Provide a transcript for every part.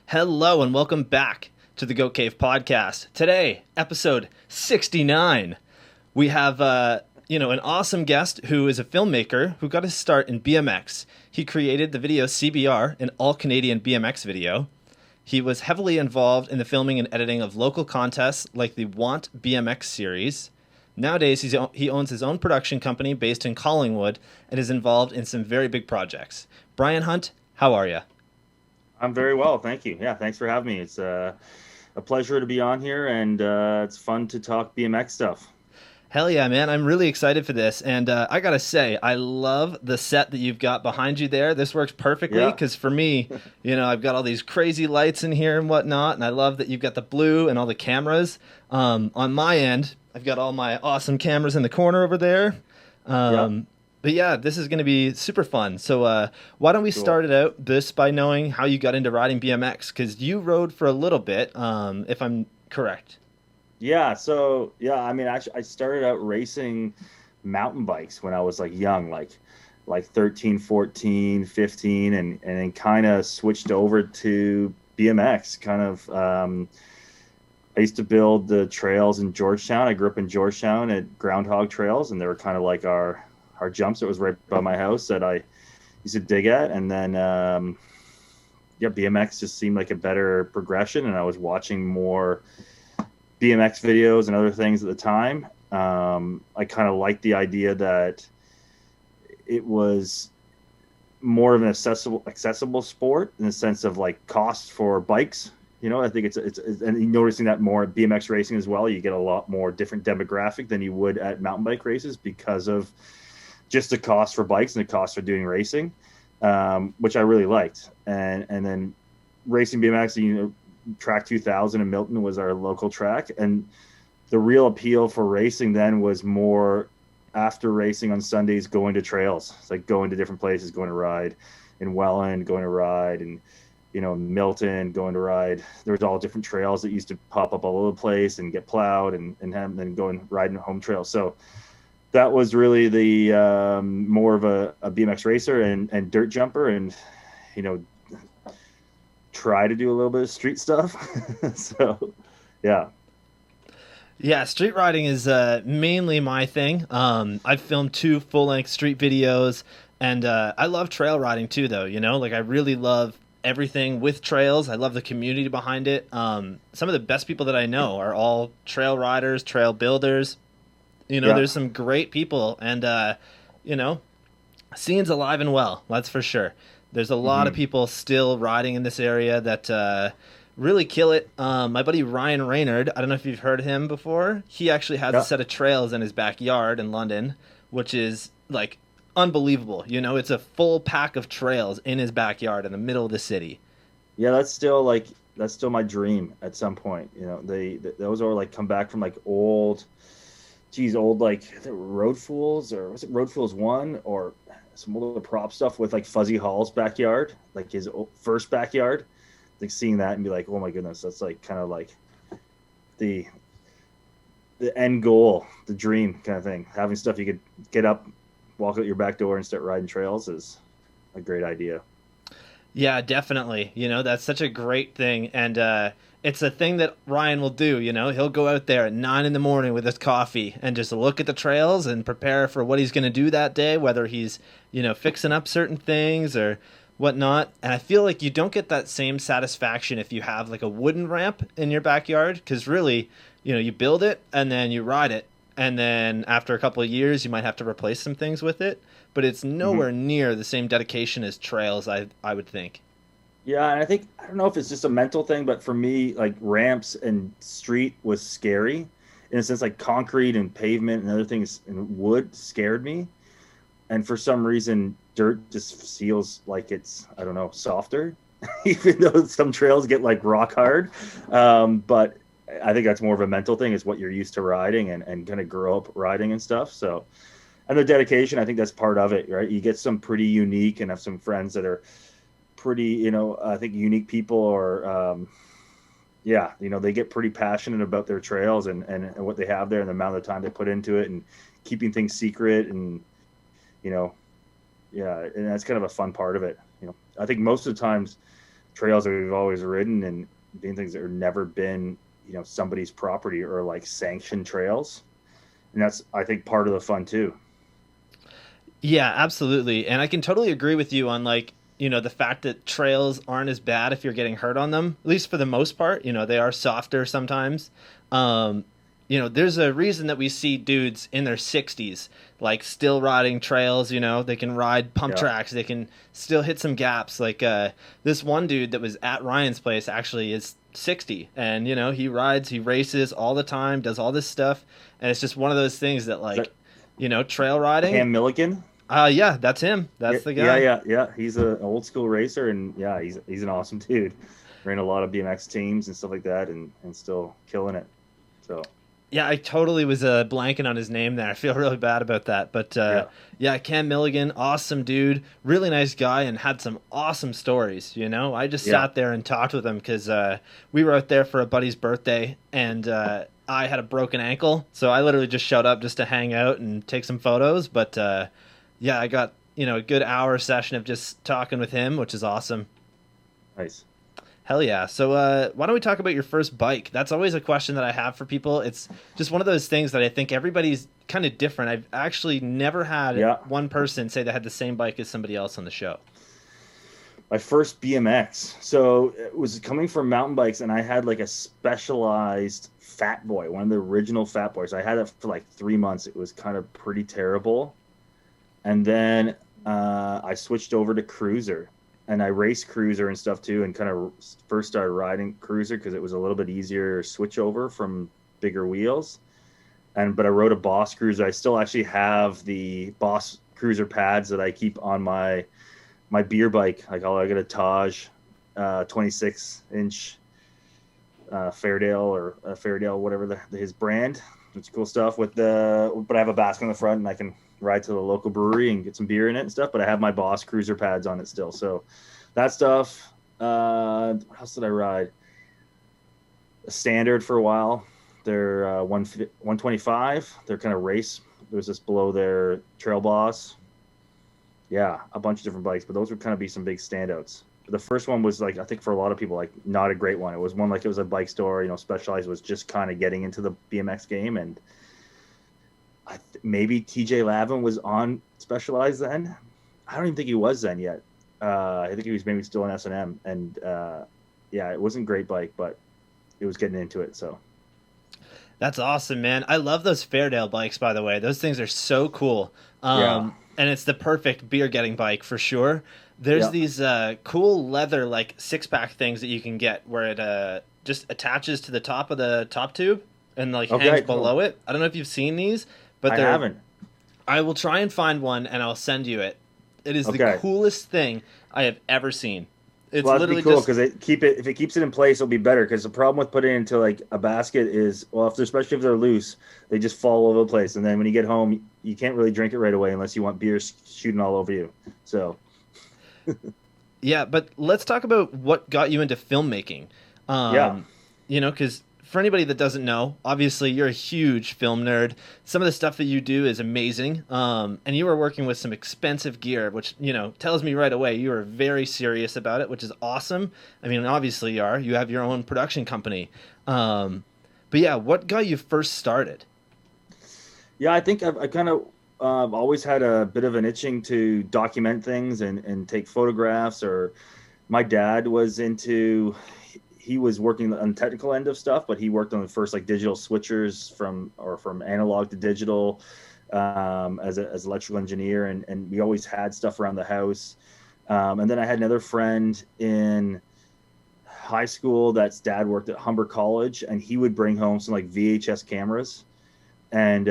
Hello and welcome back to the Goat Cave podcast. Today, episode 69. We have an awesome guest who is a filmmaker who got his start in BMX. He created the video CBR, an All Canadian BMX video. He was heavily involved in the filming and editing of local contests like the Want BMX series. Nowadays, he owns his own production company based in Collingwood and is involved in some very big projects. Brian Hunt, how are you? I'm very well, thank you. Yeah, thanks for having me. It's a pleasure to be on here, and it's fun to talk BMX stuff. Hell yeah, man. I'm really excited for this. And I got to say, I love the set that you've got behind you there. This works perfectly Yeah, because for me, I've got all these crazy lights in here and whatnot. And I love that you've got the blue and all the cameras. On my end, I've got all my awesome cameras in the corner over there. yeah, But yeah, this is going to be super fun. So why don't we cool. start it out this by knowing how you got into riding BMX? Because you rode for a little bit, if I'm correct. I mean, actually, I started out racing mountain bikes when I was like young, like 13, 14, 15, and then kind of switched over to BMX. I used to build the trails in Georgetown. I grew up in Georgetown at Groundhog Trails, and they were kind of like our jumps. It was right by my house that I used to dig at, and then BMX just seemed like a better progression, and I was watching more BMX videos and other things at the time. I kind of liked the idea that it was more of an accessible sport in the sense of like costs for bikes. I think it's and you're noticing that more at BMX racing as well. You get a lot more different demographic than you would at mountain bike races because of just the cost for bikes and the cost for doing racing, which I really liked. And then racing BMX, Track 2000 in Milton was our local track. And the real appeal for racing then was more after racing on Sundays, going to trails. It's like going to different places, going to ride in Welland, going to ride in, Milton, going to ride. There was all different trails that used to pop up all over the place and get plowed and then go and ride in home trails. So that was really the more of a BMX racer and dirt jumper, and you know try to do a little bit of street stuff. So yeah, Yeah, street riding is mainly my thing. I've filmed two full length street videos, and I love trail riding too, though. Like I really love everything with trails. I love the community behind it. Some of the best people that I know are all trail riders, trail builders. yeah. There's some great people, and you know, scene's alive and well. That's for sure. There's a lot of Hmm. people still riding in this area that really kill it. My buddy Ryan Raynard, I don't know if you've heard him before. He actually has a Yeah, set of trails in his backyard in London, which is like unbelievable. It's a full pack of trails in his backyard in the middle of the city. yeah. That's still my dream at some point. Those are like come back from like old like I think Road Fools, or was it Road Fools One, or some older prop stuff with like Fuzzy Hall's backyard, like his first backyard. Like seeing that and be like, oh my goodness, that's like kind of like the the end goal, the dream kind of thing. Having stuff you could get up, walk out your back door, and start riding trails is a great idea. Yeah, definitely. That's such a great thing. And it's a thing that Ryan will do. He'll go out there at 9 in the morning with his coffee and just look at the trails and prepare for what he's going to do that day, whether he's, fixing up certain things or whatnot. And I feel like you don't get that same satisfaction if you have like a wooden ramp in your backyard because really, you build it and then you ride it. And then after a couple of years, you might have to replace some things with it, but it's Hmm. nowhere near the same dedication as trails, I would think. Yeah, and I don't know if it's just a mental thing, but for me, like ramps and street was scary in a sense. Like concrete and pavement and other things and wood scared me, and for some reason, dirt just feels like it's, I don't know, softer, even though some trails get like rock hard. But I think that's more of a mental thing. Is what you're used to riding and kind of grow up riding and stuff. So, and the dedication, I think that's part of it, right? You get some pretty unique, and have some friends that are pretty, I think unique people, or yeah, they get pretty passionate about their trails and what they have there and the amount of time they put into it and keeping things secret. And you know yeah, and that's kind of a fun part of it. I think most of the times trails that we've always ridden and doing things that have never been, somebody's property or like sanctioned trails. And that's, I think, part of the fun too. Yeah, absolutely. And I can totally agree with you on like, the fact that trails aren't as bad if you're getting hurt on them, at least for the most part. They are softer sometimes. Um, there's a reason that we see dudes in their 60s, like still riding trails, they can ride pump Yeah. tracks, they can still hit some gaps. Like this one dude that was at Ryan's place actually is 60 and, he rides, he races all the time, does all this stuff. And it's just one of those things that Is like, that trail riding. Cam Milligan? Yeah, that's him. Yeah, That's the yeah, guy. yeah, yeah. He's an old school racer, and yeah, he's an awesome dude. Ran a lot of BMX teams and stuff like that, and still killing it. So Yeah, I totally was blanking on his name there. I feel really bad about that. But yeah, yeah, Cam Milligan, awesome dude, really nice guy, and had some awesome stories. I just yeah, sat there and talked with him because we were out there for a buddy's birthday, and I had a broken ankle, so I literally just showed up just to hang out and take some photos. But yeah, I got a good hour session of just talking with him, which is awesome. nice. Hell yeah. So why don't we talk about your first bike? That's always a question that I have for people. It's just one of those things that I think everybody's kind of different. I've actually never had Yeah, one person say they had the same bike as somebody else on the show. my first BMX. So it was coming from mountain bikes, and I had like a specialized Fat Boy, one of the original Fat Boys. I had it for like 3 months. It was kind of pretty terrible, and then I switched over to Cruiser, and I raced Cruiser and stuff too, and kind of first started riding Cruiser because it was a little bit easier switch over from bigger wheels. But I rode a Boss Cruiser. I still actually have the Boss Cruiser pads that I keep on my beer bike. I got a Taj 26-inch Fairdale or Fairdale, whatever his brand. It's cool stuff but I have a basket on the front, and I can ride to the local brewery and get some beer in it and stuff. But I have my Boss Cruiser pads on it still. So that stuff. What else did I ride? A Standard for a while. They're 125. They're kind of race. It was just below their Trail Boss. Yeah, a bunch of different bikes, but those would kind of be some big standouts. The first one was like, I think for a lot of people, like not a great one. It was one like it was a bike store, Specialized was just kind of getting into the BMX game, and maybe TJ Lavin was on Specialized then. I don't even think he was then yet. I think he was maybe still in S&M, and yeah, it wasn't a great bike, but it was getting into it. So That's awesome, man. I love those Fairdale bikes, by the way. Those things are so cool. yeah, And it's the perfect beer getting bike for sure. There's yeah, these cool leather like 6-pack things that you can get where it just attaches to the top of the top tube and like hangs okay, cool. below it. I don't know if you've seen these, but I they're haven't. I will try and find one and I'll send you it. It is the Okay. coolest thing I have ever seen. It's Well, that'd be literally cool just because if it keeps it in place, it'll be better. Because the problem with putting it into like a basket is, well, especially if they're loose, they just fall all over the place. And then when you get home, you can't really drink it right away unless you want beer shooting all over you. So yeah, but let's talk about what got you into filmmaking. yeah, Because for anybody that doesn't know, obviously you're a huge film nerd. Some of the stuff that you do is amazing. And you were working with some expensive gear, which, tells me right away you are very serious about it, which is awesome. I mean, obviously you are. You have your own production company. But yeah, what got you first started? yeah, I think I kind of always had a bit of an itching to document things and take photographs. Or my dad was into. He was working on the technical end of stuff, but he worked on the first like digital switchers from analog to digital as an electrical engineer, and we always had stuff around the house. And then I had another friend in high school that's dad worked at Humber College, and he would bring home some like VHS cameras, and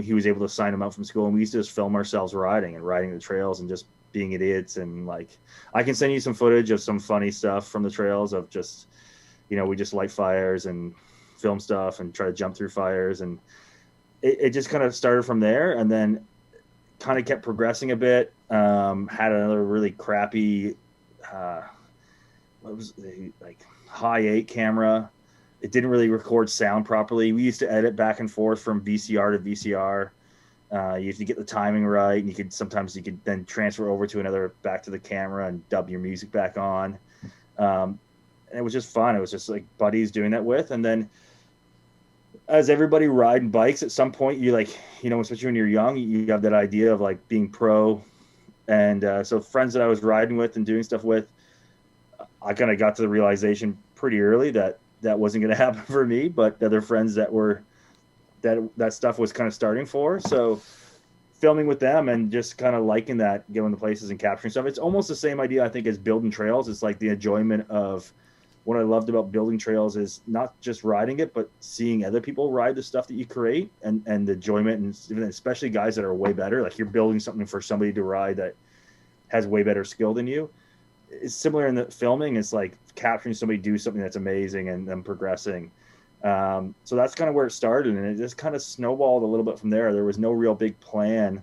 he was able to sign them out from school, and we used to just film ourselves riding the trails and just being idiots. And like I can send you some footage of some funny stuff from the trails of just we just light fires and film stuff and try to jump through fires. And it just kind of started from there, and then kind of kept progressing a bit. Had another really crappy, what was it, like high 8 camera. It didn't really record sound properly. We used to edit back and forth from VCR to VCR. You have to get the timing right, and sometimes you could then transfer over to another back to the camera and dub your music back on. And it was just fun. It was just like buddies doing that with. And then as everybody riding bikes, at some point you like, you know, especially when you're young, you have that idea of like being pro. And so friends that I was riding with and doing stuff with, I kind of got to the realization pretty early that that wasn't going to happen for me, but the other friends that were, that stuff was kind of starting for. So filming with them and just kind of liking that, going to places and capturing stuff. It's almost the same idea, I think, as building trails. It's like the enjoyment of what I loved about building trails is not just riding it, but seeing other people ride the stuff that you create, and the enjoyment, and especially guys that are way better. Like you're building something for somebody to ride that has way better skill than you. It's similar in the filming. It's like capturing somebody do something that's amazing and them progressing. So that's kind of where it started, and it just kind of snowballed a little bit from there. There was no real big plan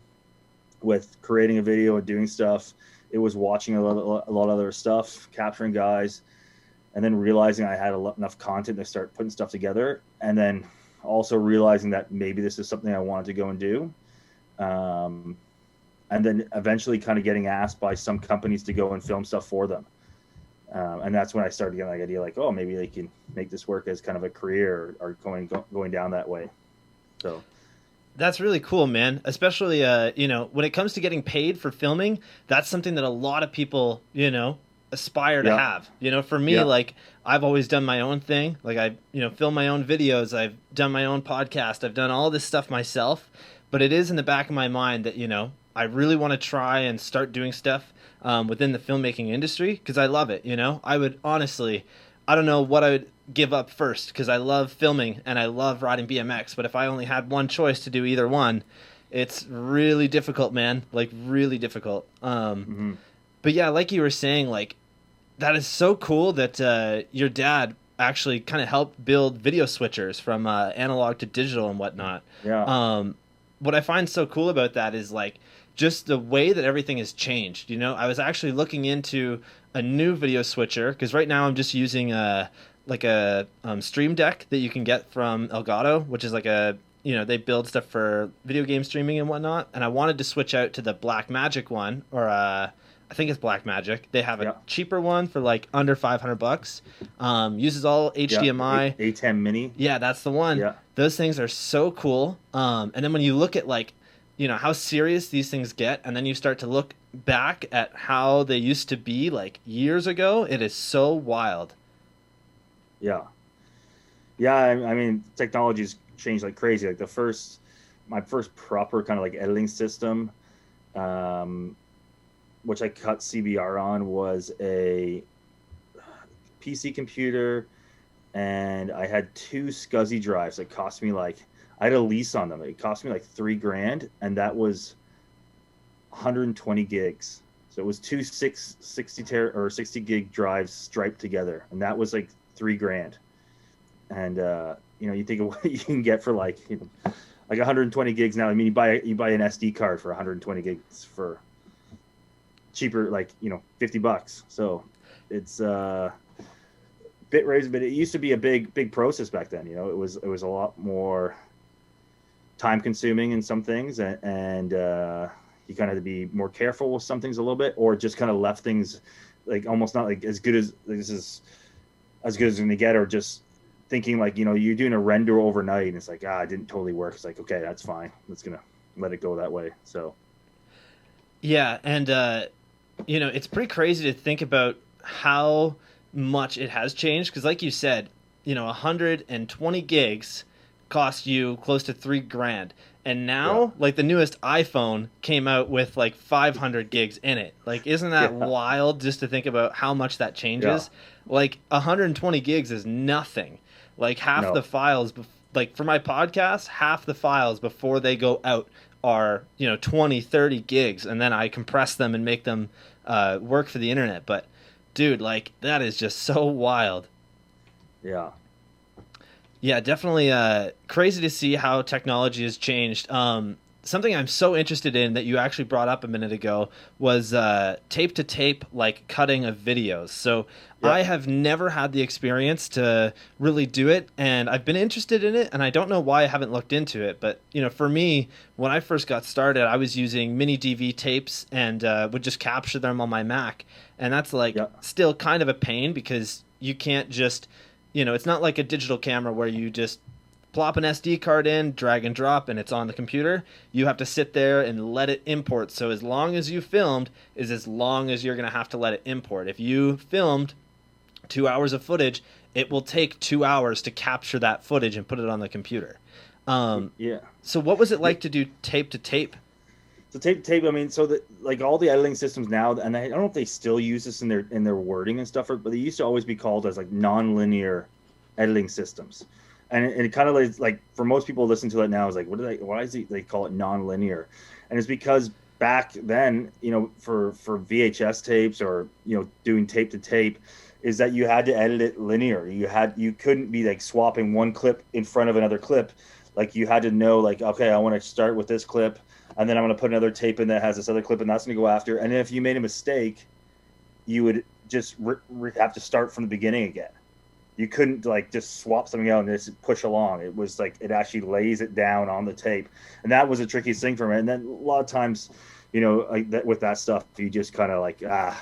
with creating a video and doing stuff. It was watching a lot of other stuff, capturing guys, and then realizing I had enough content to start putting stuff together, and then also realizing that maybe this is something I wanted to go and do. And then eventually kind of getting asked by some companies to go and film stuff for them. And that's when I started getting the idea like, oh, maybe they can make this work as kind of a career, or going down that way. So that's really cool, man. Especially, you know, when it comes to getting paid for filming, that's something that a lot of people, you know, aspire to have. You know, for me, like I've always done my own thing. Like I, you know, film my own videos. I've done my own podcast. I've done all this stuff myself. But it is in the back of my mind that, you know, I really want to try and start doing stuff within the filmmaking industry, because I love it. You know, I would honestly, I don't know what I would give up first, because I love filming and I love riding BMX. But if I only had one choice to do either one, it's really difficult, man. Like really difficult. But yeah, like you were saying, like that is so cool that your dad actually kind of helped build video switchers from analog to digital and whatnot. Yeah. What I find so cool about that is like just the way that everything has changed. You know, I was actually looking into a new video switcher, because right now I'm just using like a stream deck that you can get from Elgato, which is like a, you know, they build stuff for video game streaming and whatnot. And I wanted to switch out to the Black Magic one, or I think it's Black Magic. They have a cheaper one for like under $500. Uses all HDMI. A10 Mini. Yeah, that's the one. Yeah. Those things are so cool. And then when you look at like, you know, how serious these things get, and then you start to look back at how they used to be like years ago, it is so wild. Yeah. Yeah, I mean, technology's changed like crazy. Like my first proper kind of like editing system, which I cut CBR on, was a PC computer, and I had two SCSI drives that cost me like, I had a lease on them. It cost me like $3,000, and that was 120 gigs. So it was two 60 gig drives striped together, and that was like $3,000. And you know, you think of what you can get for like, you know, like 120 gigs now. I mean, you buy an SD card for 120 gigs for cheaper, like, you know, $50. So it's bit rates, but it used to be a big process back then. You know, it was a lot more time consuming in some things, and you kind of had to be more careful with some things a little bit, or just kind of left things like almost not like as good as, like, this is as good as going to get, or just thinking like, you know, you're doing a render overnight and it's like, it didn't totally work. It's like, okay, that's fine. Let's gonna let it go that way. So yeah, and you know, it's pretty crazy to think about how much it has changed, because like you said, you know, 120 gigs cost you close to $3,000, and now like the newest iPhone came out with like 500 gigs in it. Like, isn't that wild just to think about how much that changes? Like 120 gigs is nothing. Like half the files, like for my podcast, half the files before they go out are, you know, 20, 30 gigs, and then I compress them and make them work for the internet. But dude, like that is just so wild. Yeah, definitely crazy to see how technology has changed. something I'm so interested in that you actually brought up a minute ago was tape to tape, like cutting of videos. So Yeah. I have never had the experience to really do it, and I've been interested in it, and I don't know why I haven't looked into it. But for me, when I first got started, I was using mini DV tapes and would just capture them on my Mac, and that's like Yeah. still kind of a pain because you can't just, it's not like a digital camera where you just plop an SD card in, drag and drop, and it's on the computer. You have to sit there and let it import. So as long as you filmed is as long as you're going to have to let it import. If you filmed 2 hours of footage, it will take 2 hours to capture that footage and put it on the computer. Yeah. So what was it like to do tape to tape? So tape to tape. I mean, so that like all the editing systems now, and I don't know if they still use this in their wording and stuff, but they used to always be called as like non-linear editing systems. And it kind of like for most people listen to it now is like, why is they call it non-linear? And it's because back then, for VHS tapes or, doing tape to tape is that you had to edit it linear. You couldn't be like swapping one clip in front of another clip. Like you had to know like, okay, I want to start with this clip and then I'm going to put another tape in that has this other clip and that's going to go after. And then if you made a mistake, you would just have to start from the beginning again. You couldn't like just swap something out and just push along. It was like it actually lays it down on the tape, and that was the trickiest thing for me. And then a lot of times, like with that stuff, you just kind of like I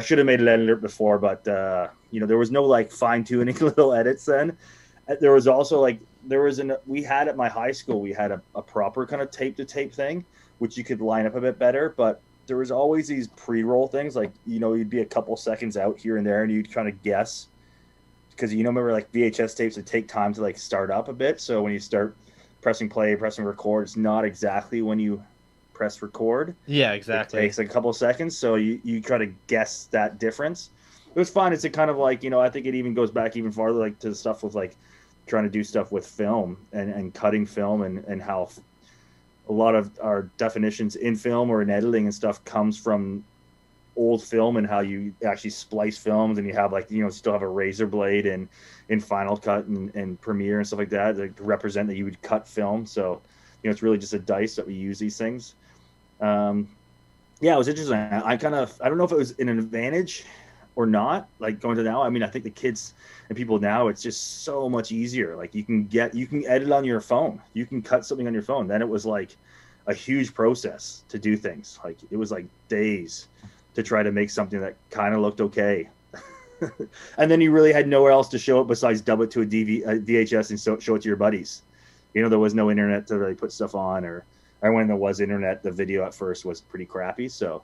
should have made an edit before, but there was no like fine tuning little edits. Then there was also like we had at my high school we had a proper kind of tape to tape thing, which you could line up a bit better, but there was always these pre-roll things like you'd be a couple seconds out here and there, and you'd kind of guess. Because remember like VHS tapes would take time to like start up a bit. So when you start pressing play, pressing record, it's not exactly when you press record. Yeah, exactly. It takes like a couple of seconds. So you try to guess that difference. It was fun. It's a kind of like, I think it even goes back even farther like to the stuff with like trying to do stuff with film and cutting film and how a lot of our definitions in film or in editing and stuff comes from old film and how you actually splice films and you have like still have a razor blade in Final Cut and Premiere and stuff like that to represent that you would cut film. So it's really just a dice that we use these things. It was interesting. I don't know if it was an advantage or not, like going to now. I mean, I think the kids and people now, it's just so much easier. Like you can edit on your phone, you can cut something on your phone. Then it was like a huge process to do things. Like it was like days to try to make something that kind of looked okay. And then you really had nowhere else to show it besides dub it to a VHS and show it to your buddies. There was no internet to really put stuff on, or when there was internet, the video at first was pretty crappy. So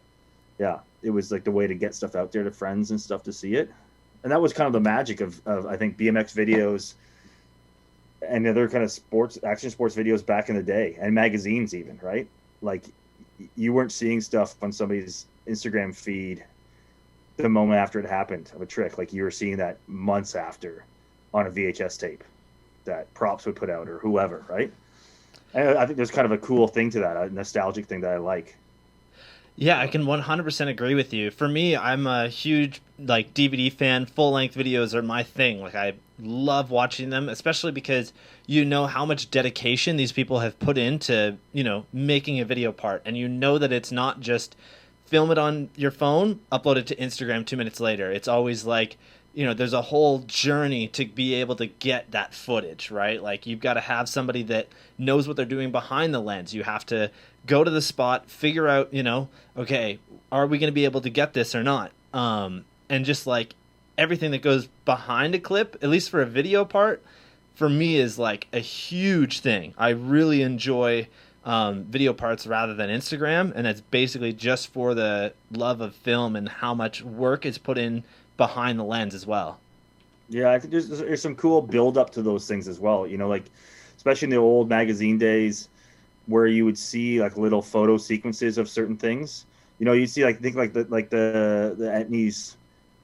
yeah, it was like the way to get stuff out there to friends and stuff to see it. And that was kind of the magic of I think BMX videos and other kind of action sports videos back in the day, and magazines even, right? Like you weren't seeing stuff on somebody's Instagram feed the moment after it happened of a trick. Like you were seeing that months after on a VHS tape that props would put out or whoever, right? And I think there's kind of a cool thing to that, a nostalgic thing that I like. Yeah, I can 100% agree with you. For me, I'm a huge like DVD fan. Full-length videos are my thing. Like I love watching them, especially because how much dedication these people have put into, making a video part. And that it's not just film it on your phone, upload it to Instagram 2 minutes later. It's always like, there's a whole journey to be able to get that footage, right? Like you've got to have somebody that knows what they're doing behind the lens. You have to go to the spot, figure out, okay, are we going to be able to get this or not? And just like everything that goes behind a clip, at least for a video part, for me is like a huge thing. I really enjoy video parts rather than Instagram, and that's basically just for the love of film and how much work is put in behind the lens as well. Yeah, I think there's some cool build up to those things as well. Like especially in the old magazine days where you would see like little photo sequences of certain things. You'd see like think like the Etnies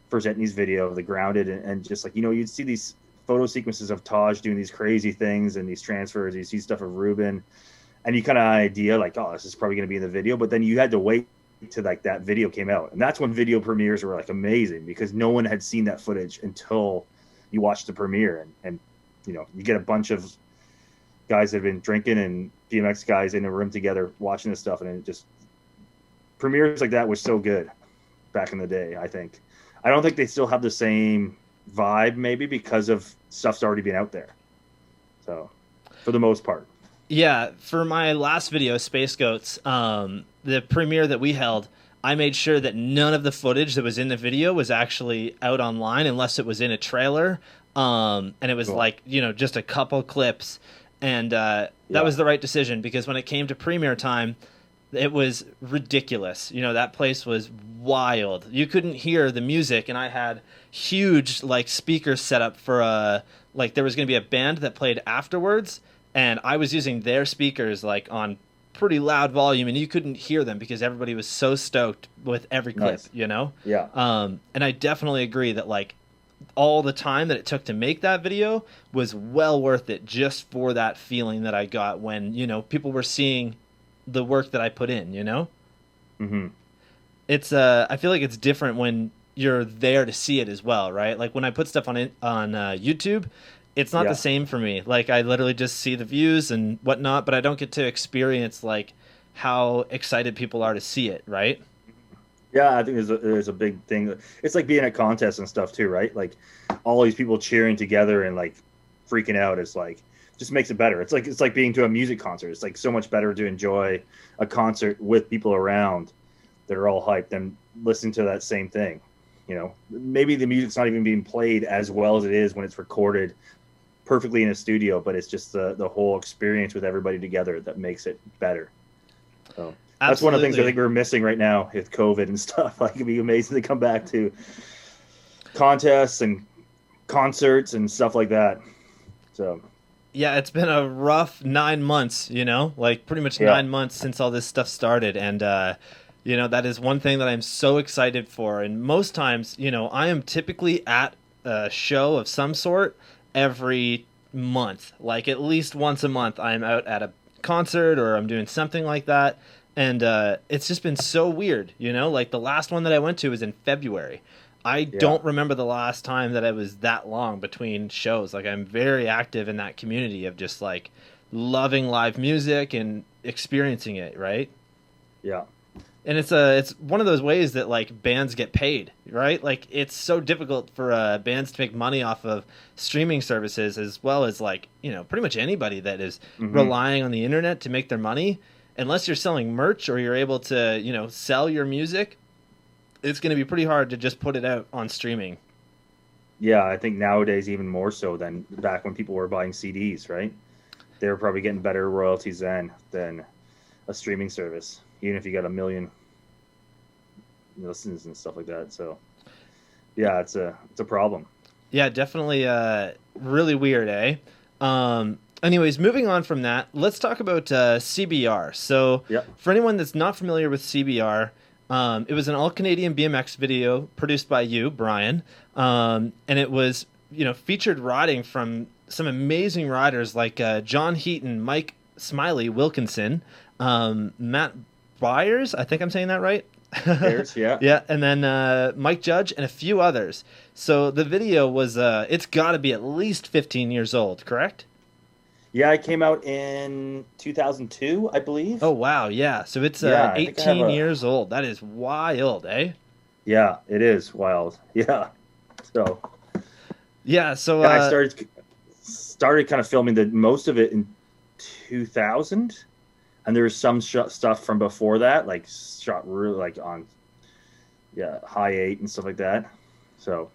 first Etnies video, the Grounded, and just like you'd see these photo sequences of Taj doing these crazy things and these transfers. You see stuff of Ruben, and you kind of idea like, oh, this is probably going to be in the video, but then you had to wait to like that video came out, and that's when video premieres were like amazing because no one had seen that footage until you watched the premiere, and you get a bunch of guys that have been drinking and BMX guys in a room together watching this stuff, and it just premieres like that was so good back in the day. I think I don't think they still have the same vibe, maybe because of stuff's already been out there. So for the most part. Yeah, for my last video, Space Goats, the premiere that we held, I made sure that none of the footage that was in the video was actually out online unless it was in a trailer. And it was like, just a couple clips. And that was the right decision, because when it came to premiere time, it was ridiculous. That place was wild. You couldn't hear the music, and I had huge speakers set up for there was going to be a band that played afterwards, and I was using their speakers on pretty loud volume, and you couldn't hear them because everybody was so stoked with every clip. Nice. Yeah. And I definitely agree that all the time that it took to make that video was well worth it, just for that feeling that I got when people were seeing the work that I put in. Mm-hmm. It's I feel like it's different when you're there to see it as well, right? Like when I put stuff on YouTube, it's not the same for me. I literally just see the views and whatnot, but I don't get to experience how excited people are to see it, right? Yeah, I think there's a big thing. It's like being at contests and stuff too, right? All these people cheering together and freaking out is just makes it better. It's like being to a music concert. It's so much better to enjoy a concert with people around that are all hyped than listening to that same thing. Maybe the music's not even being played as well as it is when it's recorded perfectly in a studio, but it's just the whole experience with everybody together that makes it better. So that's one of the things I think we're missing right now with COVID and stuff. It'd be amazing to come back to contests and concerts and stuff like that. So yeah, it's been a rough 9 months, pretty much 9 months since all this stuff started. And, that is one thing that I'm so excited for. And most times, I am typically at a show of some sort every month. At least once a month, I'm out at a concert or I'm doing something like that. And it's just been so weird, the last one that I went to was in February. I don't remember the last time that I was that long between shows. I'm very active in that community of just loving live music and experiencing it, right? Yeah. And it's one of those ways that bands get paid, right? It's so difficult for bands to make money off of streaming services, as well as pretty much anybody that is relying on the internet to make their money. Unless you're selling merch or you're able to, sell your music, it's going to be pretty hard to just put it out on streaming. Yeah, I think nowadays even more so than back when people were buying CDs, right? They were probably getting better royalties then than a streaming service, even if you got 1 million listens and stuff like that. So, yeah, it's a problem. Yeah, definitely really weird, eh? Anyways, moving on from that, let's talk about CBR. So, for anyone that's not familiar with CBR, it was an All Canadian BMX video produced by you, Brian, and it was featured riding from some amazing riders like John Heaton, Mike Smiley Wilkinson, Matt Byers, I think I'm saying that right. Byers, yeah. Yeah, and then Mike Judge and a few others. So the video was it's got to be at least 15 years old, correct? Yeah, it came out in 2002, I believe. Oh, wow, yeah. So it's 18 years old. That is wild, eh? Yeah, it is wild. Yeah. So. Yeah, so. I started kind of filming most of it in 2000, and there was some stuff from before that, shot really on, high 8 and stuff like that. So.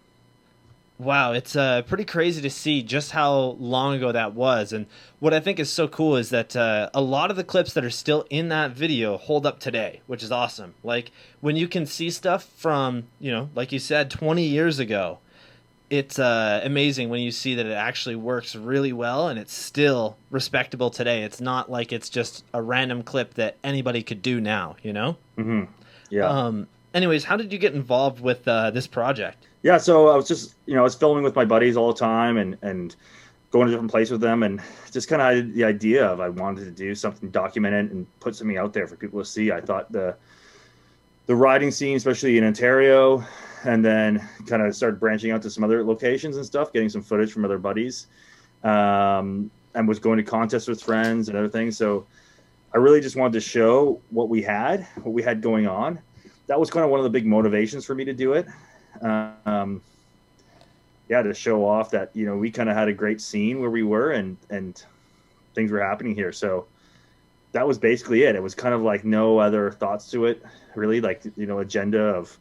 Wow, it's pretty crazy to see just how long ago that was. And what I think is so cool is that a lot of the clips that are still in that video hold up today, which is awesome. When you can see stuff from, like you said, 20 years ago, it's amazing when you see that it actually works really well and it's still respectable today. It's not like it's just a random clip that anybody could do now, Mm-hmm. Yeah. Anyways, how did you get involved with this project? Yeah, so I was just, I was filming with my buddies all the time and going to different places with them, and just kind of had the idea of I wanted to do something, document it, and put something out there for people to see. I thought the riding scene, especially in Ontario, and then kind of started branching out to some other locations and stuff, getting some footage from other buddies. and was going to contests with friends and other things. So I really just wanted to show what we had going on. That was kind of one of the big motivations for me to do it. To show off that, we kind of had a great scene where we were and things were happening here. So that was basically it. It was kind of like no other thoughts to it, really, like, agenda of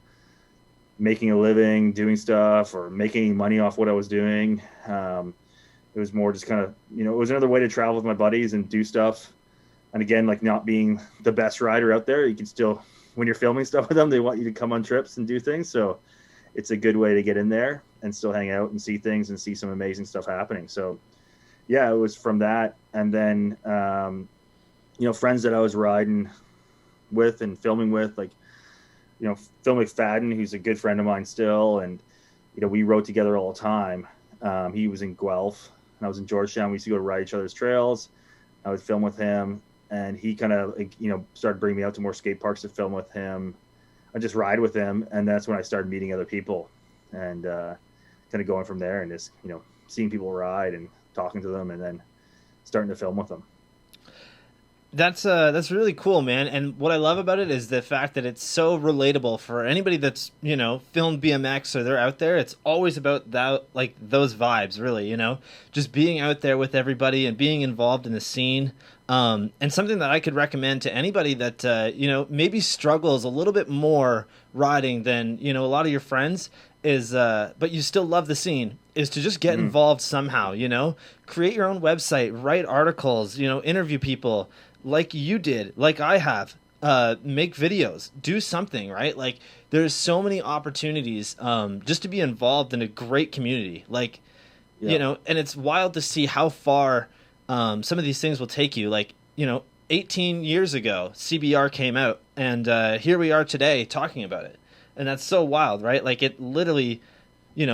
making a living, doing stuff, or making money off what I was doing. It was more just kind of, it was another way to travel with my buddies and do stuff. And again, like, not being the best rider out there, you can still, when you're filming stuff with them, they want you to come on trips and do things. So it's a good way to get in there and still hang out and see things and see some amazing stuff happening. So yeah, it was from that. And then, friends that I was riding with and filming with, like, Phil McFadden, who's a good friend of mine still. And, we rode together all the time. He was in Guelph and I was in Georgetown. We used to go to ride each other's trails. I would film with him, and he kind of, started bringing me out to more skate parks to film with him. I just ride with him. And that's when I started meeting other people and, kind of going from there and just, seeing people ride and talking to them and then starting to film with them. That's really cool, man. And what I love about it is the fact that it's so relatable for anybody that's, filmed BMX or they're out there. It's always about that, like, those vibes, really, just being out there with everybody and being involved in the scene. And something that I could recommend to anybody that, maybe struggles a little bit more riding than, a lot of your friends is, but you still love the scene, is to just get involved somehow, create your own website, write articles, interview people like you did, like I have, make videos, do something, right? Like, there's so many opportunities, just to be involved in a great community, like, and it's wild to see how far, some of these things will take you. Like, 18 years ago, CBR came out, and here we are today talking about it. And that's so wild, right? Like, it literally,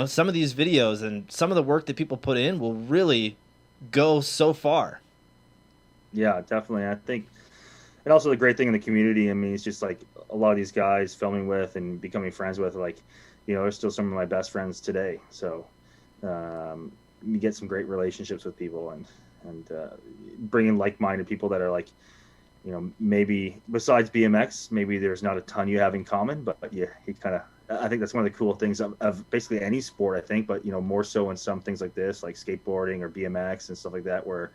some of these videos and some of the work that people put in will really go so far. Yeah, definitely. I think, and also the great thing in the community, I mean, it's just like a lot of these guys filming with and becoming friends with, like, they're still some of my best friends today. So you get some great relationships with people and bringing like-minded people that are like, maybe besides BMX, maybe there's not a ton you have in common, but you kind of, I think that's one of the cool things of basically any sport, I think, but, more so in some things like this, like skateboarding or BMX and stuff like that, where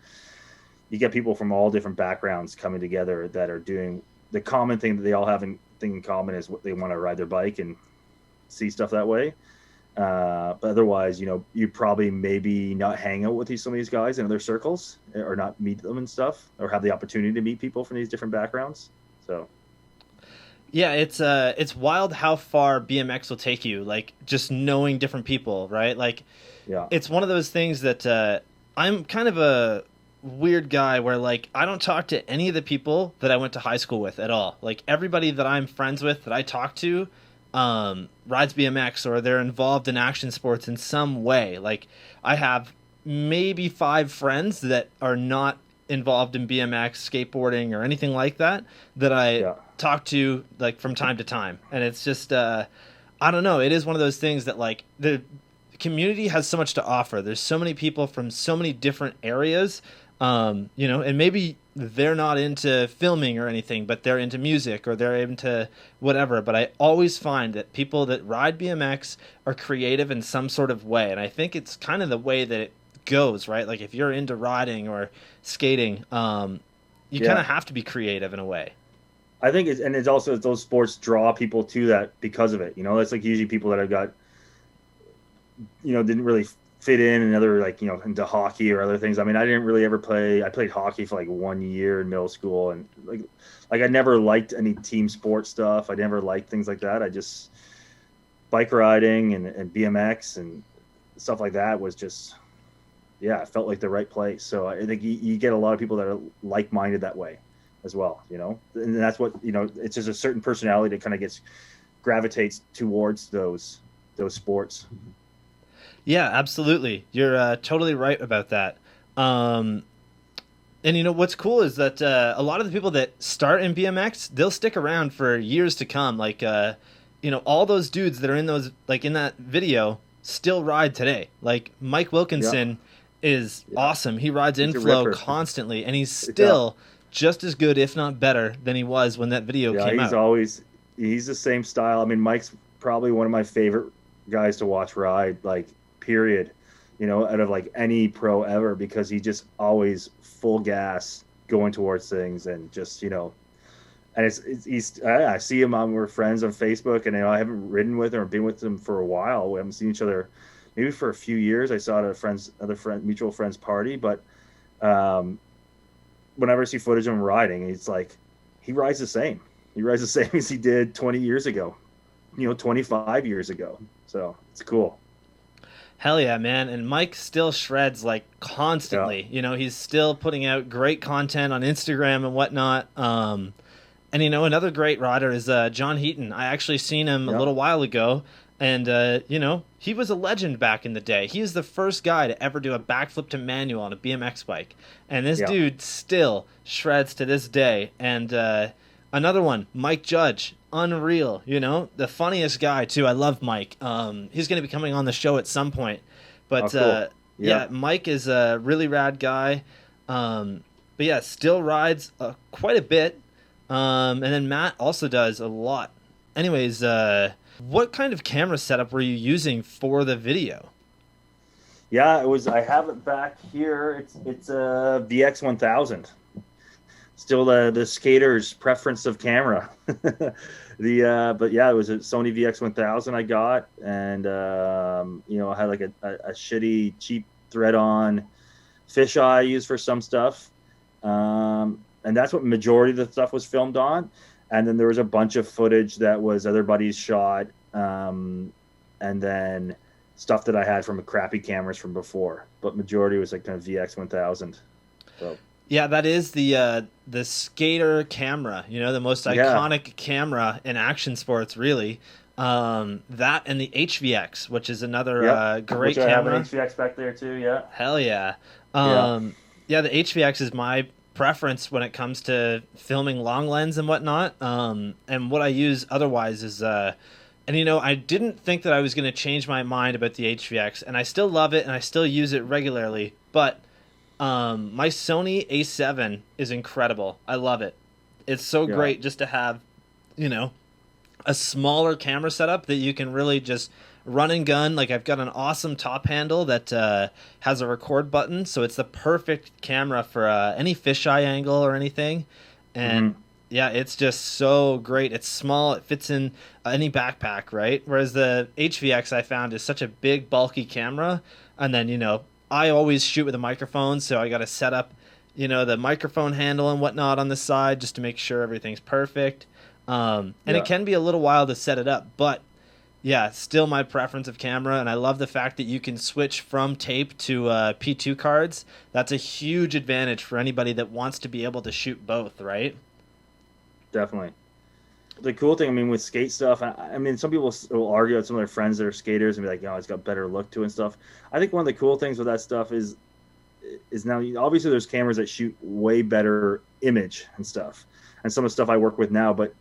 you get people from all different backgrounds coming together that are doing the common thing that they all have in common is what they want to ride their bike and see stuff that way. But otherwise, you probably maybe not hang out with some of these guys in other circles or not meet them and stuff, or have the opportunity to meet people from these different backgrounds. So yeah, it's wild how far BMX will take you, like, just knowing different people, right? Like, yeah, it's one of those things that I'm kind of a weird guy where, like, I don't talk to any of the people that I went to high school with at all. Like, everybody that I'm friends with that I talk to rides BMX or they're involved in action sports in some way. Like, I have maybe 5 friends that are not involved in BMX, skateboarding, or anything like that I talk to, like, from time to time. And it's just I don't know, it is one of those things that, like, the community has so much to offer. There's so many people from so many different areas, and maybe they're not into filming or anything, but they're into music or they're into whatever. But I always find that people that ride BMX are creative in some sort of way. And I think it's kind of the way that it goes, right? Like, if you're into riding or skating, you kind of have to be creative in a way. I think it's also those sports draw people to that because of it. It's like usually people that have got, didn't really fit in and other, like, into hockey or other things. I mean, I didn't really ever play. I played hockey for like 1 year in middle school, and like I never liked any team sport stuff. I never liked things like that. I just, bike riding and BMX and stuff like that was just, it felt like the right place. So I think you get a lot of people that are like-minded that way as well, and that's what, it's just a certain personality that kind of gravitates towards those sports. Yeah, absolutely. You're totally right about that. And what's cool is that a lot of the people that start in BMX, they'll stick around for years to come. Like, all those dudes that are in those, like, in that video still ride today. Like, Mike Wilkinson is awesome. He rides He's a inflow ripper. constantly, and he's still just as good, if not better, than he was when that video came out. He's the same style. I mean, Mike's probably one of my favorite guys to watch ride, like, period, out of like any pro ever, because he just always full gas going towards things, and just, and I see him we're friends on Facebook, and I haven't ridden with him or been with him for a while. We haven't seen each other maybe for a few years. I saw it at mutual friends party, but whenever I see footage of him riding, it's like he rides the same. He rides the same as he did 20 years ago, 25 years ago. So it's cool. Hell yeah, man. And Mike still shreds like constantly. Yeah. He's still putting out great content on Instagram and whatnot. And another great rider is John Heaton. I actually seen him a little while ago, and he was a legend back in the day. He is the first guy to ever do a backflip to manual on a BMX bike, and this dude still shreds to this day. And another one, Mike Judge, unreal. The funniest guy too. I love Mike. He's going to be coming on the show at some point, but cool. Mike is a really rad guy. But yeah, still rides quite a bit. And then Matt also does a lot. Anyways, what kind of camera setup were you using for the video? Yeah, I have it back here. It's a VX1000. Still the skater's preference of camera. But yeah, it was a Sony VX1000 I got, and I had like a shitty cheap thread-on fisheye I used for some stuff. And that's what majority of the stuff was filmed on. And then there was a bunch of footage that was other buddies shot, and then stuff that I had from crappy cameras from before. But majority was like kind of VX1000. So yeah, that is the skater camera. The most iconic camera in action sports, really. That and the HVX, which is another great camera. I have an HVX back there too. Yeah. Hell yeah. The HVX is my preference when it comes to filming long lens and whatnot. And what I use otherwise is I didn't think that I was going to change my mind about the HVX, and I still love it and I still use it regularly, but my Sony A7 is incredible. I love it. It's so great just to have a smaller camera setup that you can really just run and gun. Like, I've got an awesome top handle that has a record button, so it's the perfect camera for any fisheye angle or anything. And yeah, it's just so great. It's small. It fits in any backpack, right? Whereas the HVX I found is such a big, bulky camera. And then, I always shoot with a microphone, so I got to set up, the microphone handle and whatnot on the side just to make sure everything's perfect. And it can be a little while to set it up, but yeah, still my preference of camera. And I love the fact that you can switch from tape to P2 cards. That's a huge advantage for anybody that wants to be able to shoot both, right? Definitely. The cool thing, with skate stuff, some people will argue with some of their friends that are skaters and be like, it's got better look to it and stuff. I think one of the cool things with that stuff is now, obviously there's cameras that shoot way better image and stuff, and some of the stuff I work with now. But,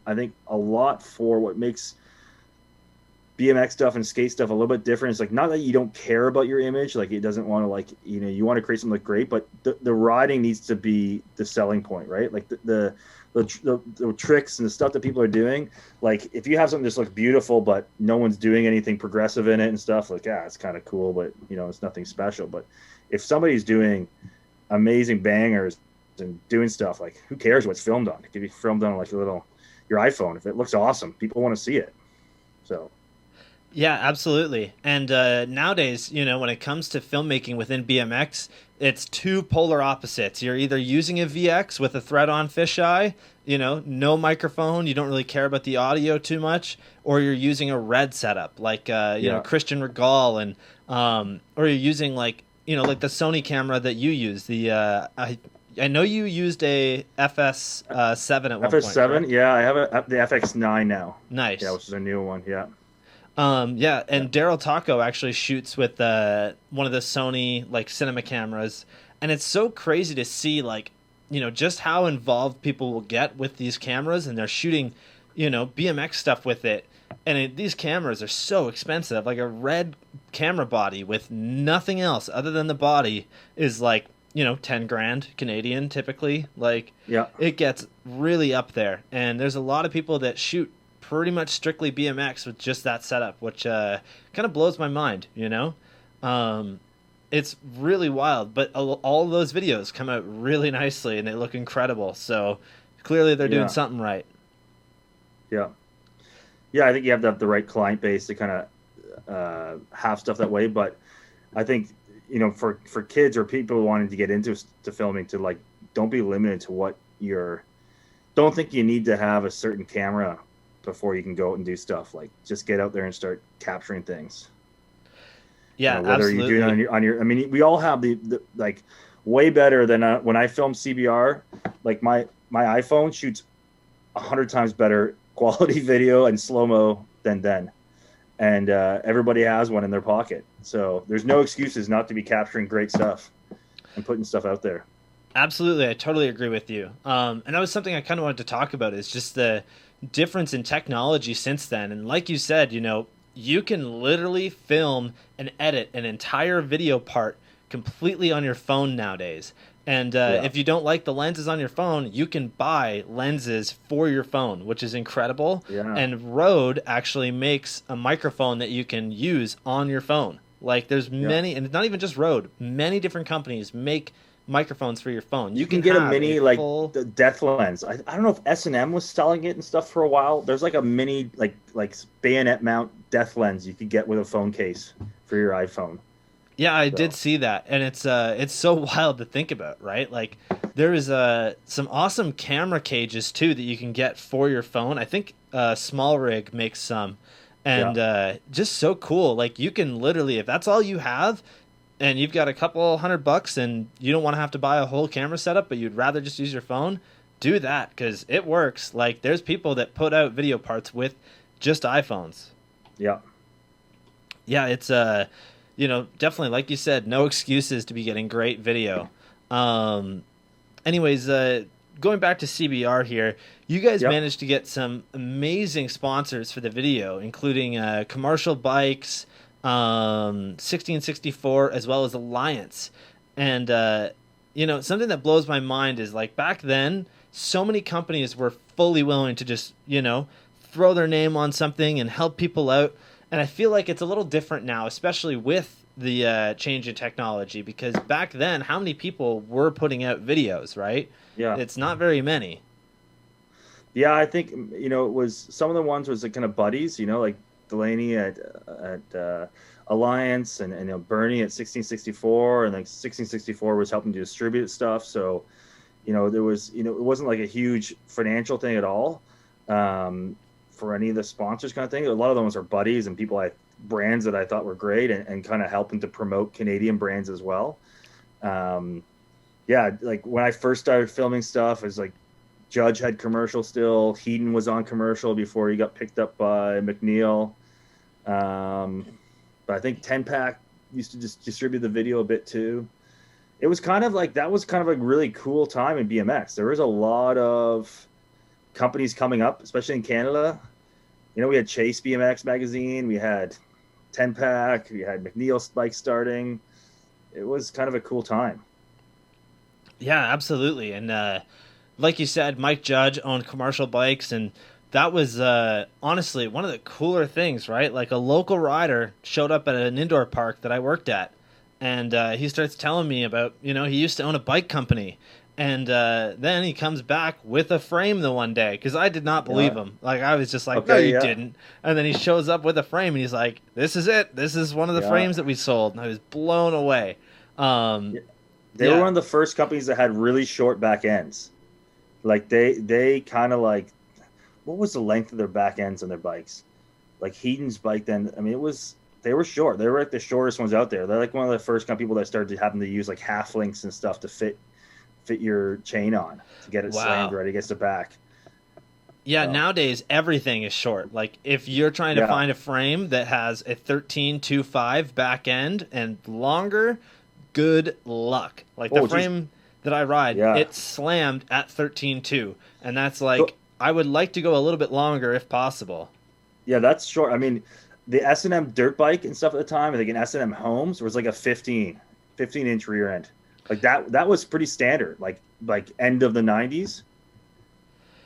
I think a lot for what makes BMX stuff and skate stuff a little bit different. It's like, not that you don't care about your image, like it doesn't want to, you want to create something look great, but the riding needs to be the selling point, right? Like the tricks and the stuff that people are doing. Like, if you have something that looks beautiful but no one's doing anything progressive in it and stuff, like, it's kind of cool, but it's nothing special. But if somebody's doing amazing bangers and doing stuff, like, who cares what's filmed on? It could be filmed on like your iPhone. If it looks awesome, people want to see it. So yeah, absolutely. And nowadays, when it comes to filmmaking within BMX, it's two polar opposites. You're either using a VX with a thread-on fisheye, no microphone, you don't really care about the audio too much, or you're using a red setup like Christian Regal, and or you're using like the Sony camera that you use. I know you used a FS7 at one point. FS7, right? Yeah, I have the FX9 now. Nice. Yeah, which is a new one. Yeah. Daryl Taco actually shoots with one of the Sony cinema cameras, and it's so crazy to see just how involved people will get with these cameras, and they're shooting BMX stuff with it. And these cameras are so expensive. Like a red camera body with nothing else other than the body is like, 10 grand Canadian typically. Like, Yeah. it gets really up there. And there's a lot of people that shoot pretty much strictly BMX with just that setup, which kind of blows my mind, It's really wild, but all of those videos come out really nicely and they look incredible. So clearly they're doing something right. Yeah. Yeah, I think you have to have the right client base to kind of have stuff that way. But I think, for kids or people wanting to get into filming, to like, don't be limited to what don't think you need to have a certain camera before you can go out and do stuff. Like, just get out there and start capturing things. Yeah, whether absolutely. you're doing it on your, I mean, we all have the like way better than when I film CBR. Like my iPhone shoots 100 times better quality video and slow-mo than then. And everybody has one in their pocket. So there's no excuses not to be capturing great stuff and putting stuff out there. Absolutely. I totally agree with you. And that was something I kind of wanted to talk about, is just the difference in technology since then. And like you said, you can literally film and edit an entire video part completely on your phone nowadays. And if you don't like the lenses on your phone, you can buy lenses for your phone, which is incredible. Yeah. And Rode actually makes a microphone that you can use on your phone. Like, there's many, and it's not even just Rode, many different companies make microphones for your phone. You can get a mini, like the Death Lens. I don't know if S&M was selling it and stuff for a while. There's like a mini, like bayonet mount Death Lens you could get with a phone case for your iPhone. Yeah, I did see that, and it's so wild to think about, right? Like, there is some awesome camera cages too that you can get for your phone. I think Small Rig makes some, and just so cool. Like, you can literally, if that's all you have, and you've got a couple $100 and you don't want to have to buy a whole camera setup, but you'd rather just use your phone, do that, because it works. Like, there's people that put out video parts with just iPhones. Yeah. Yeah, it's definitely, like you said, no excuses to be getting great video. Anyways, going back to CBR here, you guys managed to get some amazing sponsors for the video, including Commercial Bikes, 1664, as well as Alliance. And, something that blows my mind is, like, back then, so many companies were fully willing to just, throw their name on something and help people out. And I feel like it's a little different now, especially with the change in technology, because back then, how many people were putting out videos, right? Yeah. It's not very many. Yeah, I think, it was, some of the ones was like kind of buddies, like Delaney at Alliance and Bernie at 1664, and like 1664 was helping to distribute stuff. So, there was, it wasn't like a huge financial thing at all for any of the sponsors kind of thing. A lot of them are buddies and people brands that I thought were great and kind of helping to promote Canadian brands as well. Like when I first started filming stuff, it was like Judge had commercial still. Heaton was on commercial before he got picked up by McNeil. But I think 10-Pack used to just distribute the video a bit too. It was kind of like, that was kind of a really cool time in BMX. There was a lot of companies coming up, especially in Canada. We had Chase BMX magazine, we had 10-Pack, we had McNeil's bike starting. It was kind of a cool time. Yeah, absolutely. And like you said, Mike Judge owned Commercial Bikes, and that was honestly one of the cooler things, right? Like, a local rider showed up at an indoor park that I worked at, and he starts telling me about, he used to own a bike company. And then he comes back with a frame the one day, because I did not believe him. Like, I was just like, okay, no, you didn't. And then he shows up with a frame, and he's like, this is it. This is one of the frames that we sold. And I was blown away. They were one of the first companies that had really short back ends. Like, they kind of like, what was the length of their back ends on their bikes? Like, Heaton's bike then, I mean, they were short. They were like the shortest ones out there. They're like one of the first kind of people that started having to use like half links and stuff to fit your chain on to get it slammed right against the back. Yeah, nowadays everything is short. Like, if you're trying to find a frame that has a 13.25 back end and longer, good luck. Like, the frame that I ride, it slammed at 13.2, and that's like I would like to go a little bit longer if possible. Yeah, that's short. I mean, the S&M dirt bike and stuff at the time, I think in S&M Homes was like a 15-inch rear end. Like that was pretty standard, like end of the 90s.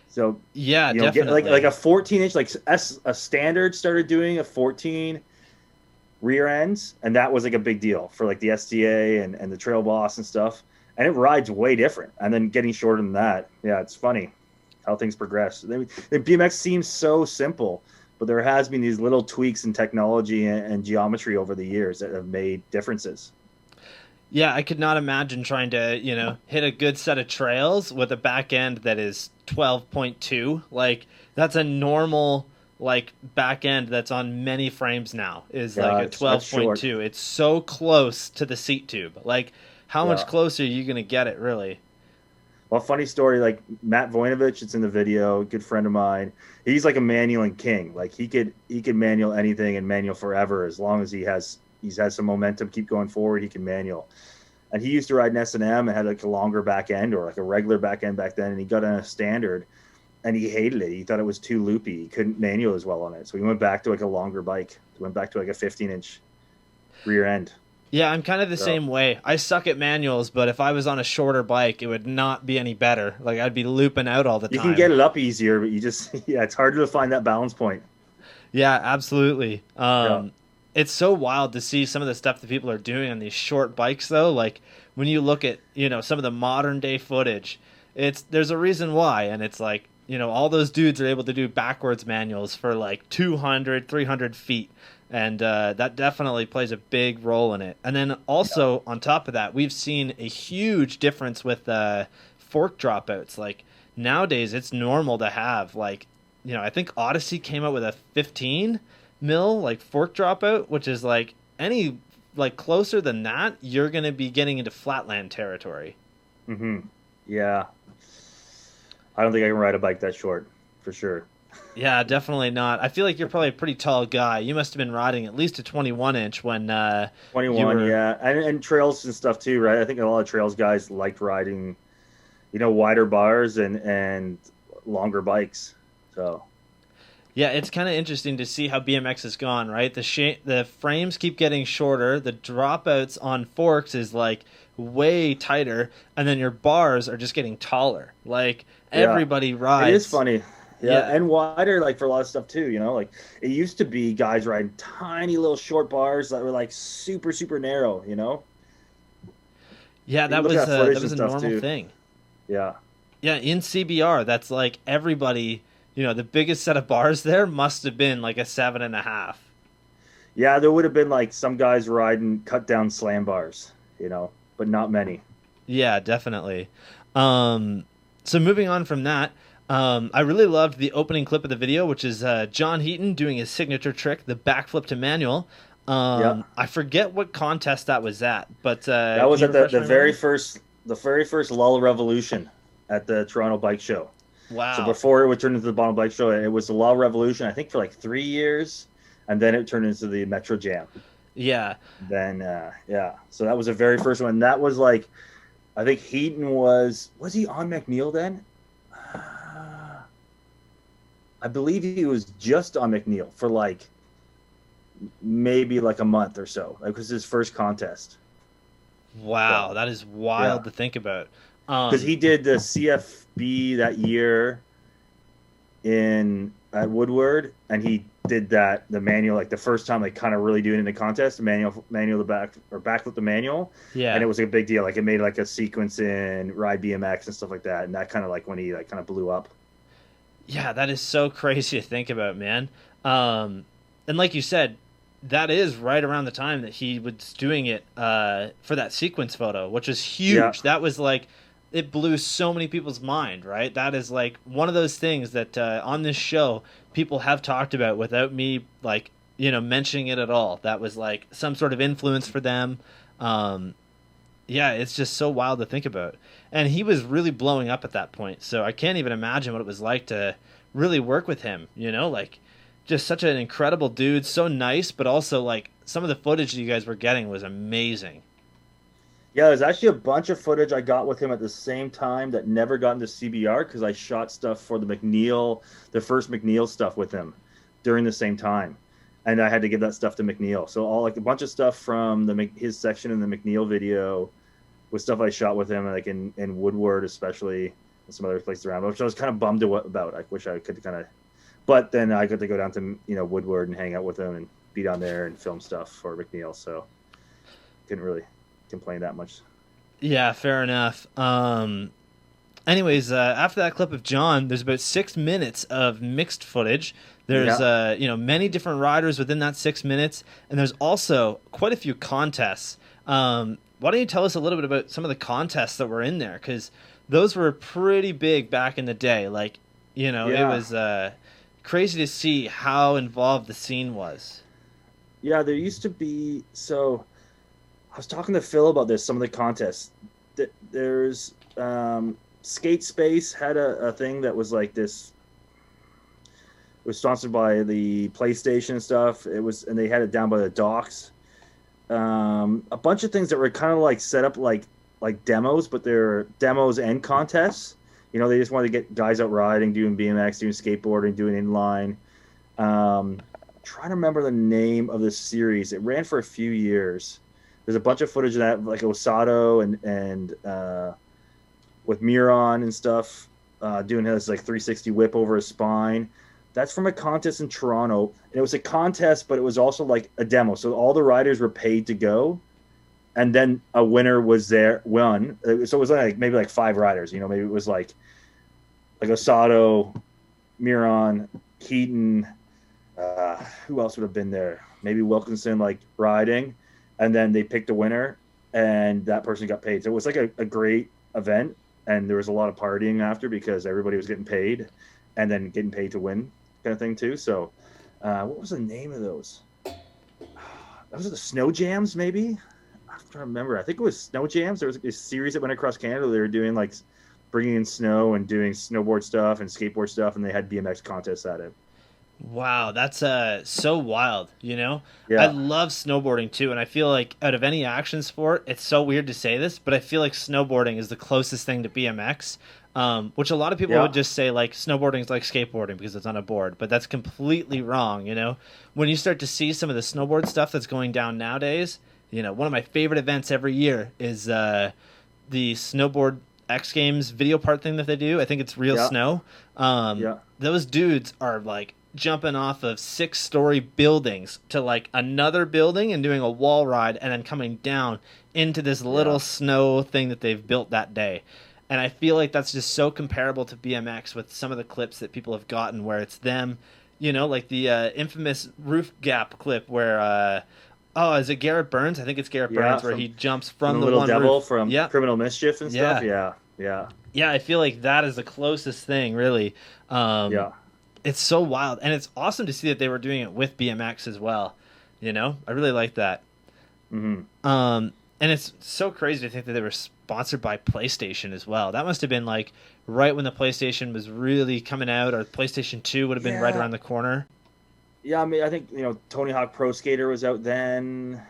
So Yeah, you know, get definitely. like a 14-inch, like a standard started doing a 14 rear ends, and that was like a big deal for like the STA and the Trail Boss and stuff. And it rides way different. And then getting shorter than that, yeah, it's funny how things progress. The BMX seems so simple, but there has been these little tweaks in technology and geometry over the years that have made differences. Yeah, I could not imagine trying to, hit a good set of trails with a back end that is 12.2. Like, that's a normal, like, back end that's on many frames now, is like a 12.2. It's so close to the seat tube. Like, how much closer are you going to get it, really? Well, funny story, like Matt Voinovich, it's in the video, good friend of mine. He's like a manualing king. Like he could manual anything and manual forever as long as he's had some momentum, keep going forward, he can manual. And he used to ride an S&M and had like a longer back end or like a regular back end back then, and he got on a standard and he hated it. He thought it was too loopy. He couldn't manual as well on it. So he went back to like a longer bike. He went back to like a 15-inch rear end. Yeah, I'm kind of the same way. I suck at manuals, but if I was on a shorter bike, it would not be any better. Like, I'd be looping out all the time. You can get it up easier, but it's harder to find that balance point. Yeah, absolutely. It's so wild to see some of the stuff that people are doing on these short bikes, though. Like, when you look at, some of the modern day footage, there's a reason why. And it's like, all those dudes are able to do backwards manuals for like 200, 300 feet. And that definitely plays a big role in it. And then also on top of that, we've seen a huge difference with fork dropouts. Like nowadays, it's normal to have like, I think Odyssey came out with a 15 mil like fork dropout, which is like any like closer than that, you're going to be getting into flatland territory. Mm-hmm. Yeah. I don't think I can ride a bike that short for sure. Yeah, definitely not. I feel like you're probably a pretty tall guy. You must have been riding at least a 21-inch when 21, yeah. And trails and stuff too, right? I think a lot of trails guys liked riding, wider bars and longer bikes. So yeah, it's kind of interesting to see how BMX has gone, right? The frames keep getting shorter, the dropouts on forks is like way tighter, and then your bars are just getting taller. Like everybody rides. It is funny. Yeah, and wider, like for a lot of stuff too. Like it used to be guys riding tiny little short bars that were like super super narrow. Yeah, that was a normal thing. Yeah. Yeah, in CBR, that's like everybody. The biggest set of bars there must have been like a 7.5. Yeah, there would have been like some guys riding cut down slam bars, but not many. Yeah, definitely. So moving on from that. I really loved the opening clip of the video, which is John Heaton doing his signature trick, the backflip to manual. I forget what contest that was at, but that was at the very first Lull Revolution at the Toronto Bike Show. Wow! So before it would turn into the Bottom Bike Show, it was the Lull Revolution, I think, for like 3 years, and then it turned into the Metro Jam. Yeah. Then so that was the very first one. That was like, I think Heaton was he on McNeil then? I believe he was just on McNeil for like maybe like a month or so. It was his first contest. Wow, that is wild to think about. Because he did the CFB that year at Woodward, and he did the manual, like the first time, like kind of really doing it in the contest, the manual the backflip the manual. Yeah. And it was a big deal. Like it made like a sequence in Ride BMX and stuff like that. And that kind of like when he like kind of blew up. Yeah, that is so crazy to think about, man. And like you said, that is right around the time that he was doing it for that sequence photo, which is huge. Yeah. That was like, it blew so many people's mind, right? That is like one of those things that on this show people have talked about without me like, mentioning it at all. That was like some sort of influence for them. Yeah, it's just so wild to think about. And he was really blowing up at that point. So I can't even imagine what it was like to really work with him, like just such an incredible dude, so nice, but also like some of the footage that you guys were getting was amazing. Yeah, there's actually a bunch of footage I got with him at the same time that never got into CBR because I shot stuff for the first McNeil stuff with him during the same time, and I had to give that stuff to McNeil. So all like a bunch of stuff from his section in the McNeil video was stuff I shot with him, like in Woodward especially, and some other places around, which I was kind of bummed about. I wish I could kind of, but then I got to go down to Woodward and hang out with him and be down there and film stuff for McNeil, so couldn't really complain that much. Yeah, fair enough. Anyways, after that clip of John, there's about 6 minutes of mixed footage. There's many different riders within that 6 minutes, and there's also quite a few contests. Why don't you tell us a little bit about some of the contests that were in there? Because those were pretty big back in the day. Like, it was crazy to see how involved the scene was. Yeah, there used to be. So I was talking to Phil about this. Some of the contests. There's Skate Space had a thing that was like this. It was sponsored by the PlayStation and stuff. And they had it down by the docks. A bunch of things that were kind of like set up like demos, but they're demos and contests. They just wanted to get guys out riding, doing BMX, doing skateboarding, doing inline. Trying to remember the name of this series. It ran for a few years. There's a bunch of footage of that, like Osato and with Miron and stuff, doing his like 360 whip over his spine. That's from a contest in Toronto. And it was a contest, but it was also like a demo. So all the riders were paid to go, and then a winner was won. So it was like maybe like 5 riders. Maybe it was like Osato, Miron, Heaton. Who else would have been there? Maybe Wilkinson, like riding, and then they picked a winner, and that person got paid. So it was like a great event, and there was a lot of partying after because everybody was getting paid, and then getting paid to win, kind of thing too. So, what was the name of those? Those are the Snow Jams, maybe. I'm trying to remember. I think it was Snow Jams. There was a series that went across Canada. They were doing like bringing in snow and doing snowboard stuff and skateboard stuff, and they had BMX contests at it. Wow, that's so wild, Yeah. I love snowboarding too, and I feel like out of any action sport, it's so weird to say this, but I feel like snowboarding is the closest thing to BMX, which a lot of people would just say like snowboarding is like skateboarding because it's on a board, but that's completely wrong, When you start to see some of the snowboard stuff that's going down nowadays, one of my favorite events every year is the snowboard X Games video part thing that they do. I think it's Real Snow. Those dudes are like jumping off of 6-story buildings to like another building and doing a wall ride and then coming down into this little snow thing that they've built that day. And I feel like that's just so comparable to BMX with some of the clips that people have gotten where it's them, like the infamous roof gap clip where is it Garrett Burns? I think it's Garrett Burns where he jumps from the Little one Devil roof. from Criminal Mischief and stuff. Yeah. I feel like that is the closest thing, really. It's so wild, and it's awesome to see that they were doing it with BMX as well. I really like that. Mm-hmm. And it's so crazy to think that they were sponsored by PlayStation as well. That must have been like right when the PlayStation was really coming out, or PlayStation 2 would have been right around the corner. Yeah, I mean, I think Tony Hawk Pro Skater was out then.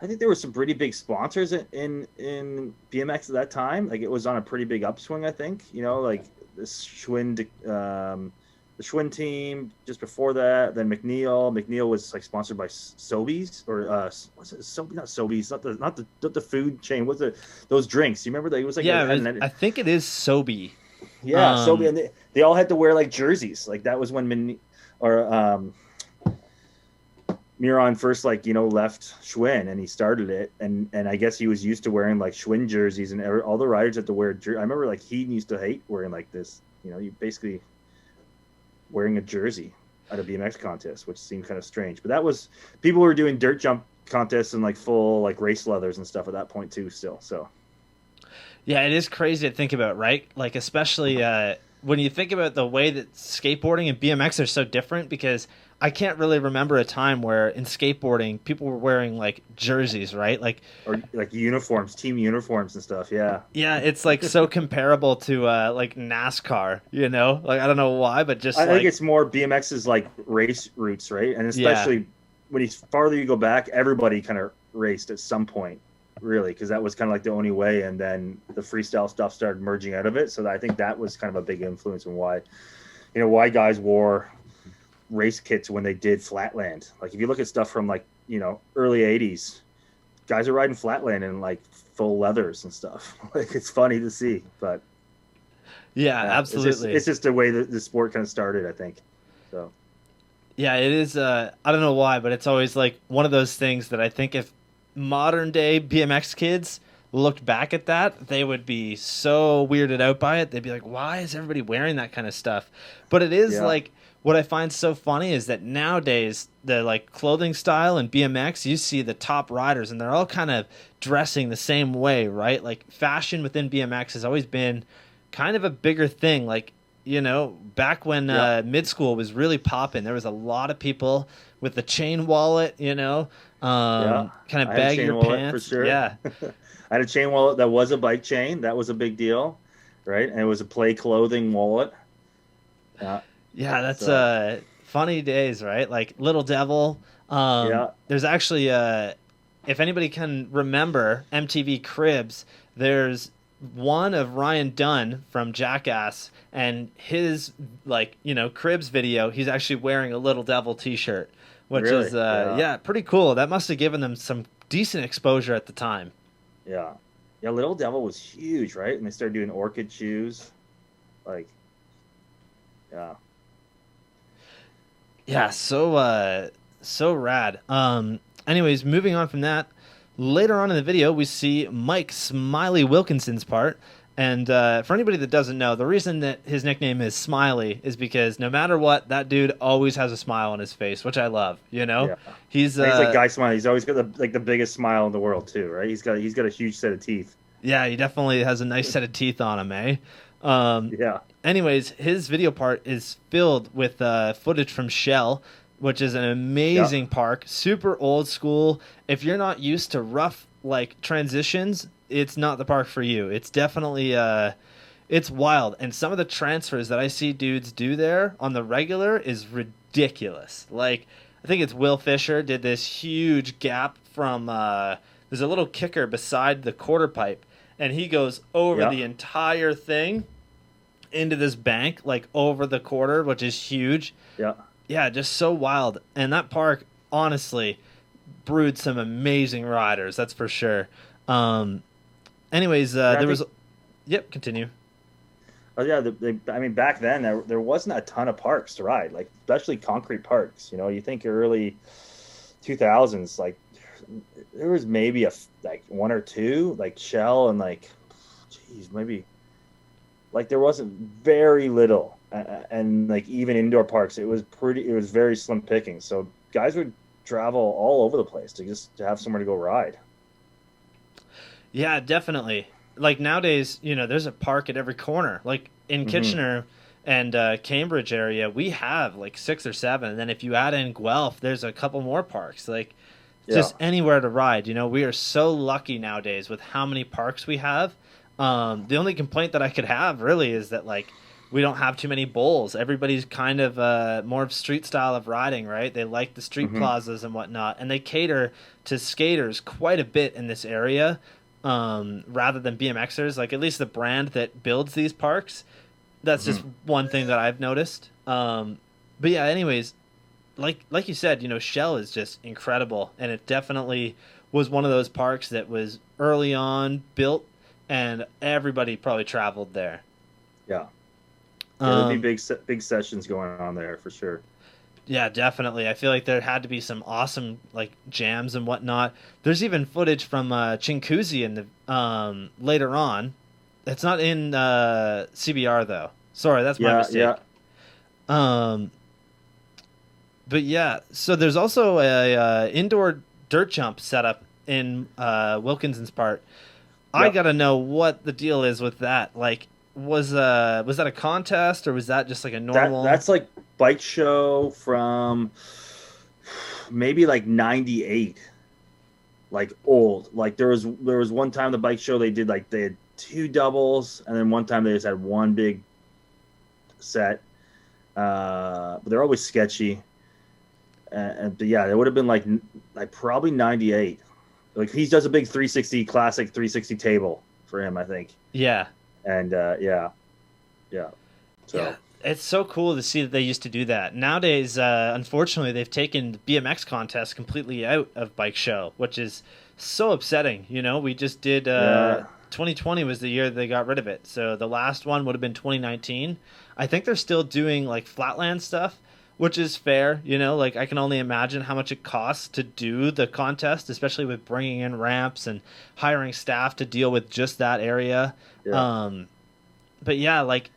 I think there were some pretty big sponsors in BMX at that time. Like it was on a pretty big upswing. I think like the Schwinn team just before that. Then McNeil was like sponsored by Sobeys or what's it? Not Sobeys, not the food chain. What's those drinks? You remember that? It was like I think it is Sobe. Yeah, Sobe, and they all had to wear like jerseys. Like that was when Miron first left Schwinn and he started it, and I guess he was used to wearing like Schwinn jerseys, and all the riders had to wear. I remember like Heaton used to hate wearing like this. You basically wearing a jersey at a BMX contest, which seemed kind of strange. But that was people were doing dirt jump contests and like full like race leathers and stuff at that point too. Still, so yeah, it is crazy to think about, right? Like especially when you think about the way that skateboarding and BMX are so different, because I can't really remember a time where in skateboarding people were wearing like jerseys, right? Or like uniforms, team uniforms and stuff. Yeah. Yeah, it's like so comparable to like NASCAR, Like I don't know why, but just I think it's more BMX's like race roots, right? And especially when farther you go back, everybody kind of raced at some point, really, because that was kind of like the only way. And then the freestyle stuff started merging out of it. So I think that was kind of a big influence in why, why guys wore race kits when they did flatland. Like if you look at stuff from like, early 80s, guys are riding flatland in like full leathers and stuff. Like it's funny to see, but yeah, absolutely. It's just the way that the sport kind of started, I think. So yeah, it is. I don't know why, but it's always like one of those things that I think if modern day BMX kids looked back at that, they would be so weirded out by it. They'd be like, why is everybody wearing that kind of stuff? But it is like, what I find so funny is that nowadays the like clothing style in BMX, you see the top riders and they're all kind of dressing the same way, right? Like fashion within BMX has always been kind of a bigger thing. Like, back when mid school was really popping, there was a lot of people with the chain wallet, kind of baggy your pants. For sure. Yeah. I had a chain wallet that was a bike chain. That was a big deal, right? And it was a play clothing wallet. Yeah, that's funny days, right? Like Little Devil. There's actually, if anybody can remember MTV Cribs, there's one of Ryan Dunn from Jackass, and his Cribs video, he's actually wearing a Little Devil t-shirt, which is pretty cool. That must have given them some decent exposure at the time. Yeah, Little Devil was huge, right? And they started doing orchid shoes, so rad. Anyways, moving on from that, later on in the video we see Mike Smiley Wilkinson's part, and for anybody that doesn't know, the reason that his nickname is Smiley is because no matter what, that dude always has a smile on his face, which I love. He's like Guy Smiley. He's always got the biggest smile in the world too, right? He's got a huge set of teeth. Yeah, he definitely has a nice set of teeth on him, eh? Anyways, his video part is filled with footage from Shell, which is an amazing park, super old school. If you're not used to rough transitions, it's not the park for you. It's definitely it's wild, and some of the transfers that I see dudes do there on the regular is ridiculous. Like I think it's Will Fisher did this huge gap from there's a little kicker beside the quarter pipe, and he goes over the entire thing into this bank, like over the quarter, which is huge. Yeah, just so wild. And that park, honestly, brewed some amazing riders, that's for sure. Anyways, there was... Yep, continue. Oh, yeah, back then, there wasn't a ton of parks to ride, especially concrete parks. You think early 2000s, there was maybe one or two, Shell and, maybe... there wasn't very little, and even indoor parks, it was very slim picking. So guys would travel all over the place to have somewhere to go ride. Yeah, definitely. Nowadays, there's a park at every corner. In Kitchener and Cambridge area, we have 6 or 7, and then if you add in Guelph, there's a couple more parks. Just anywhere to ride. We are so lucky nowadays with how many parks we have. The only complaint that I could have really is that we don't have too many bowls. Everybody's kind of more of street style of riding, right? They like the street plazas and whatnot, and they cater to skaters quite a bit in this area, rather than BMXers. At least the brand that builds these parks, that's just one thing that I've noticed. But yeah, anyways, like you said, Shell is just incredible, and it definitely was one of those parks that was early on built, and everybody probably traveled there. Yeah. There'd be big sessions going on there for sure. Yeah, definitely. I feel like there had to be some awesome jams and whatnot. There's even footage from Chinguacousy in the later on. It's not in CBR though. Sorry, that's my mistake. Yeah. But yeah, so there's also a indoor dirt jump setup in Wilkinson's part. I gotta know what the deal is with that. Was that a contest, or was that just a normal? That's bike show from maybe 98. Old. There was one time the bike show they did they had 2 doubles, and then one time they just had one big set. But they're always sketchy. But yeah, it would have been probably 98. like he does a big 360 classic 360 table for him, I think. Yeah. And So Yeah, it's so cool to see that they used to do that. Nowadays, unfortunately, they've taken the BMX contest completely out of Bike Show, which is so upsetting. You know, we just did 2020 was the year they got rid of it. So the last one would have been 2019. I think they're still doing like flatland stuff, which is fair. You know, like I can only imagine how much it costs to do the contest, especially with bringing in ramps and hiring staff to deal with just that area. yeah. But yeah, like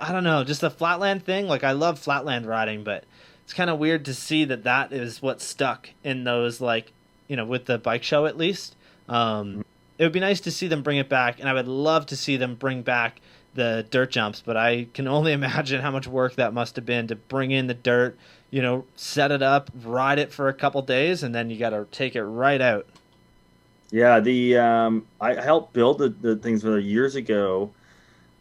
I don't know, just the flatland thing. Like I love flatland riding, but it's kind of weird to see that that is what stuck in those, like, you know, with the Bike Show at least. It would be nice to see them bring it back, and I would love to see them bring back the dirt jumps, but I can only imagine how much work that must have been to bring in the dirt, you know, set it up, ride it for a couple days, and then you got to take it right out. Yeah, I helped build the things for years ago,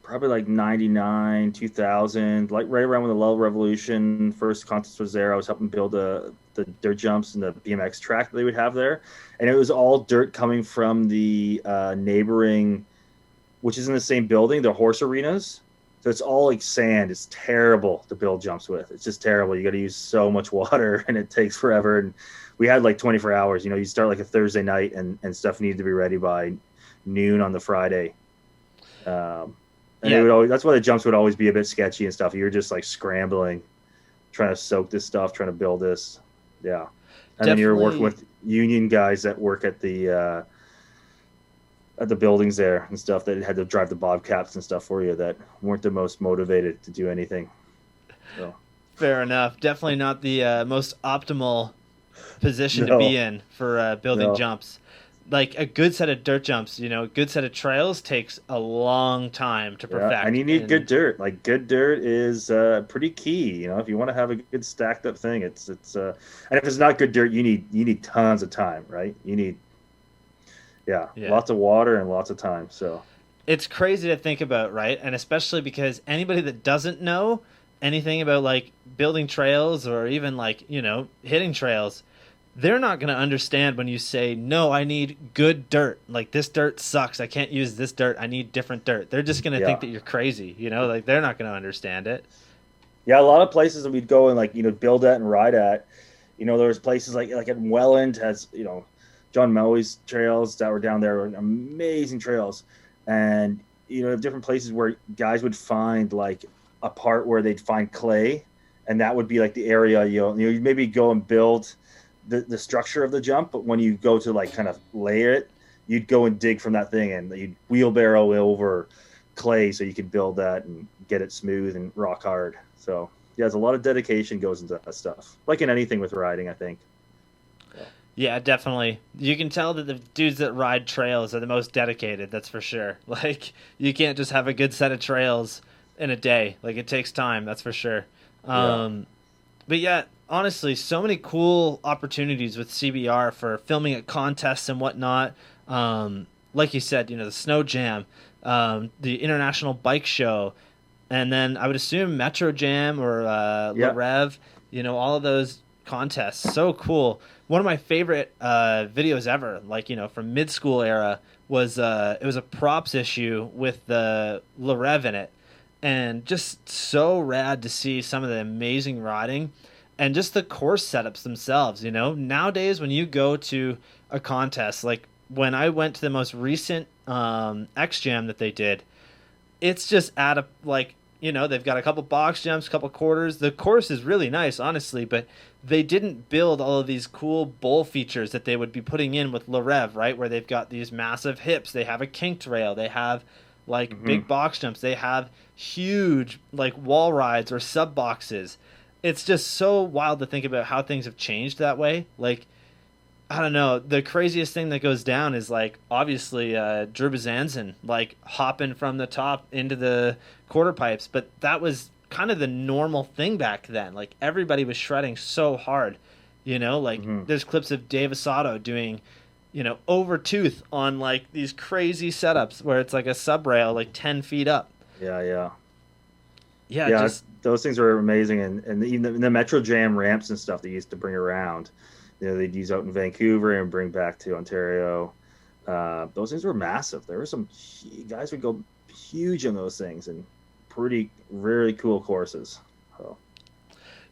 probably like 99, 2000, like right around when the Love Revolution first contest was there. I was helping build the dirt jumps and the BMX track that they would have there. And it was all dirt coming from the neighboring, which is in the same building, the horse arenas. So it's all like sand. It's terrible to build jumps with. It's just terrible. You got to use so much water and it takes forever. And we had like 24 hours. You know, you start like a Thursday night and stuff needed to be ready by noon on the Friday. And they would always, that's why the jumps would always be a bit sketchy and stuff. You're just like scrambling, trying to soak this stuff, trying to build this. Yeah. And then you're working with union guys that work at the buildings there and stuff that had to drive the bobcats and stuff for you that weren't the most motivated to do anything. So. Fair enough. Definitely not the most optimal position to be in for building jumps. Like a good set of dirt jumps, you know, a good set of trails takes a long time to perfect. Yeah, and you need good dirt. Like good dirt is pretty key. You know, if you want to have a good stacked up thing, it's and if it's not good dirt, you need tons of time, right? You need lots of water and lots of time. So it's crazy to think about, right? And especially because anybody that doesn't know anything about like building trails or even like, you know, hitting trails, they're not going to understand when you say, no, I need good dirt. Like this dirt sucks. I can't use this dirt. I need different dirt. They're just going to think that you're crazy. You know, like they're not going to understand it. Yeah. A lot of places that we'd go and like, you know, build at and ride at, you know, there was places like at Welland has, you know, John Mowey's trails that were down there were amazing trails. And, you know, different places where guys would find like a part where they'd find clay and that would be like the area, you know, you'd maybe go and build the structure of the jump, but when you go to like kind of layer it, you'd go and dig from that thing and you'd wheelbarrow over clay so you could build that and get it smooth and rock hard. So yeah, there's a lot of dedication goes into that stuff, like in anything with riding, I think. Yeah, definitely. You can tell that the dudes that ride trails are the most dedicated, that's for sure. Like you can't just have a good set of trails in a day. Like it takes time, that's for sure. But yeah, honestly, so many cool opportunities with CBR for filming at contests and whatnot. Like you said, you know, the Snow Jam, the International Bike Show, and then I would assume Metro Jam or Le Rev, you know, all of those contests. So cool. One of my favorite videos ever, like, you know, from mid-school era, was it was a props issue with the Le Rev in it. And just so rad to see some of the amazing riding and just the course setups themselves, you know. Nowadays, when you go to a contest, like when I went to the most recent X Jam that they did, it's just at a, like, you know, they've got a couple box jumps, a couple quarters. The course is really nice, honestly, but they didn't build all of these cool bowl features that they would be putting in with Le Rev, right? Where they've got these massive hips, they have a kinked rail, they have like big box jumps, they have huge like wall rides or sub boxes. It's just so wild to think about how things have changed that way. Like, I don't know, the craziest thing that goes down is like obviously Drew Bezanson like hopping from the top into the quarter pipes, but that was kind of the normal thing back then. Like everybody was shredding so hard, you know, like there's clips of Dave Assato doing, you know, over tooth on like these crazy setups where it's like a sub rail like 10 feet up. Yeah, just those things are amazing. And even the Metro Jam ramps and stuff they used to bring around, they'd use out in Vancouver and bring back to Ontario. Those things were massive. There were some guys would go huge on those things and pretty really cool courses. So.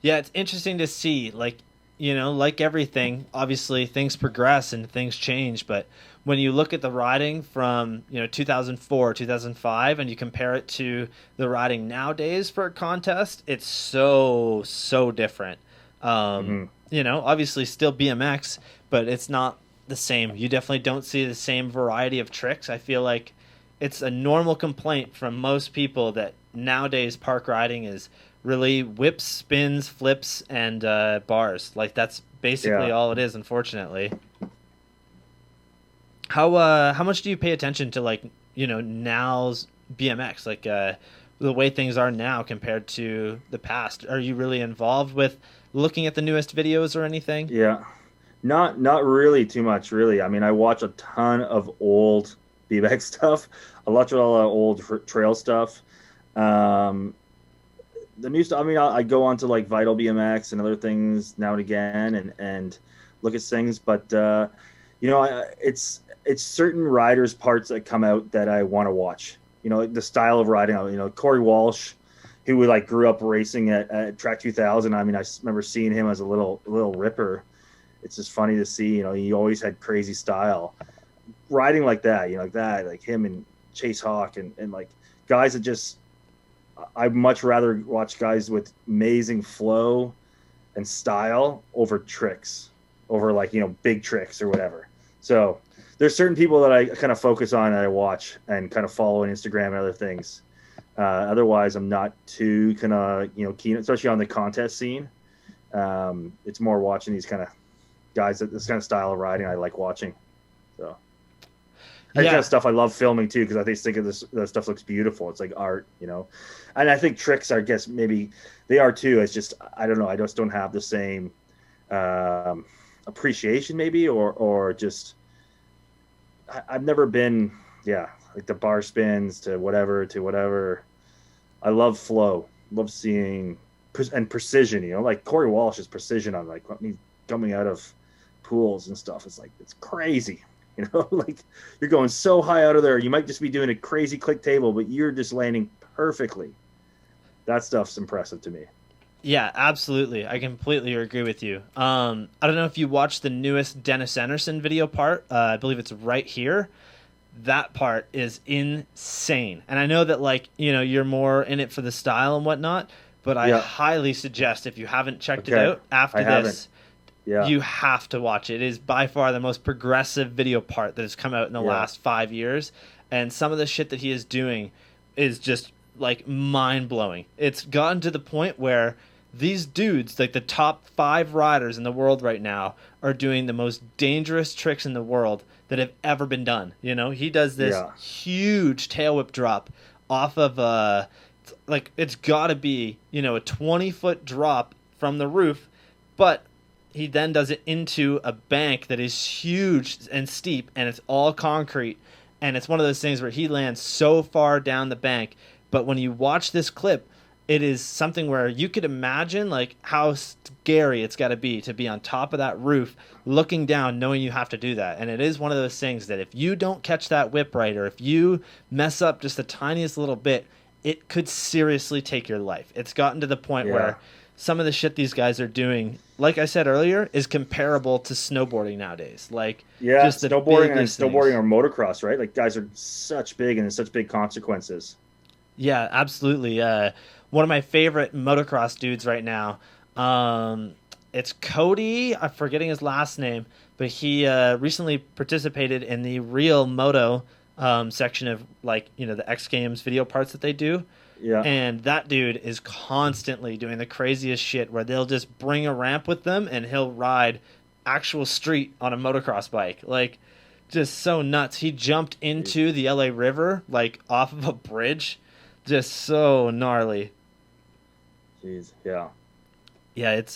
Yeah, it's interesting to see, like, like everything, obviously things progress and things change, but when you look at the riding from, 2004, 2005, and you compare it to the riding nowadays for a contest, it's so, so different. Obviously still BMX, but it's not the same. You definitely don't see the same variety of tricks. I feel like it's a normal complaint from most people that nowadays park riding is really whips, spins, flips, and bars. Like, that's basically all it is, unfortunately. How much do you pay attention to, like, now's BMX, like the way things are now compared to the past? Are you really involved with looking at the newest videos or anything? Yeah, not really too much, really. I mean, I watch a ton of old BMX stuff. I watch a lot of old trail stuff. The new stuff, I mean, I go on to like Vital BMX and other things now and again and look at things, but it's certain riders' parts that come out that I want to watch. Like the style of riding. Corey Walsh, who like grew up racing at Track 2000. I mean, I remember seeing him as a little ripper. It's just funny to see. He always had crazy style, riding like that. Like him and Chase Hawk and like guys that just. I'd much rather watch guys with amazing flow and style over tricks, over like, big tricks or whatever. So there's certain people that I kind of focus on and I watch and kind of follow on Instagram and other things. Otherwise, I'm not too kind of, keen, especially on the contest scene. It's more watching these kind of guys, this kind of style of riding I like watching. So. That kind of stuff I love filming too, because I think of this stuff looks beautiful. It's like art, and I think tricks, I guess maybe they are too. It's just, I don't know. I just don't have the same appreciation maybe, or just, I've never been, like the bar spins to whatever. I love flow, love seeing and precision, like Corey Walsh's precision on like coming out of pools and stuff. It's like, it's crazy. Like you're going so high out of there. You might just be doing a crazy click table, but you're just landing perfectly. That stuff's impressive to me. Yeah, absolutely. I completely agree with you. I don't know if you watched the newest Dennis Anderson video part. I believe it's right here. That part is insane. And I know that, like, you're more in it for the style and whatnot, but I highly suggest, if you haven't checked it out after this, you have to watch it. It is by far the most progressive video part that has come out in the last 5 years. And some of the shit that he is doing is just like mind-blowing. It's gotten to the point where these dudes, like the top 5 riders in the world right now, are doing the most dangerous tricks in the world that have ever been done. He does this huge tail whip drop off of like, it's got to be, a 20-foot drop from the roof, but he then does it into a bank that is huge and steep, and it's all concrete. And it's one of those things where he lands so far down the bank. But when you watch this clip, it is something where you could imagine like how scary it's got to be on top of that roof, looking down, knowing you have to do that. And it is one of those things that if you don't catch that whip right, or if you mess up just the tiniest little bit, it could seriously take your life. It's gotten to the point where some of the shit these guys are doing, like I said earlier, is comparable to snowboarding nowadays. Like, just snowboarding or motocross, right? Like, guys are such big and there's such big consequences. Yeah, absolutely. One of my favorite motocross dudes right now, it's Cody. I'm forgetting his last name, but he recently participated in the Real Moto section of, like, the X Games video parts that they do. Yeah. And that dude is constantly doing the craziest shit where they'll just bring a ramp with them and he'll ride actual street on a motocross bike. Like, just so nuts. He jumped into the LA River, like, off of a bridge. Just so gnarly. Jeez, yeah. Yeah, it's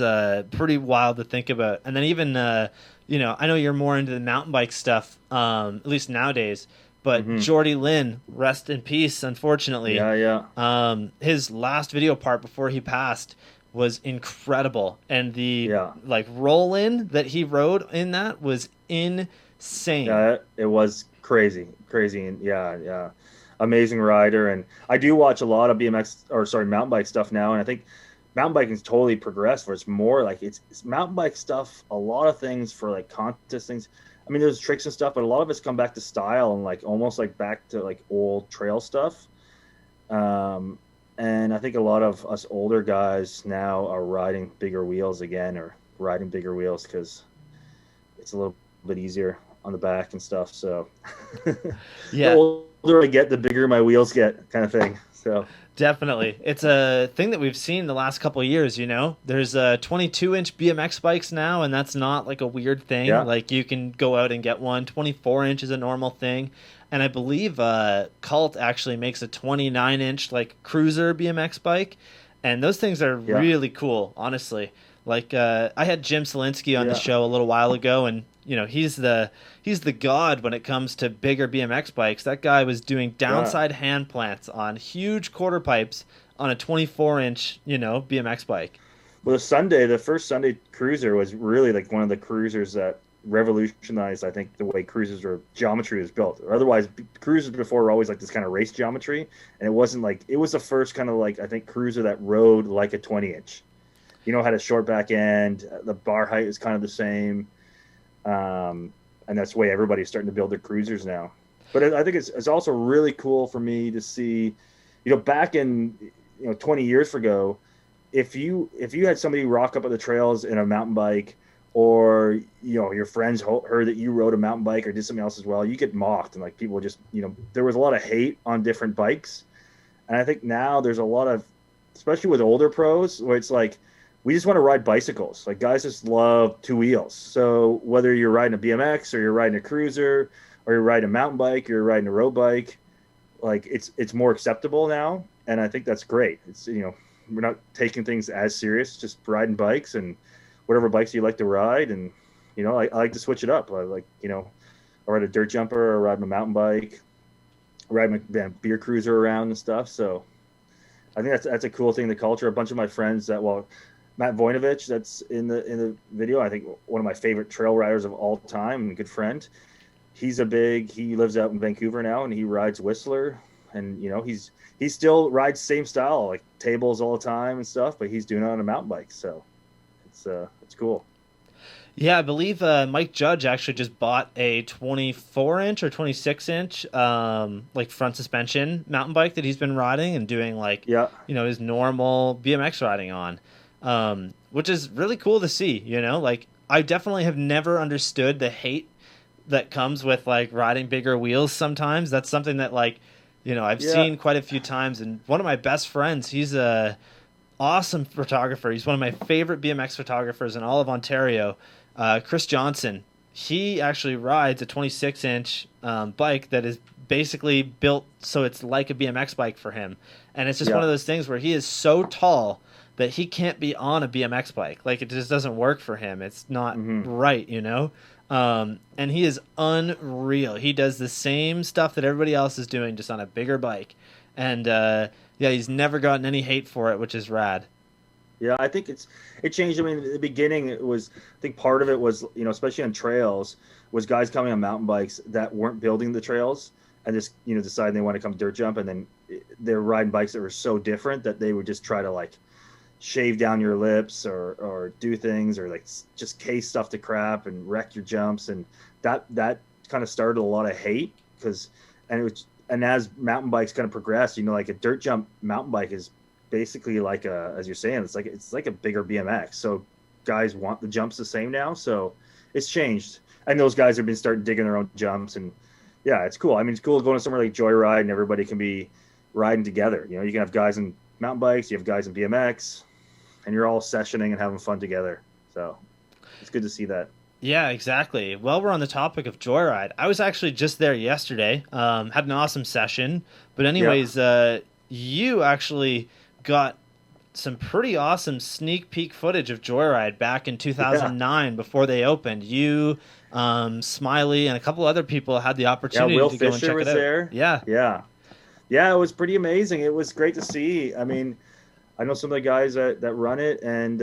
pretty wild to think about. And then even, I know you're more into the mountain bike stuff, at least nowadays. But Jordy Lynn, rest in peace, unfortunately. Yeah. His last video part before he passed was incredible, and the Yeah. like roll in that he rode in that was insane. Yeah, it was crazy, and yeah, amazing rider. And I do watch a lot of BMX, or sorry, mountain bike stuff now, and I think mountain biking's totally progressed. Where it's more like it's mountain bike stuff. A lot of things for like contest things. I mean, there's tricks and stuff, but a lot of it's come back to style and like almost like back to like old trail stuff. And I think a lot of us older guys now are riding bigger wheels again, or riding bigger wheels because it's a little bit easier on the back and stuff. So Yeah. the older I get, the bigger my wheels get, kind of thing. So Definitely. It's a thing that we've seen the last couple of years, you know? There's 22-inch BMX bikes now, and that's not like a weird thing. Yeah. Like you can go out and get one. 24-inch is a normal thing. And I believe Cult actually makes a 29-inch like cruiser BMX bike. And those things are really cool, honestly. Like I had Jim Selinsky on the show a little while ago, and you know, he's the god when it comes to bigger BMX bikes. That guy was doing downside hand plants on huge quarter pipes on a 24-inch, you know, BMX bike. Well, the first Sunday cruiser was really like one of the cruisers that revolutionized, I think, the way geometry was built. Or otherwise, cruisers before were always like this kind of race geometry, and it wasn't like, it was the first kind of like, I think, cruiser that rode like a 20-inch. You know, had a short back end, the bar height is kind of the same. And that's the way everybody's starting to build their cruisers now. But I think it's also really cool for me to see, you know, back in, 20 years ago, if you had somebody rock up at the trails in a mountain bike, or, you know, your friends heard that you rode a mountain bike or did something else as well, you get mocked, and like people just, you know, there was a lot of hate on different bikes. And I think now there's a lot of, especially with older pros, where it's like, we just want to ride bicycles. Like guys just love two wheels. So whether you're riding a BMX or you're riding a cruiser or you're riding a mountain bike or you're riding a road bike, like it's more acceptable now. And I think that's great. It's, you know, we're not taking things as serious, just riding bikes and whatever bikes you like to ride. And, you know, I like to switch it up. I like, you know, I ride a dirt jumper, or ride my mountain bike, ride my beer cruiser around and stuff. So I think that's a cool thing in the culture. A bunch of my friends Matt Voinovich, that's in the video, I think one of my favorite trail riders of all time and a good friend. He lives out in Vancouver now, and he rides Whistler, and you know, he still rides same style, like tables all the time and stuff, but he's doing it on a mountain bike. So it's cool. Yeah, I believe Mike Judge actually just bought a 24-inch or 26-inch like front suspension mountain bike that he's been riding and doing like you know, his normal BMX riding on. Which is really cool to see, you know, like I definitely have never understood the hate that comes with like riding bigger wheels. Sometimes that's something that like, you know, I've seen quite a few times. And one of my best friends, he's a awesome photographer. He's one of my favorite BMX photographers in all of Ontario. Chris Johnson, he actually rides a 26-inch bike that is basically built so it's like a BMX bike for him. And it's just one of those things where he is so tall that he can't be on a BMX bike. Like, it just doesn't work for him. It's not right, you know? And he is unreal. He does the same stuff that everybody else is doing, just on a bigger bike. And, he's never gotten any hate for it, which is rad. Yeah, I think it changed. I mean, in the beginning, I think part of it was, you know, especially on trails, was guys coming on mountain bikes that weren't building the trails and just, you know, deciding they want to come dirt jump. And then they're riding bikes that were so different that they would just try to, like, shave down your lips or do things, or like just case stuff to crap and wreck your jumps. And that kind of started a lot of hate, and as mountain bikes kind of progressed, you know, like a dirt jump mountain bike is basically like as you're saying, it's like a bigger BMX. So guys want the jumps the same now. So it's changed. And those guys have been starting digging their own jumps, and yeah, it's cool. I mean, it's cool going to somewhere like Joyride and everybody can be riding together. You know, you can have guys in mountain bikes, you have guys in BMX, and you're all sessioning and having fun together. So it's good to see that. Yeah, exactly. Well, we're on the topic of Joyride. I was actually just there yesterday. Had an awesome session. But anyways, you actually got some pretty awesome sneak peek footage of Joyride back in 2009 before they opened. You, Smiley, and a couple other people had the opportunity Will to go and Fisher check was it out. there. Yeah, it was pretty amazing. It was great to see. I mean, I know some of the guys that run it, and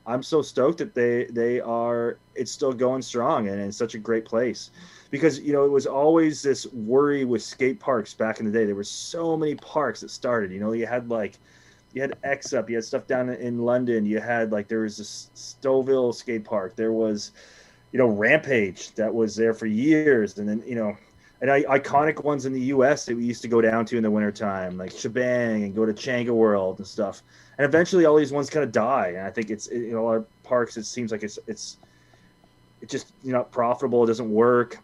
I'm so stoked that it's still going strong and in such a great place. Because, you know, it was always this worry with skate parks back in the day. There were so many parks that started. You know, you had X Up, you had stuff down in London, you had there was this Stouffville skate park, there was, you know, Rampage that was there for years, and then, you know, and iconic ones in the U.S. that we used to go down to in the wintertime, like Shebang and go to Changa World and stuff. And eventually all these ones kind of die. And I think you know, a lot of parks, it seems like it's just, you know, not profitable. It doesn't work.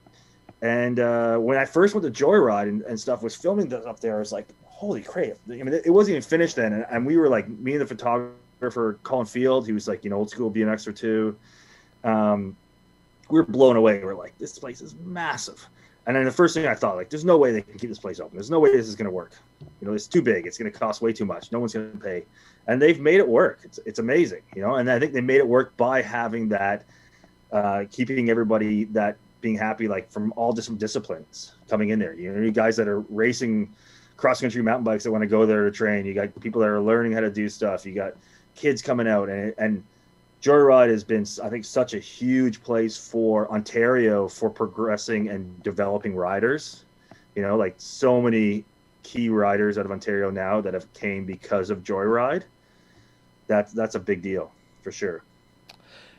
And when I first went to Joyride and stuff, was filming up there, I was like, holy crap. I mean, it wasn't even finished then. And we were like, me and the photographer, Colin Field, he was like, you know, old school BMXer too. We were blown away. We were like, this place is massive. And then the first thing I thought, like, there's no way they can keep this place open. There's no way this is going to work. You know, it's too big. It's going to cost way too much. No one's going to pay. And they've made it work. It's amazing, you know. And I think they made it work by having that, keeping everybody that being happy, like from all different disciplines coming in there. You know, you guys that are racing cross-country mountain bikes that want to go there to train. You got people that are learning how to do stuff. You got kids coming out, and Joyride has been, I think, such a huge place for Ontario for progressing and developing riders. You know, like so many key riders out of Ontario now that have came because of Joyride. That's a big deal for sure.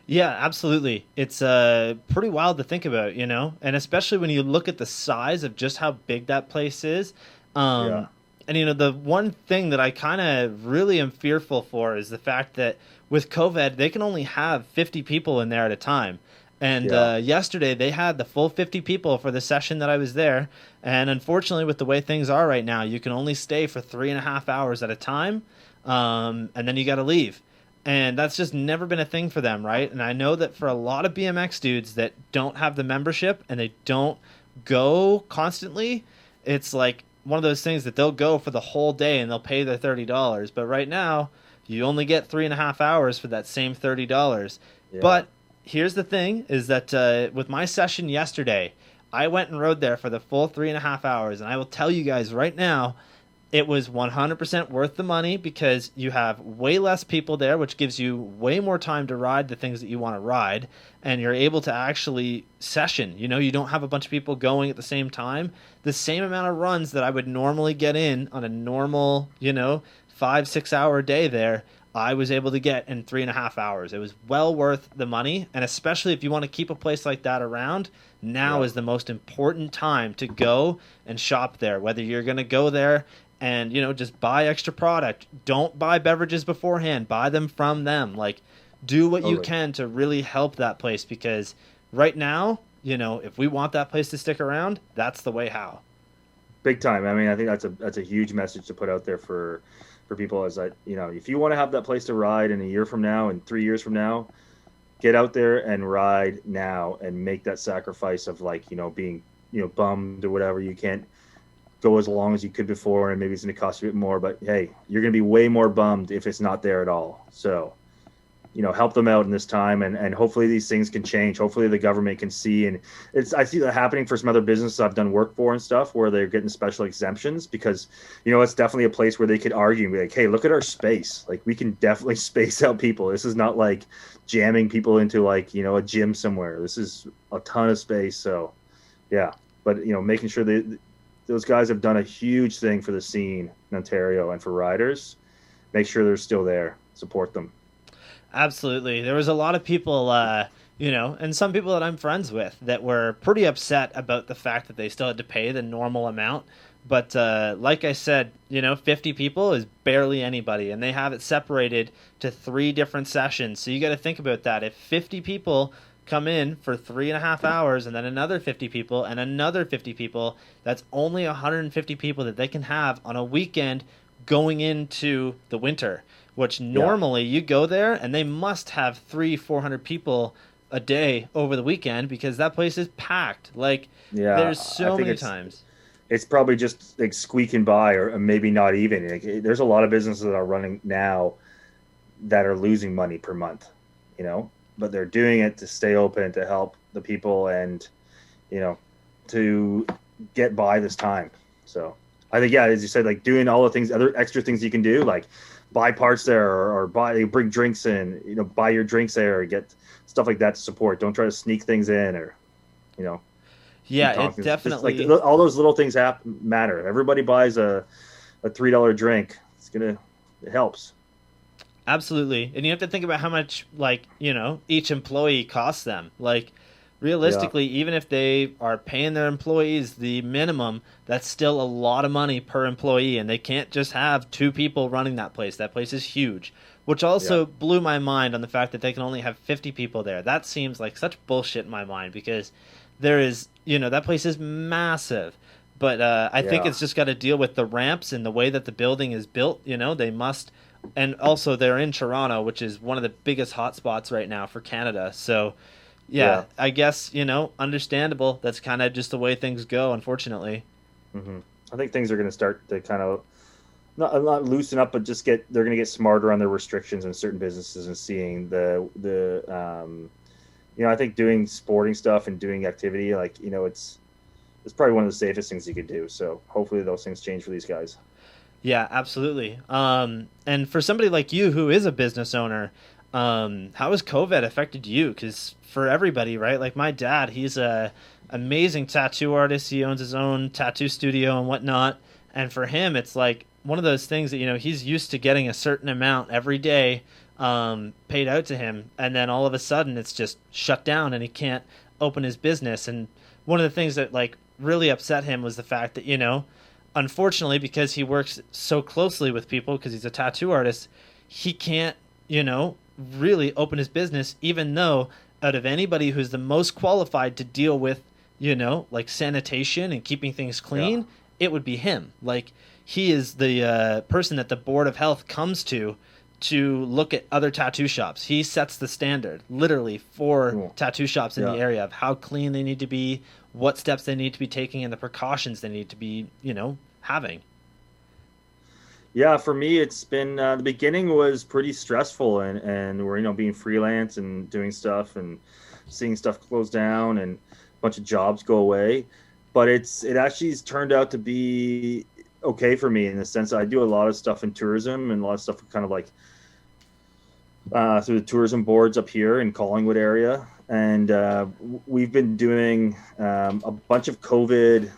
Yeah, absolutely. It's pretty wild to think about, you know, and especially when you look at the size of just how big that place is. Yeah. And, you know, the one thing that I kind of really am fearful for is the fact that with COVID, they can only have 50 people in there at a time. And yesterday they had the full 50 people for the session that I was there. And unfortunately, with the way things are right now, you can only stay for 3.5 hours at a time. And then you got to leave. And that's just never been a thing for them, right? And I know that for a lot of BMX dudes that don't have the membership and they don't go constantly, it's like one of those things that they'll go for the whole day and they'll pay their $30. But right now, you only get 3.5 hours for that same $30. Yeah. But here's the thing, is that with my session yesterday, I went and rode there for the full 3.5 hours. And I will tell you guys right now, it was 100% worth the money because you have way less people there, which gives you way more time to ride the things that you want to ride, and you're able to actually session. You know, you don't have a bunch of people going at the same time. The same amount of runs that I would normally get in on a normal, you know, 5-6 hour day there, I was able to get in 3.5 hours. It was well worth the money, and especially if you want to keep a place like that around, now is the most important time to go and shop there, whether you're going to go there and, you know, just buy extra product. Don't buy beverages beforehand. Buy them from them. Like, do what you can to really help that place, because right now, you know, if we want that place to stick around, that's the way how. Big time. I mean, I think that's a huge message to put out there for people, is that, you know, if you want to have that place to ride in a year from now and 3 years from now, get out there and ride now and make that sacrifice of, like, you know, being, you know, bummed or whatever. You can't go as long as you could before, and maybe it's going to cost you a bit more, but hey, you're going to be way more bummed if it's not there at all. So, you know, help them out in this time, and hopefully these things can change. Hopefully the government can see, and I see that happening for some other businesses I've done work for and stuff, where they're getting special exemptions, because, you know, it's definitely a place where they could argue and be like, hey, look at our space. Like, we can definitely space out people. This is not like jamming people into, like, you know, a gym somewhere. This is a ton of space. So yeah, but, you know, making sure those guys have done a huge thing for the scene in Ontario and for riders. Make sure they're still there. Support them. Absolutely. There was a lot of people, you know, and some people that I'm friends with that were pretty upset about the fact that they still had to pay the normal amount. But like I said, you know, 50 people is barely anybody, and they have it separated to 3 different sessions. So you got to think about that. If 50 people come in for 3.5 hours, and then another 50 people and another 50 people, that's only 150 people that they can have on a weekend going into the winter, which normally you go there and they must have 300-400 people a day over the weekend, because that place is packed. Like, there's so many times. It's probably just like squeaking by, or maybe not even. Like, there's a lot of businesses that are running now that are losing money per month, you know, but they're doing it to stay open, to help the people, and, you know, to get by this time. So I think, yeah, as you said, like doing all the things, other extra things you can do, like buy parts there, or bring drinks in, buy your drinks there, or get stuff like that to support. Don't try to sneak things in, or, you know, Yeah, keep it talking. Just like definitely. all those little things matter. Everybody buys a $3 drink. It helps. Absolutely. And you have to think about how much, like, each employee costs them. Like, Yeah. realistically, even if they are paying their employees the minimum, that's still a lot of money per employee. And they can't just have two people running that place. That place is huge, which Yeah. also blew my mind on the fact that they can only have 50 people there. That seems like such bullshit in my mind because there is, that place is massive. But I think Yeah. it's just got to deal with the ramps and the way that the building is built. They must, and also they're in Toronto, which is one of the biggest hotspots right now for Canada. So, yeah, Yeah. I guess understandable. That's kind of just the way things go, unfortunately. hmm I think things are going to start to kind of not loosen up, but they're going to get smarter on their restrictions in certain businesses, and seeing I think doing sporting stuff and doing activity, like, it's probably one of the safest things you could do. So hopefully those things change for these guys. Yeah, absolutely. And for somebody like you who is a business owner, how has COVID affected you? Because for everybody, right? Like my dad, he's a amazing tattoo artist. He owns his own tattoo studio and whatnot. And for him, it's like one of those things that he's used to getting a certain amount every day paid out to him, and then all of a sudden it's just shut down and he can't open his business. And one of the things that like really upset him was the fact that unfortunately, because he works so closely with people, because he's a tattoo artist, he can't, really open his business, even though out of anybody who's the most qualified to deal with, like sanitation and keeping things Yeah. clean, it would be him. Like, he is the person that the Board of Health comes to look at other tattoo shops. He sets the standard, literally, for Cool. tattoo shops in Yeah. the area of how clean they need to be, what steps they need to be taking, and the precautions they need to be, having. Yeah, for me, it's been the beginning was pretty stressful, and we're being freelance and doing stuff and seeing stuff close down and a bunch of jobs go away. But it actually has turned out to be okay for me, in the sense that I do a lot of stuff in tourism, and a lot of stuff kind of like through the tourism boards up here in Collingwood area, and we've been doing a bunch of COVID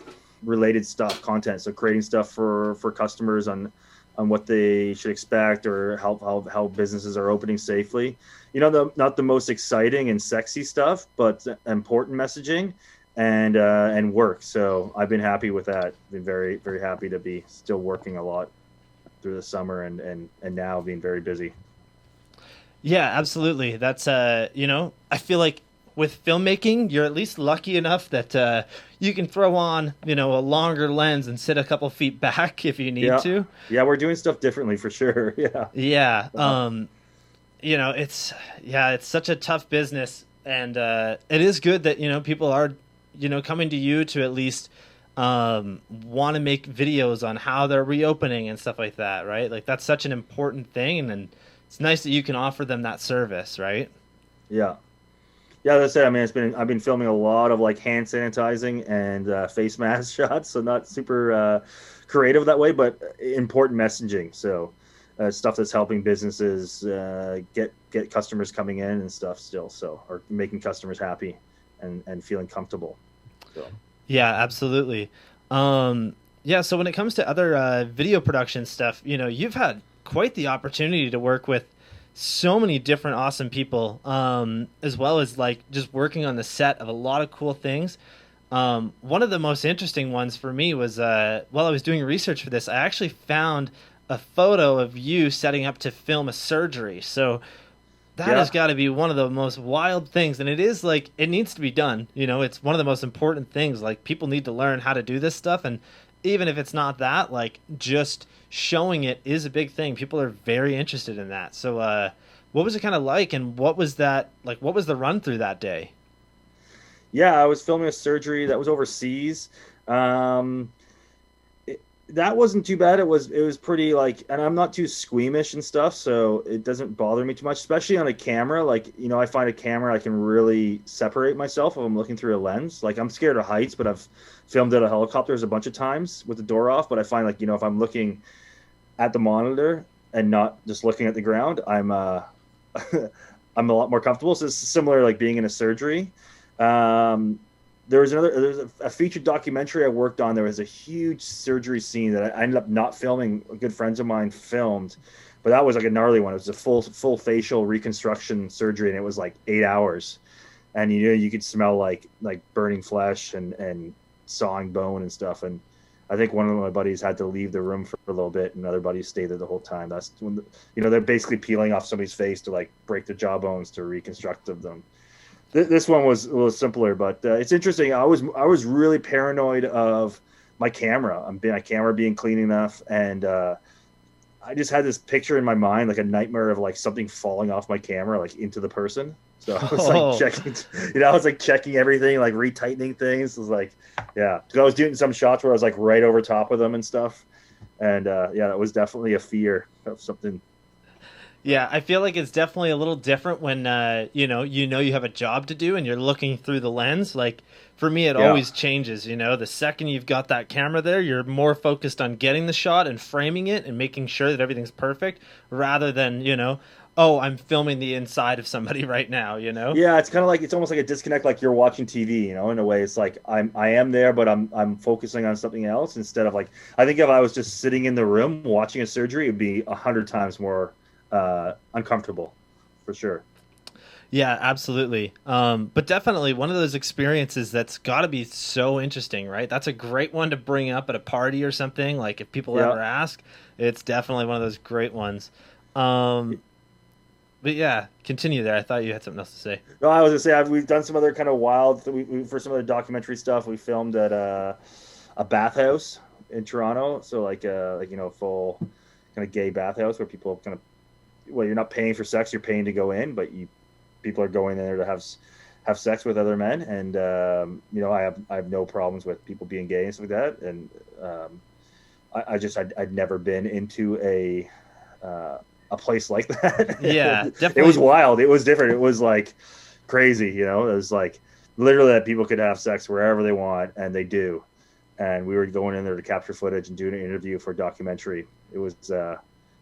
related content, so creating stuff for customers on what they should expect, or how businesses are opening safely. Not the most exciting and sexy stuff, but important messaging and work. So I've been happy with that. Been very, very happy to be still working a lot through the summer, and now being very busy. Yeah, absolutely. That's I feel like with filmmaking, you're at least lucky enough that you can throw on, a longer lens and sit a couple feet back if you need Yeah. to. Yeah, we're doing stuff differently for sure. Yeah. Yeah. Uh, It's it's such a tough business, and it is good that people are coming to you to at least want to make videos on how they're reopening and stuff like that, right? Like that's such an important thing, and it's nice that you can offer them that service, right? yeah. Yeah, that's it. I mean, I've been filming a lot of like hand sanitizing and face mask shots, so not super creative that way, but important messaging. So stuff that's helping businesses get customers coming in and stuff still, so, or making customers happy and feeling comfortable. So Yeah, absolutely. Yeah, so when it comes to other video production stuff, you've had quite the opportunity to work with so many different awesome people, as well as like just working on the set of a lot of cool things. One of the most interesting ones for me was while I was doing research for this, I actually found a photo of you setting up to film a surgery. So that has yeah, got to be one of the most wild things, and it is like it needs to be done. It's one of the most important things. Like people need to learn how to do this stuff, and even if it's not that, like just showing it is a big thing. People are very interested in that. So, what was it kind of like, and what was that like? What was the run through that day? yeah. I was filming a surgery that was overseas. Um, That wasn't too bad. It was pretty like, and I'm not too squeamish and stuff, so it doesn't bother me too much, especially on a camera. Like, I find a camera I can really separate myself if I'm looking through a lens. Like, I'm scared of heights, but I've filmed out of helicopters a bunch of times with the door off. But I find, like, if I'm looking at the monitor and not just looking at the ground, I'm I'm a lot more comfortable. So it's similar, like being in a surgery. There's a featured documentary I worked on. There was a huge surgery scene that I ended up not filming. Good friends of mine filmed, but that was like a gnarly one. It was a full facial reconstruction surgery, and it was like 8 hours. And you could smell like burning flesh and sawing bone and stuff. And I think one of my buddies had to leave the room for a little bit, and other buddies stayed there the whole time. That's when they're basically peeling off somebody's face to like break the jawbones to reconstruct them. This one was a little simpler, but it's interesting. I was really paranoid of my camera. My camera being clean enough, and I just had this picture in my mind, like a nightmare of like something falling off my camera, like into the person. So I was like checking, I was like checking everything, like retightening things. It was like, yeah, because I was doing some shots where I was like right over top of them and stuff, and yeah, that was definitely a fear of something. Yeah, I feel like it's definitely a little different when you have a job to do and you're looking through the lens. Like for me, it always changes. The second you've got that camera there, you're more focused on getting the shot and framing it and making sure that everything's perfect, rather than oh, I'm filming the inside of somebody right now. Yeah, it's kind of like, it's almost like a disconnect, like you're watching TV. In a way. It's like I am there, but I'm focusing on something else instead of like, I think if I was just sitting in the room watching a surgery, it'd be 100 times more uncomfortable, for sure. Yeah, absolutely. But definitely one of those experiences that's got to be so interesting, right? That's a great one to bring up at a party or something. Like if people ever ask, it's definitely one of those great ones. But yeah, continue there. I thought you had something else to say. No, I was gonna say we've done some other kind of wild. For some other documentary stuff, we filmed at a bathhouse in Toronto. So like full kind of gay bathhouse where people kind of, well, you're not paying for sex, you're paying to go in, but people are going in there to have sex with other men. And I have no problems with people being gay and stuff like that. And I'd never been into a place like that. Yeah, definitely. It was wild. It was different. It was like crazy. It was like literally that people could have sex wherever they want, and they do. And we were going in there to capture footage and doing an interview for a documentary. It was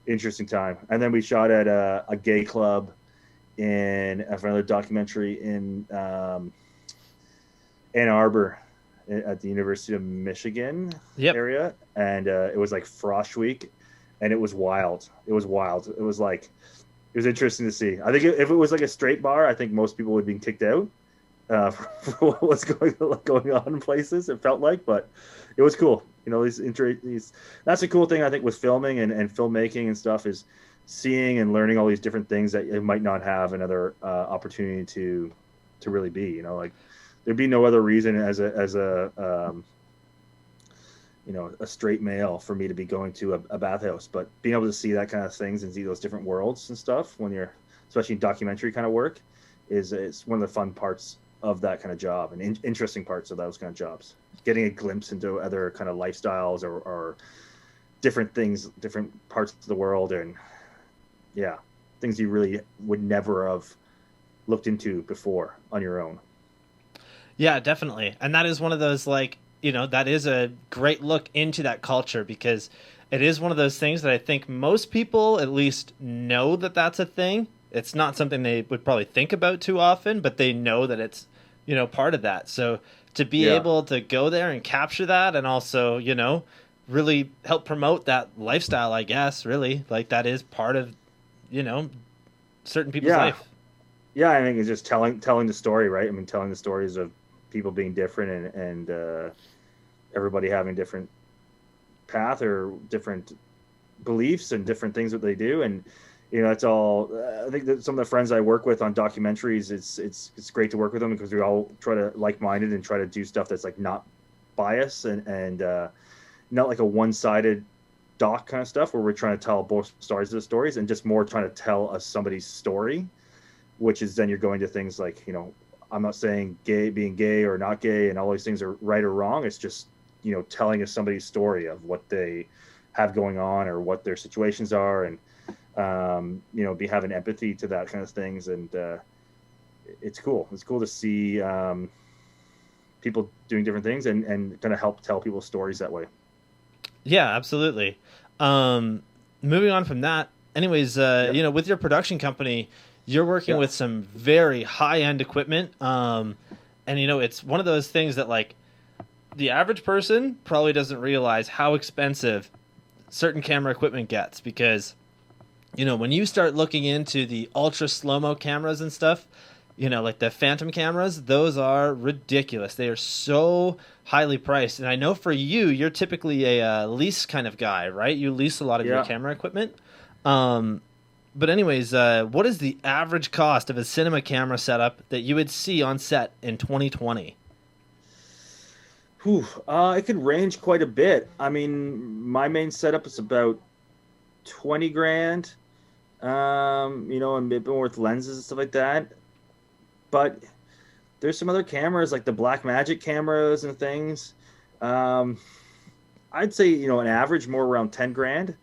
interesting time. And then we shot at a gay club for another documentary in Ann Arbor at the University of Michigan area. And it was like Frosh Week, and it was wild. It was interesting to see. I think if it was like a straight bar, I think most people would be kicked out for what's going on in places, it felt like, but it was cool. That's a cool thing I think with filming and filmmaking and stuff, is seeing and learning all these different things that you might not have another opportunity to really be. Like there'd be no other reason as a straight male for me to be going to a bathhouse, but being able to see that kind of things and see those different worlds and stuff when you're, especially in documentary kind of work, is one of the fun parts of that kind of job, and interesting parts of those kind of jobs. Getting a glimpse into other kind of lifestyles or different things, different parts of the world, and things you really would never have looked into before on your own. Yeah, definitely. And that is one of those, like, that is a great look into that culture, because it is one of those things that I think most people at least know that that's a thing. It's not something they would probably think about too often, but they know that it's, part of that. So to be able to go there and capture that, and also, really help promote that lifestyle, I guess, really, like that is part of, certain people's life. Yeah, I think it's just telling the story, right? I mean, telling the stories of people being different and everybody having different path or different beliefs and different things that they do. And it's all, I think that some of the friends I work with on documentaries, it's great to work with them because we all try to like-minded and try to do stuff that's like not biased and not like a one-sided doc kind of stuff where we're trying to tell both sides of the stories, and just more trying to tell somebody's story, which is then you're going to things like, I'm not saying being gay or not gay and all these things are right or wrong. It's just telling us somebody's story of what they have going on or what their situations are, and be having empathy to that kind of things. And it's cool to see people doing different things and kind of help tell people stories that way. Yeah, absolutely. Moving on from that, anyways, with your production company, you're working with some very high-end equipment. And it's one of those things that, like, the average person probably doesn't realize how expensive certain camera equipment gets, because, when you start looking into the ultra slow-mo cameras and stuff, like the Phantom cameras, those are ridiculous. They are so highly priced. And I know for you, you're typically a lease kind of guy, right? You lease a lot of your camera equipment. But anyways, what is the average cost of a cinema camera setup that you would see on set in 2020? It could range quite a bit. I mean, my main setup is about 20 grand, and a bit more with lenses and stuff like that. But there's some other cameras like the Blackmagic cameras and things. I'd say, an average more around 10 grand.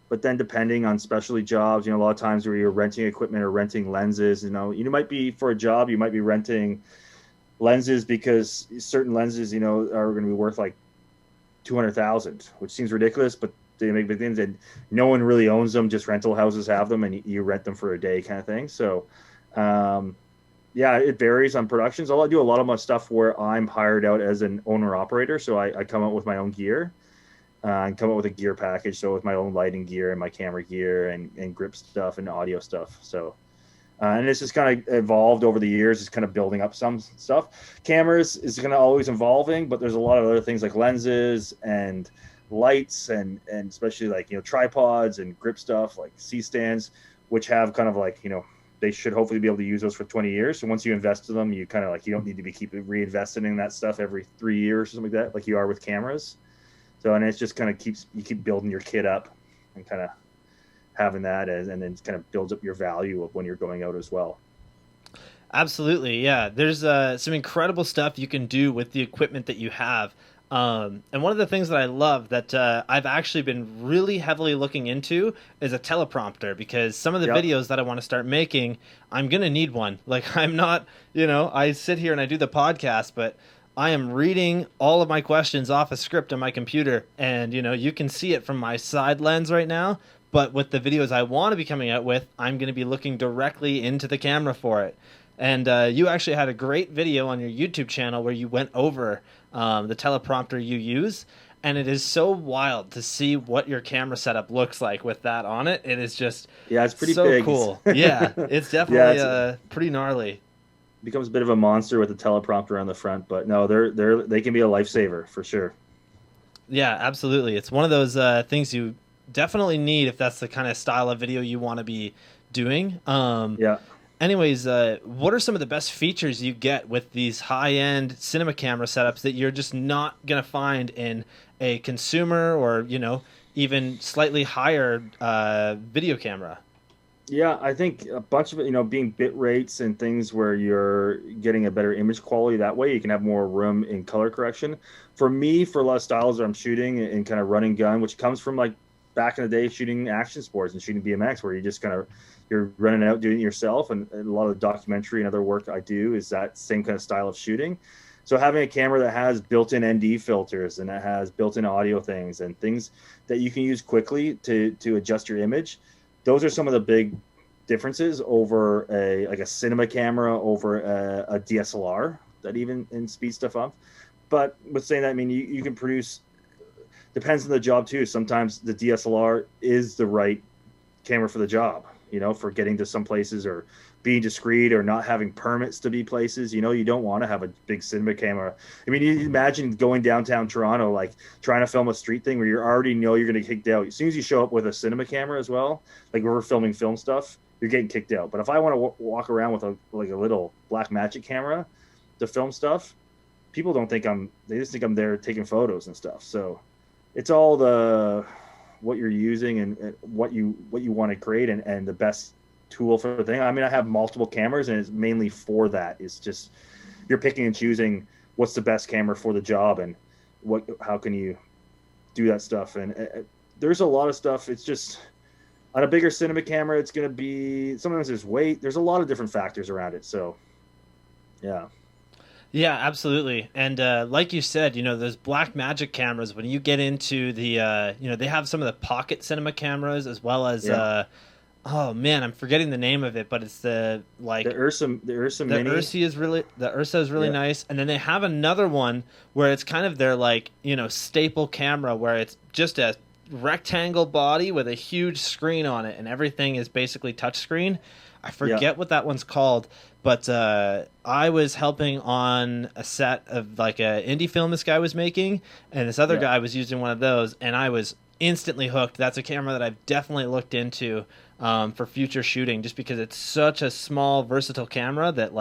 But then depending on specialty jobs, a lot of times where you're renting equipment or renting lenses, you might be, for a job, you might be renting lenses because certain lenses, are going to be worth like 200,000, which seems ridiculous, but they make big things, and no one really owns them. Just rental houses have them, and you rent them for a day kind of thing. So, it varies on productions. I do a lot of my stuff where I'm hired out as an owner-operator, so I come out with my own gear and come up with a gear package, so with my own lighting gear and my camera gear and grip stuff and audio stuff. So, and it's just kind of evolved over the years. It's kind of building up some stuff. Cameras is kind of always evolving, but there's a lot of other things like lenses and lights and especially like, tripods and grip stuff like C-stands, which have kind of like, they should hopefully be able to use those for 20 years. So once you invest in them, you kind of like, you don't need to be reinvesting in that stuff every 3 years or something like that, like you are with cameras. So, and it's just kind of you keep building your kit up and kind of having that and then it kind of builds up your value of when you're going out as well. Absolutely. Yeah. There's some incredible stuff you can do with the equipment that you have. And one of the things that I love that I've actually been really heavily looking into is a teleprompter, because some of the videos that I want to start making, I'm going to need one. Like, I'm not, I sit here and I do the podcast, but I am reading all of my questions off a script on my computer, and, you can see it from my side lens right now. But with the videos I want to be coming out with, I'm going to be looking directly into the camera for it. And you actually had a great video on your YouTube channel where you went over the teleprompter you use. And it is so wild to see what your camera setup looks like with that on it. It is just it's pretty so big. Cool. Yeah, it's definitely pretty gnarly. Becomes a bit of a monster with the teleprompter on the front, but no, they can be a lifesaver for sure. Yeah, absolutely. It's one of those things you definitely need if that's the kind of style of video you want to be doing. Anyways, what are some of the best features you get with these high-end cinema camera setups that you're just not going to find in a consumer or, even slightly higher video camera? Yeah, I think a bunch of it, being bit rates and things where you're getting a better image quality. That way you can have more room in color correction. For me, for a lot of styles that I'm shooting and kind of running gun, which comes from like back in the day shooting action sports and shooting BMX, where you just kind of, you're running out doing it yourself. And a lot of the documentary and other work I do is that same kind of style of shooting. So having a camera that has built-in ND filters and that has built-in audio things and things that you can use quickly to adjust your image, those are some of the big differences over a cinema camera over a DSLR that even speed stuff up. But with saying that, I mean, you can produce, depends on the job too. Sometimes the DSLR is the right camera for the job, for getting to some places or being discreet or not having permits to be places. You don't want to have a big cinema camera. I mean, you imagine going downtown Toronto, like trying to film a street thing where you already know you're going to get kicked out. As soon as you show up with a cinema camera as well, like we're filming film stuff, you're getting kicked out. But if I want to walk around with a little Blackmagic camera to film stuff, people don't think they just think I'm there taking photos and stuff. So it's all what you're using and what you want to create and the best tool for the thing. I mean, I have multiple cameras and it's mainly for that. It's just you're picking and choosing what's the best camera for the job. And how can you do that stuff? And there's a lot of stuff. It's just on a bigger cinema camera, it's going to be, sometimes there's weight. There's a lot of different factors around it. So yeah. Yeah, absolutely. And like you said, those Blackmagic cameras, when you get into the, they have some of the pocket cinema cameras as well as, oh man, I'm forgetting the name of it, but it's the Ursa Mini. The Ursa is really nice. And then they have another one where it's kind of their staple camera where it's just a rectangle body with a huge screen on it and everything is basically touchscreen. I forget what that one's called, but I was helping on a set of like a indie film this guy was making, and this other guy was using one of those, and I was instantly hooked. That's a camera that I've definitely looked into for future shooting, just because it's such a small, versatile camera that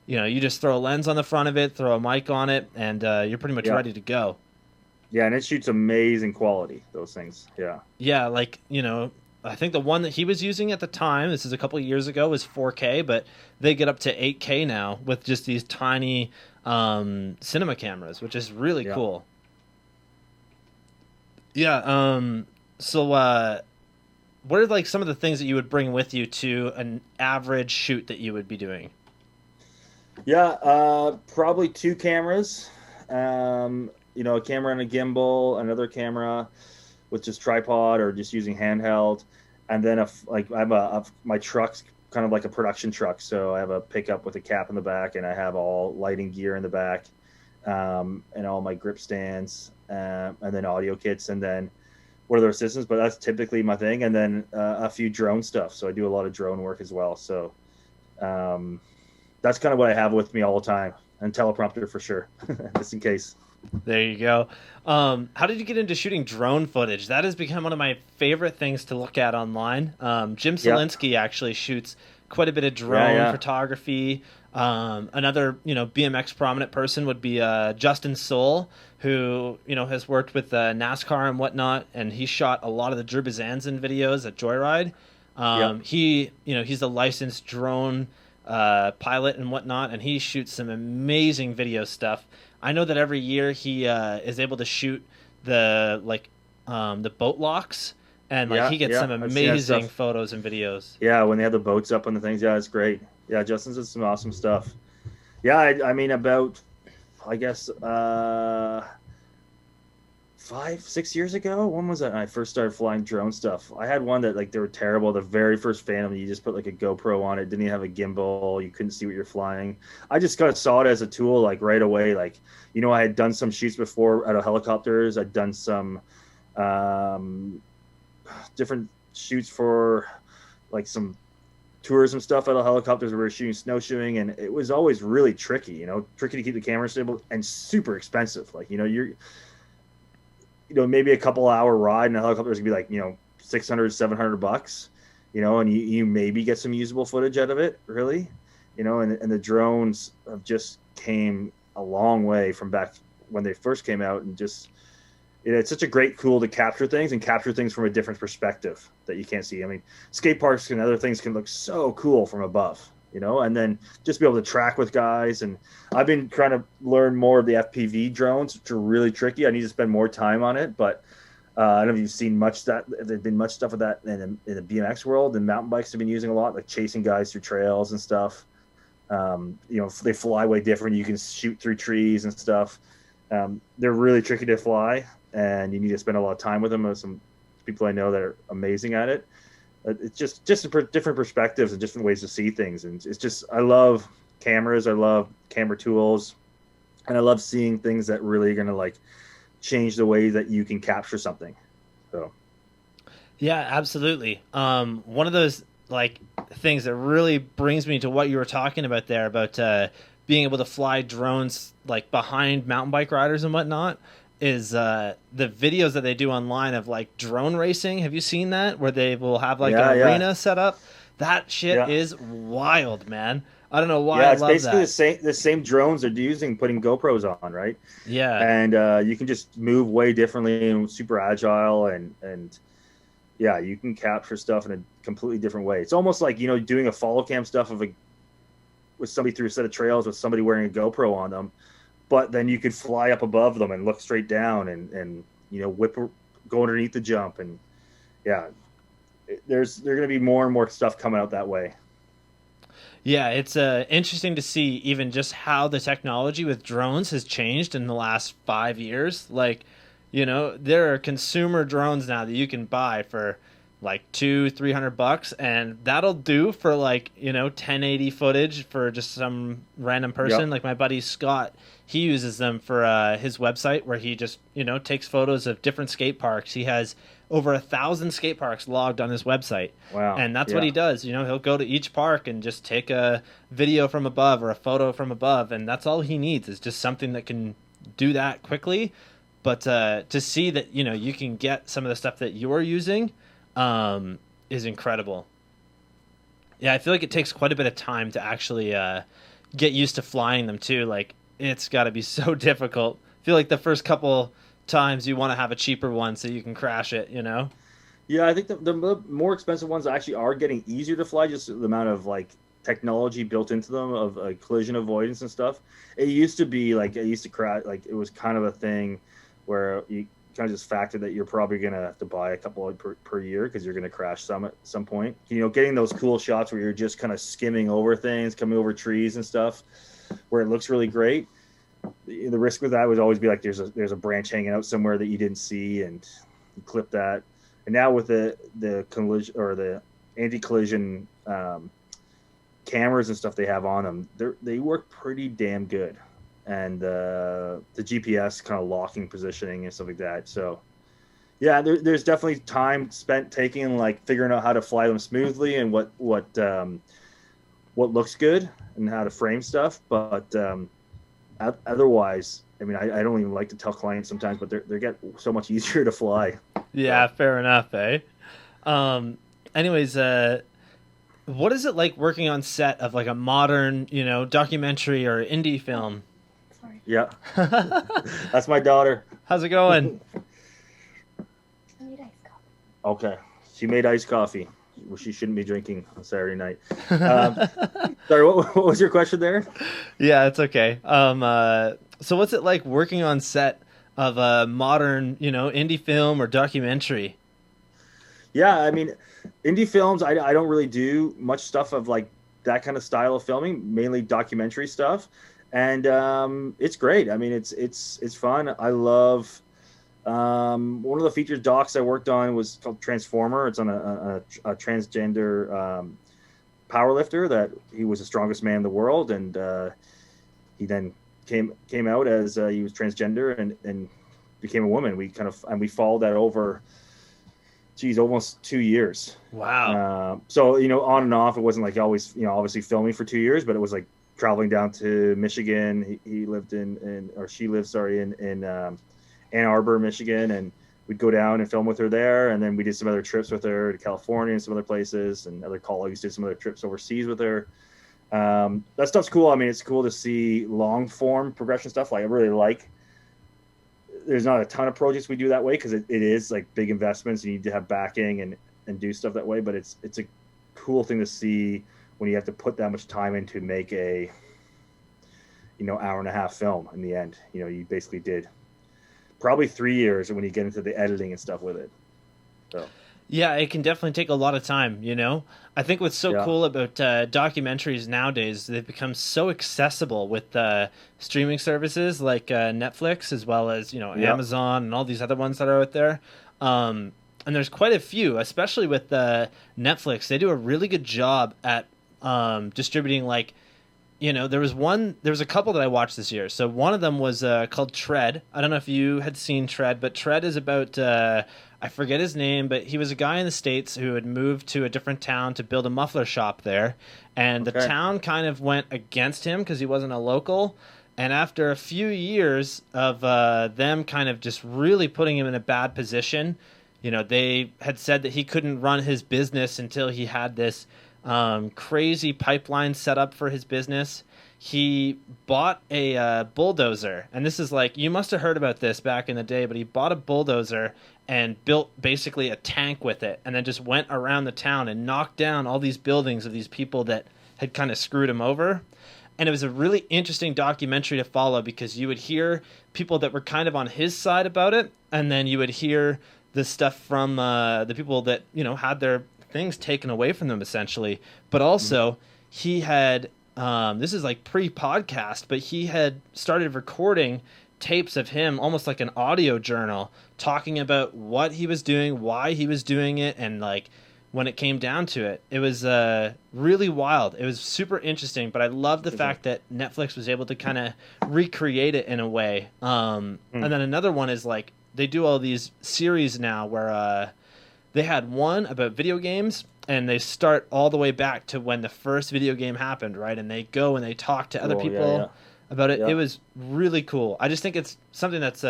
you just throw a lens on the front of it, throw a mic on it, and you're pretty much ready to go. Yeah, and it shoots amazing quality, those things. Yeah. Yeah, I think the one that he was using at the time, this is a couple of years ago, was 4K, but they get up to 8K now with just these tiny cinema cameras, which is really cool. Yeah. So what are some of the things that you would bring with you to an average shoot that you would be doing? Yeah, probably 2 cameras. A camera and a gimbal, another camera with just tripod or just using handheld, and then my truck's kind of like a production truck, so I have a pickup with a cap in the back, and I have all lighting gear in the back, and all my grip stands, and then audio kits, and then other assistants. But that's typically my thing, and then a few drone stuff. So I do a lot of drone work as well. So that's kind of what I have with me all the time, and teleprompter for sure, just in case. There you go. How did you get into shooting drone footage? That has become one of my favorite things to look at online. Jim Selinsky actually shoots quite a bit of drone photography. Another, BMX prominent person would be Justin Soul, who, has worked with NASCAR and whatnot, and he shot a lot of the Drew Bezanson videos at Joyride. He's a licensed drone pilot and whatnot, and he shoots some amazing video stuff. I know that every year he is able to shoot the boat locks, and he gets some amazing photos and videos. Yeah, when they have the boats up on the things, it's great. Yeah, Justin's did some awesome stuff. Yeah, I mean, about, I guess, 5-6 years ago. When was that? I first started flying drone stuff. I had one that they were terrible. The very first Phantom, you just put a GoPro on it. Didn't even have a gimbal. You couldn't see what you're flying. I just kind of saw it as a tool, right away. I had done some shoots before out of helicopters. I'd done some different shoots for some tourism stuff out of helicopters where we were shooting snowshoeing, and it was always really tricky. Tricky to keep the camera stable and super expensive. You're maybe a couple hour ride in a helicopter is gonna be $600-$700, and you maybe get some usable footage out of it, really, and the drones have just came a long way from back when they first came out, and just it's such a great tool to capture things from a different perspective that you can't see. I mean, skate parks and other things can look so cool from above, and then just be able to track with guys. And I've been trying to learn more of the FPV drones, which are really tricky. I need to spend more time on it, but I don't know if you've seen there's been much stuff with that in the BMX world, and mountain bikes have been using a lot, chasing guys through trails and stuff. They fly way different. You can shoot through trees and stuff. They're really tricky to fly, and you need to spend a lot of time with them. There's some people I know that are amazing at it. It's just different perspectives and different ways to see things. And it's just, I love cameras. I love camera tools, and I love seeing things that really are going to change the way that you can capture something. So. Yeah, absolutely. One of those things that really brings me to what you were talking about there about being able to fly drones behind mountain bike riders and whatnot is the videos that they do online of drone racing. Have you seen that, where they will have an arena set up? That shit is wild, man. I don't know why. I love that. It's basically the same drones they're using, putting GoPros on, right? Yeah. And you can just move way differently and super agile, and you can capture stuff in a completely different way. It's almost like doing a follow cam stuff with somebody through a set of trails with somebody wearing a GoPro on them. but then you could fly up above them and look straight down and go underneath the jump. And yeah, there's going to be more and more stuff coming out that way. Yeah, it's interesting to see even just how the technology with drones has changed in the last 5 years. Like, there are consumer drones now that you can buy for like $200-300, and that'll do for 1080 footage for just some random person. Yep. Like my buddy Scott, he uses them for his website where he just takes photos of different skate parks. He has over 1,000 skate parks logged on his website. Wow. And that's what he does. He'll go to each park and just take a video from above or a photo from above, and that's all he needs is just something that can do that quickly. But to see that you can get some of the stuff that you're using is incredible. Yeah, I feel like it takes quite a bit of time to actually get used to flying them too. Like, it's got to be so difficult. I feel like the first couple times you want to have a cheaper one so you can crash it. Yeah, I think the more expensive ones actually are getting easier to fly, just the amount of technology built into them of collision avoidance and stuff. It used to be it used to crash, it was kind of a thing where you kind of just factor that you're probably going to have to buy a couple per year because you're going to crash some at some point. Getting those cool shots where you're just kind of skimming over things, coming over trees and stuff, where it looks really great. The risk with that would always be there's a branch hanging out somewhere that you didn't see, and you clip that. And now with the collision or the anti-collision cameras and stuff they have on them, they work pretty damn good. And the GPS kind of locking positioning and stuff like that. So yeah, there's definitely time spent taking figuring out how to fly them smoothly and what looks good and how to frame stuff. But otherwise, I mean, I don't even like to tell clients sometimes, but they get so much easier to fly. Yeah, fair enough, eh? Anyways, what is it like working on set of a modern, documentary or indie film? Yeah, that's my daughter. How's it going? I made iced coffee. Okay, she made iced coffee, which she shouldn't be drinking on Saturday night. Sorry, what was your question there? Yeah, it's okay. So what's it like working on set of a modern, indie film or documentary? Yeah, I mean, indie films, I don't really do much stuff of that kind of style of filming, mainly documentary stuff. And it's great. I mean, it's fun. I love one of the featured docs I worked on was called Transformer. It's on a transgender powerlifter that he was the strongest man in the world, and he then came out as he was transgender and became a woman. We followed that over, almost 2 years. Wow. So on and off, it wasn't always obviously filming for 2 years, but it was traveling down to Michigan. He lived she lives in Ann Arbor, Michigan, and we'd go down and film with her there. And then we did some other trips with her to California and some other places, and other colleagues did some other trips overseas with her. That stuff's cool. I mean, it's cool to see long form progression stuff. I really like. There's not a ton of projects we do that way because it is big investments. You need to have backing and do stuff that way. But it's a cool thing to see when you have to put that much time in to make a hour and a half film in the end. You basically did probably 3 years when you get into the editing and stuff with it. So yeah, it can definitely take a lot of time. I think what's so cool about documentaries nowadays, they've become so accessible with streaming services like Netflix, as well as Amazon and all these other ones that are out there. And there's quite a few, especially with Netflix. They do a really good job at distributing there was a couple that I watched this year. So one of them was called Tread. I don't know if you had seen Tread, but Tread is about I forget his name, but he was a guy in the States who had moved to a different town to build a muffler shop there, and the town kind of went against him because he wasn't a local. And after a few years of them kind of just really putting him in a bad position, they had said that he couldn't run his business until he had this crazy pipeline set up for his business. He bought a bulldozer, and this is you must have heard about this back in the day, but he bought a bulldozer and built basically a tank with it, and then just went around the town and knocked down all these buildings of these people that had kind of screwed him over. And it was a really interesting documentary to follow because you would hear people that were kind of on his side about it, and then you would hear the stuff from the people that, you know, had their things taken away from them essentially. But also he had this is like pre-podcast, but he had started recording tapes of him, almost like an audio journal, talking about what he was doing, why he was doing it, and like when it came down to it. It was really wild. It was super interesting, but I love the fact that Netflix was able to kind of recreate it in a way. And then another one is like they do all these series now where they had one about video games, and they start all the way back to when the first video game happened, right? And they go and they talk to other people about it. It was really cool. I just think it's something that's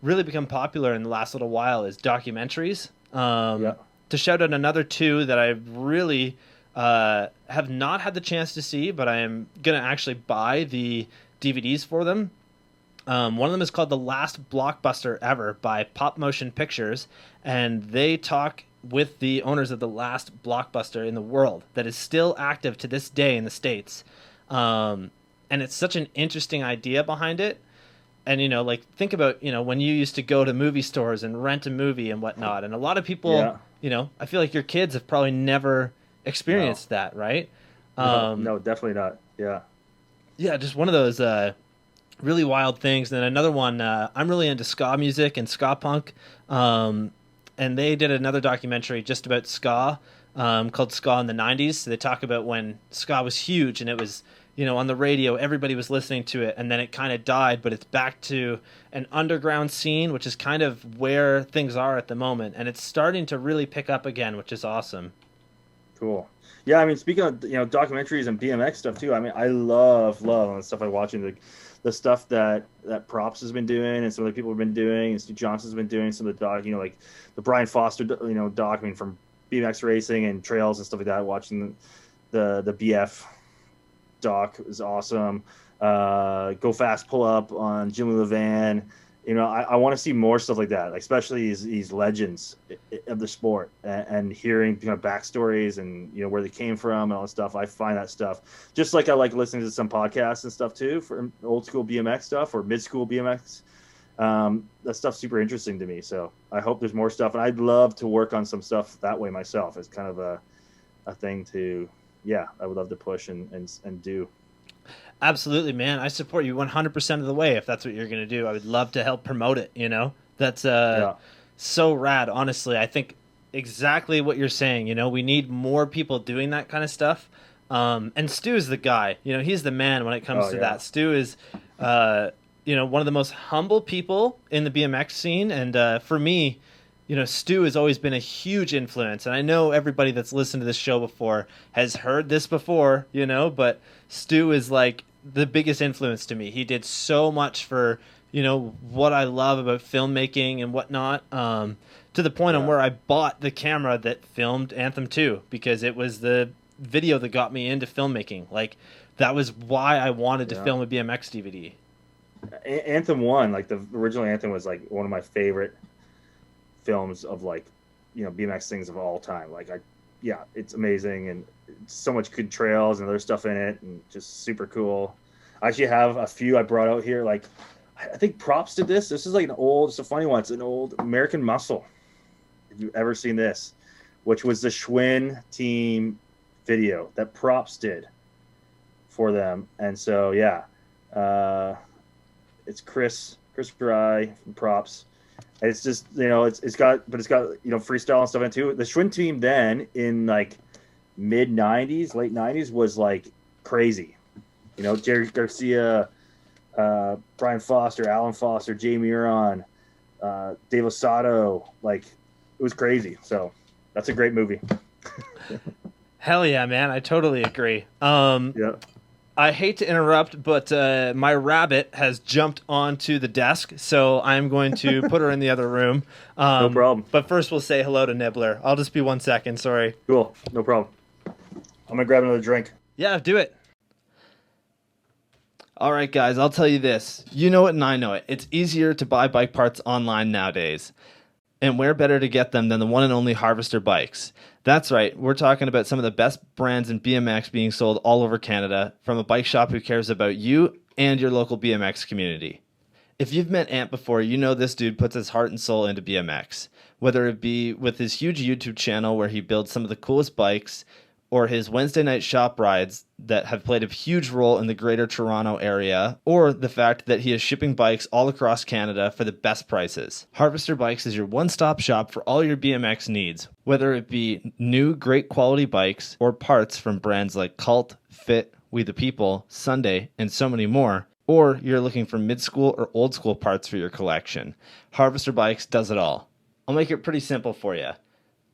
really become popular in the last little while is documentaries. To shout out another two that I really have not had the chance to see, but I am going to actually buy the DVDs for them. One of them is called The Last Blockbuster Ever by Pop Motion Pictures, and they talk with the owners of the last blockbuster in the world that is still active to this day in the States. And it's such an interesting idea behind it. And, you know, like, think about, you know, when you used to go to movie stores and rent a movie and whatnot. And a lot of people, you know, I feel like your kids have probably never experienced that, right? No, definitely not. Yeah. Yeah, just one of those really wild things. And then another one, I'm really into ska music and ska punk. And they did another documentary just about ska called Ska in the 90s. So they talk about when ska was huge and it was, you know, on the radio, everybody was listening to it, and then it kind of died, but it's back to an underground scene, which is kind of where things are at the moment, and it's starting to really pick up again, which is awesome. Cool. Yeah, I mean, speaking of, you know, documentaries and BMX stuff too, I mean, I love the stuff I'm watching, the stuff that Props has been doing and some other people have been doing, and Stu Johnson's been doing some of the doc, you know, like the Brian Foster, you know, doc, I mean, from BMX racing and trails and stuff like that, watching the BF doc is awesome. Go Fast Pull Up on Jimmy Levan. You know, I want to see more stuff like that, like especially these legends of the sport, and hearing, you know, backstories and, you know, where they came from and all that stuff. I find that stuff, just like I like listening to some podcasts and stuff too for old school BMX stuff or mid school BMX. That stuff's super interesting to me. So I hope there's more stuff, and I'd love to work on some stuff that way myself. It's kind of a thing to, yeah, I would love to push and do. Absolutely, man. I support you 100% of the way if that's what you're going to do. I would love to help promote it, you know? That's so rad, honestly. I think exactly what you're saying, you know? We need more people doing that kind of stuff. And Stu is the guy. You know, he's the man when it comes to that. Stu is, you know, one of the most humble people in the BMX scene. And for me, you know, Stu has always been a huge influence, and I know everybody that's listened to this show before has heard this before, you know, but Stu is like the biggest influence to me. He did so much for, you know, what I love about filmmaking and whatnot, to the point on where I bought the camera that filmed Anthem 2 because it was the video that got me into filmmaking. Like, that was why I wanted to film a BMX DVD. Anthem 1, like the original Anthem, was like one of my favorite films of, like, you know, BMX things of all time. Like, it's amazing, and so much good trails and other stuff in it, and just super cool. I actually have a few I brought out here. Like, I think Props did this. This is like it's a funny one. It's an old American Muscle. If you've ever seen this, which was the Schwinn team video that Props did for them. And so, it's Chris Gray from Props. And it's just, you know, it's got, you know, freestyle and stuff in it too. The Schwinn team then in like mid 90s, late 90s was like crazy. You know, Jerry Garcia, Brian Foster, Alan Foster, Jamie Uron, Dave Osato, like, it was crazy. So that's a great movie. Hell yeah, man. I totally agree. I hate to interrupt, but my rabbit has jumped onto the desk, so I'm going to put her in the other room. No problem. But first we'll say hello to Nibbler. I'll just be 1 second, sorry. Cool, no problem. I'm going to grab another drink. Yeah, do it. All right, guys, I'll tell you this. You know it and I know it. It's easier to buy bike parts online nowadays. And where better to get them than the one and only Harvester Bikes? That's right. We're talking about some of the best brands in BMX being sold all over Canada from a bike shop who cares about you and your local BMX community. If you've met Ant before, you know this dude puts his heart and soul into BMX, whether it be with his huge YouTube channel where he builds some of the coolest bikes, or his Wednesday night shop rides that have played a huge role in the greater Toronto area, or the fact that he is shipping bikes all across Canada for the best prices. Harvester Bikes is your one-stop shop for all your BMX needs, whether it be new great quality bikes or parts from brands like Cult, Fit, We the People, Sunday, and so many more, or you're looking for mid-school or old-school parts for your collection. Harvester Bikes does it all. I'll make it pretty simple for you.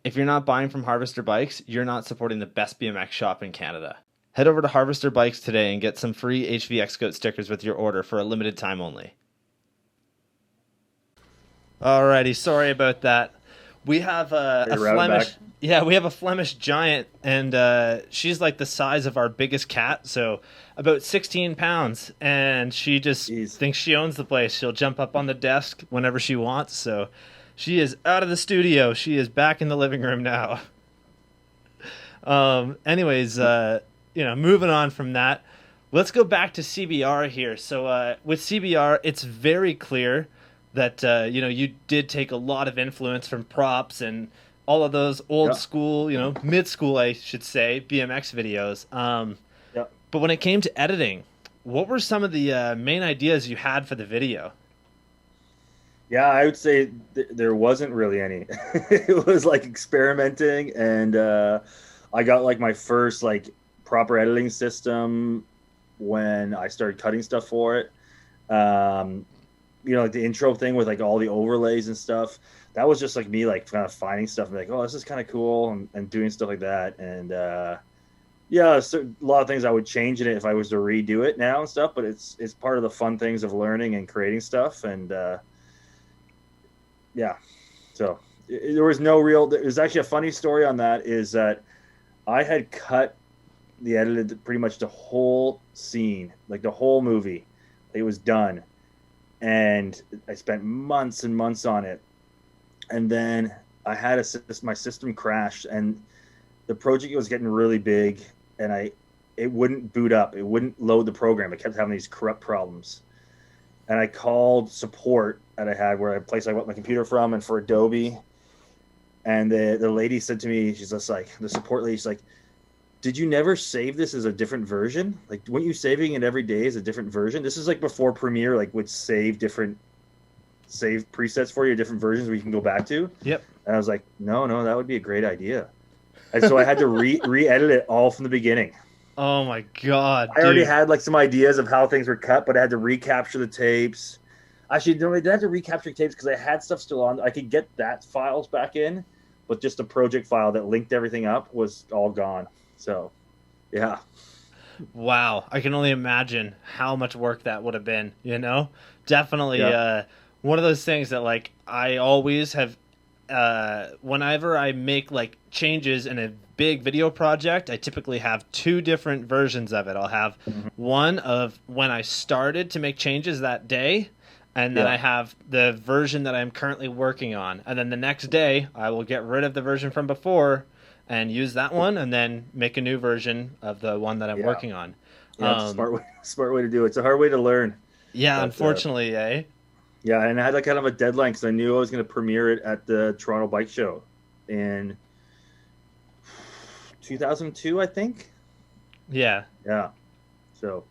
If you're not buying from Harvester Bikes, you're not supporting the best BMX shop in Canada. Head over to Harvester Bikes today and get some free HVXgoat stickers with your order for a limited time only. Alrighty, sorry about that. We have a Flemish, we have a Flemish giant, and she's like the size of our biggest cat, so about 16 pounds, and she just thinks she owns the place. She'll jump up on the desk whenever she wants, so she is out of the studio. She is back in the living room now. Anyways, moving on from that, let's go back to CBR here. So with CBR, it's very clear that you did take a lot of influence from props and all of those old school, mid-school, I should say, BMX videos. But when it came to editing, what were some of the main ideas you had for the video? Yeah, I would say there wasn't really any. It was like experimenting, and I got like my first like proper editing system when I started cutting stuff for it. Like the intro thing with like all the overlays and stuff. That was just like me like kind of finding stuff and like, oh, this is kind of cool, and doing stuff like that. And so a lot of things I would change in it if I was to redo it now and stuff. But it's part of the fun things of learning and creating stuff. And so there was no real. There's actually a funny story on that. Is that I had edited pretty much the whole scene, like the whole movie. It was done, and I spent months and months on it. And then I had my system crashed, and the project was getting really big, and it wouldn't boot up. It wouldn't load the program. It kept having these corrupt problems. And I called support that I had where I got my computer from, and for Adobe. And the lady said to me, she's just like, the support lady, she's like, did you never save this as a different version? Like, weren't you saving it every day as a different version? This is like before Premiere, like would save presets for you, different versions where you can go back to. Yep. And I was like, no, that would be a great idea. And so I had to re-edit it all from the beginning. Oh my God. I already had like some ideas of how things were cut, but I had to recapture the tapes. Actually, no, I didn't have to recapture tapes because I had stuff still on. I could get that files back in, but just the project file that linked everything up was all gone. So, yeah. Wow. I can only imagine how much work that would have been, Definitely one of those things that like I always have whenever I make like changes in a big video project, I typically have two different versions of it. I'll have one of when I started to make changes that day, and then I have the version that I'm currently working on. And then the next day, I will get rid of the version from before and use that one, and then make a new version of the one that I'm working on. Yeah, smart way to do it. It's a hard way to learn. Yeah, but, unfortunately, Yeah, and I had like kind of a deadline because I knew I was going to premiere it at the Toronto Bike Show in 2002, I think. Yeah. Yeah. So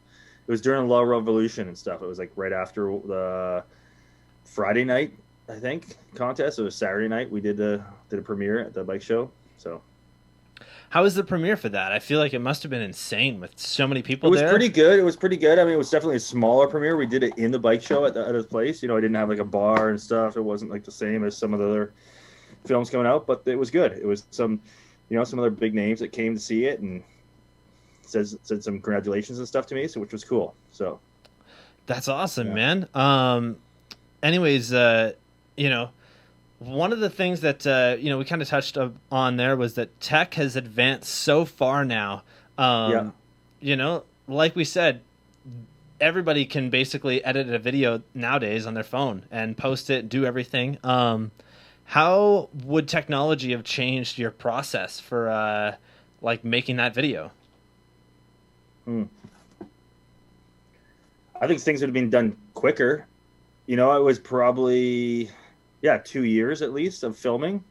it was during the Law Revolution and stuff. It was like right after the Friday night, I think, contest. It was Saturday night. We did a premiere at the bike show. So. How was the premiere for that? I feel like it must have been insane with so many people there. It was pretty good. I mean, it was definitely a smaller premiere. We did it in the bike show at his place. I didn't have like a bar and stuff. It wasn't like the same as some of the other films coming out, but it was good. It was some other big names that came to see it and said some congratulations and stuff to me, which was cool. So that's awesome, man. Anyways, one of the things that we kind of touched on there was that tech has advanced so far now. Like we said, everybody can basically edit a video nowadays on their phone and post it, do everything. How would technology have changed your process for like making that video? I think things would have been done quicker. It was probably 2 years at least of filming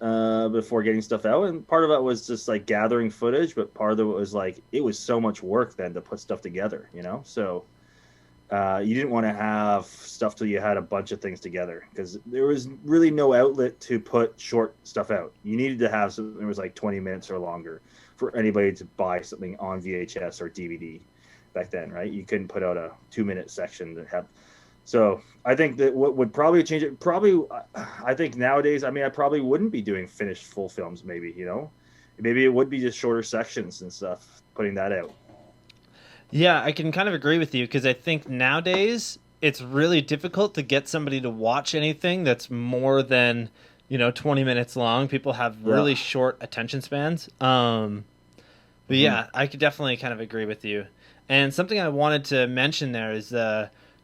before getting stuff out, and part of it was just like gathering footage, but part of it was like it was so much work then to put stuff together. So you didn't want to have stuff till you had a bunch of things together, because there was really no outlet to put short stuff out. You needed to have something that was like 20 minutes or longer for anybody to buy something on VHS or DVD back then, right? You couldn't put out a 2-minute section that have. So I think that what would probably change it, I think nowadays, I mean, I probably wouldn't be doing finished full films, maybe, maybe it would be just shorter sections and stuff, putting that out. Yeah, I can kind of agree with you, because I think nowadays it's really difficult to get somebody to watch anything that's more than, 20 minutes long. People have really short attention spans. But yeah, I could definitely kind of agree with you. And something I wanted to mention there is,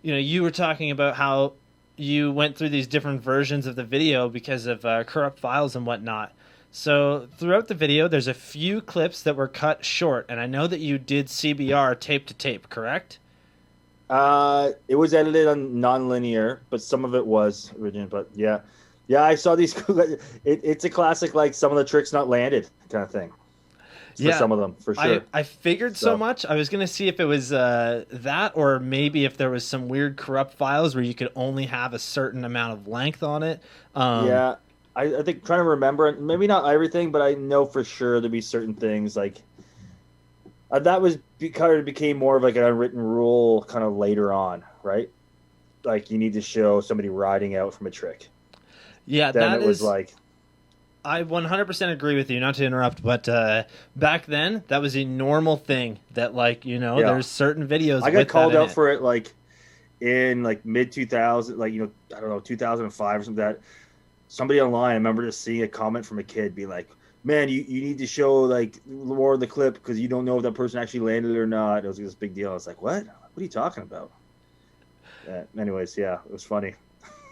you were talking about how you went through these different versions of the video because of corrupt files and whatnot. So throughout the video, there's a few clips that were cut short, and I know that you did CBR tape to tape, correct? It was edited on non-linear, but some of it was original. But yeah, I saw these. It's a classic, like some of the tricks not landed kind of thing. For some of them, for sure. I figured so much. I was going to see if it was that, or maybe if there was some weird corrupt files where you could only have a certain amount of length on it. I think trying to remember, maybe not everything, but I know for sure there'd be certain things like that was because it became more of like an unwritten rule kind of later on, right? Like you need to show somebody riding out from a trick. Yeah, then that it was like. I 100% agree with you, not to interrupt, but back then, that was a normal thing that, like, there's certain videos. I got called out for it, like, in, like, mid-2000, like, I don't know, 2005 or something like that. Somebody online, I remember just seeing a comment from a kid be like, man, you need to show, like, more of the clip because you don't know if that person actually landed or not. It was this big deal. I was like, what? What are you talking about? Anyways, yeah, it was funny.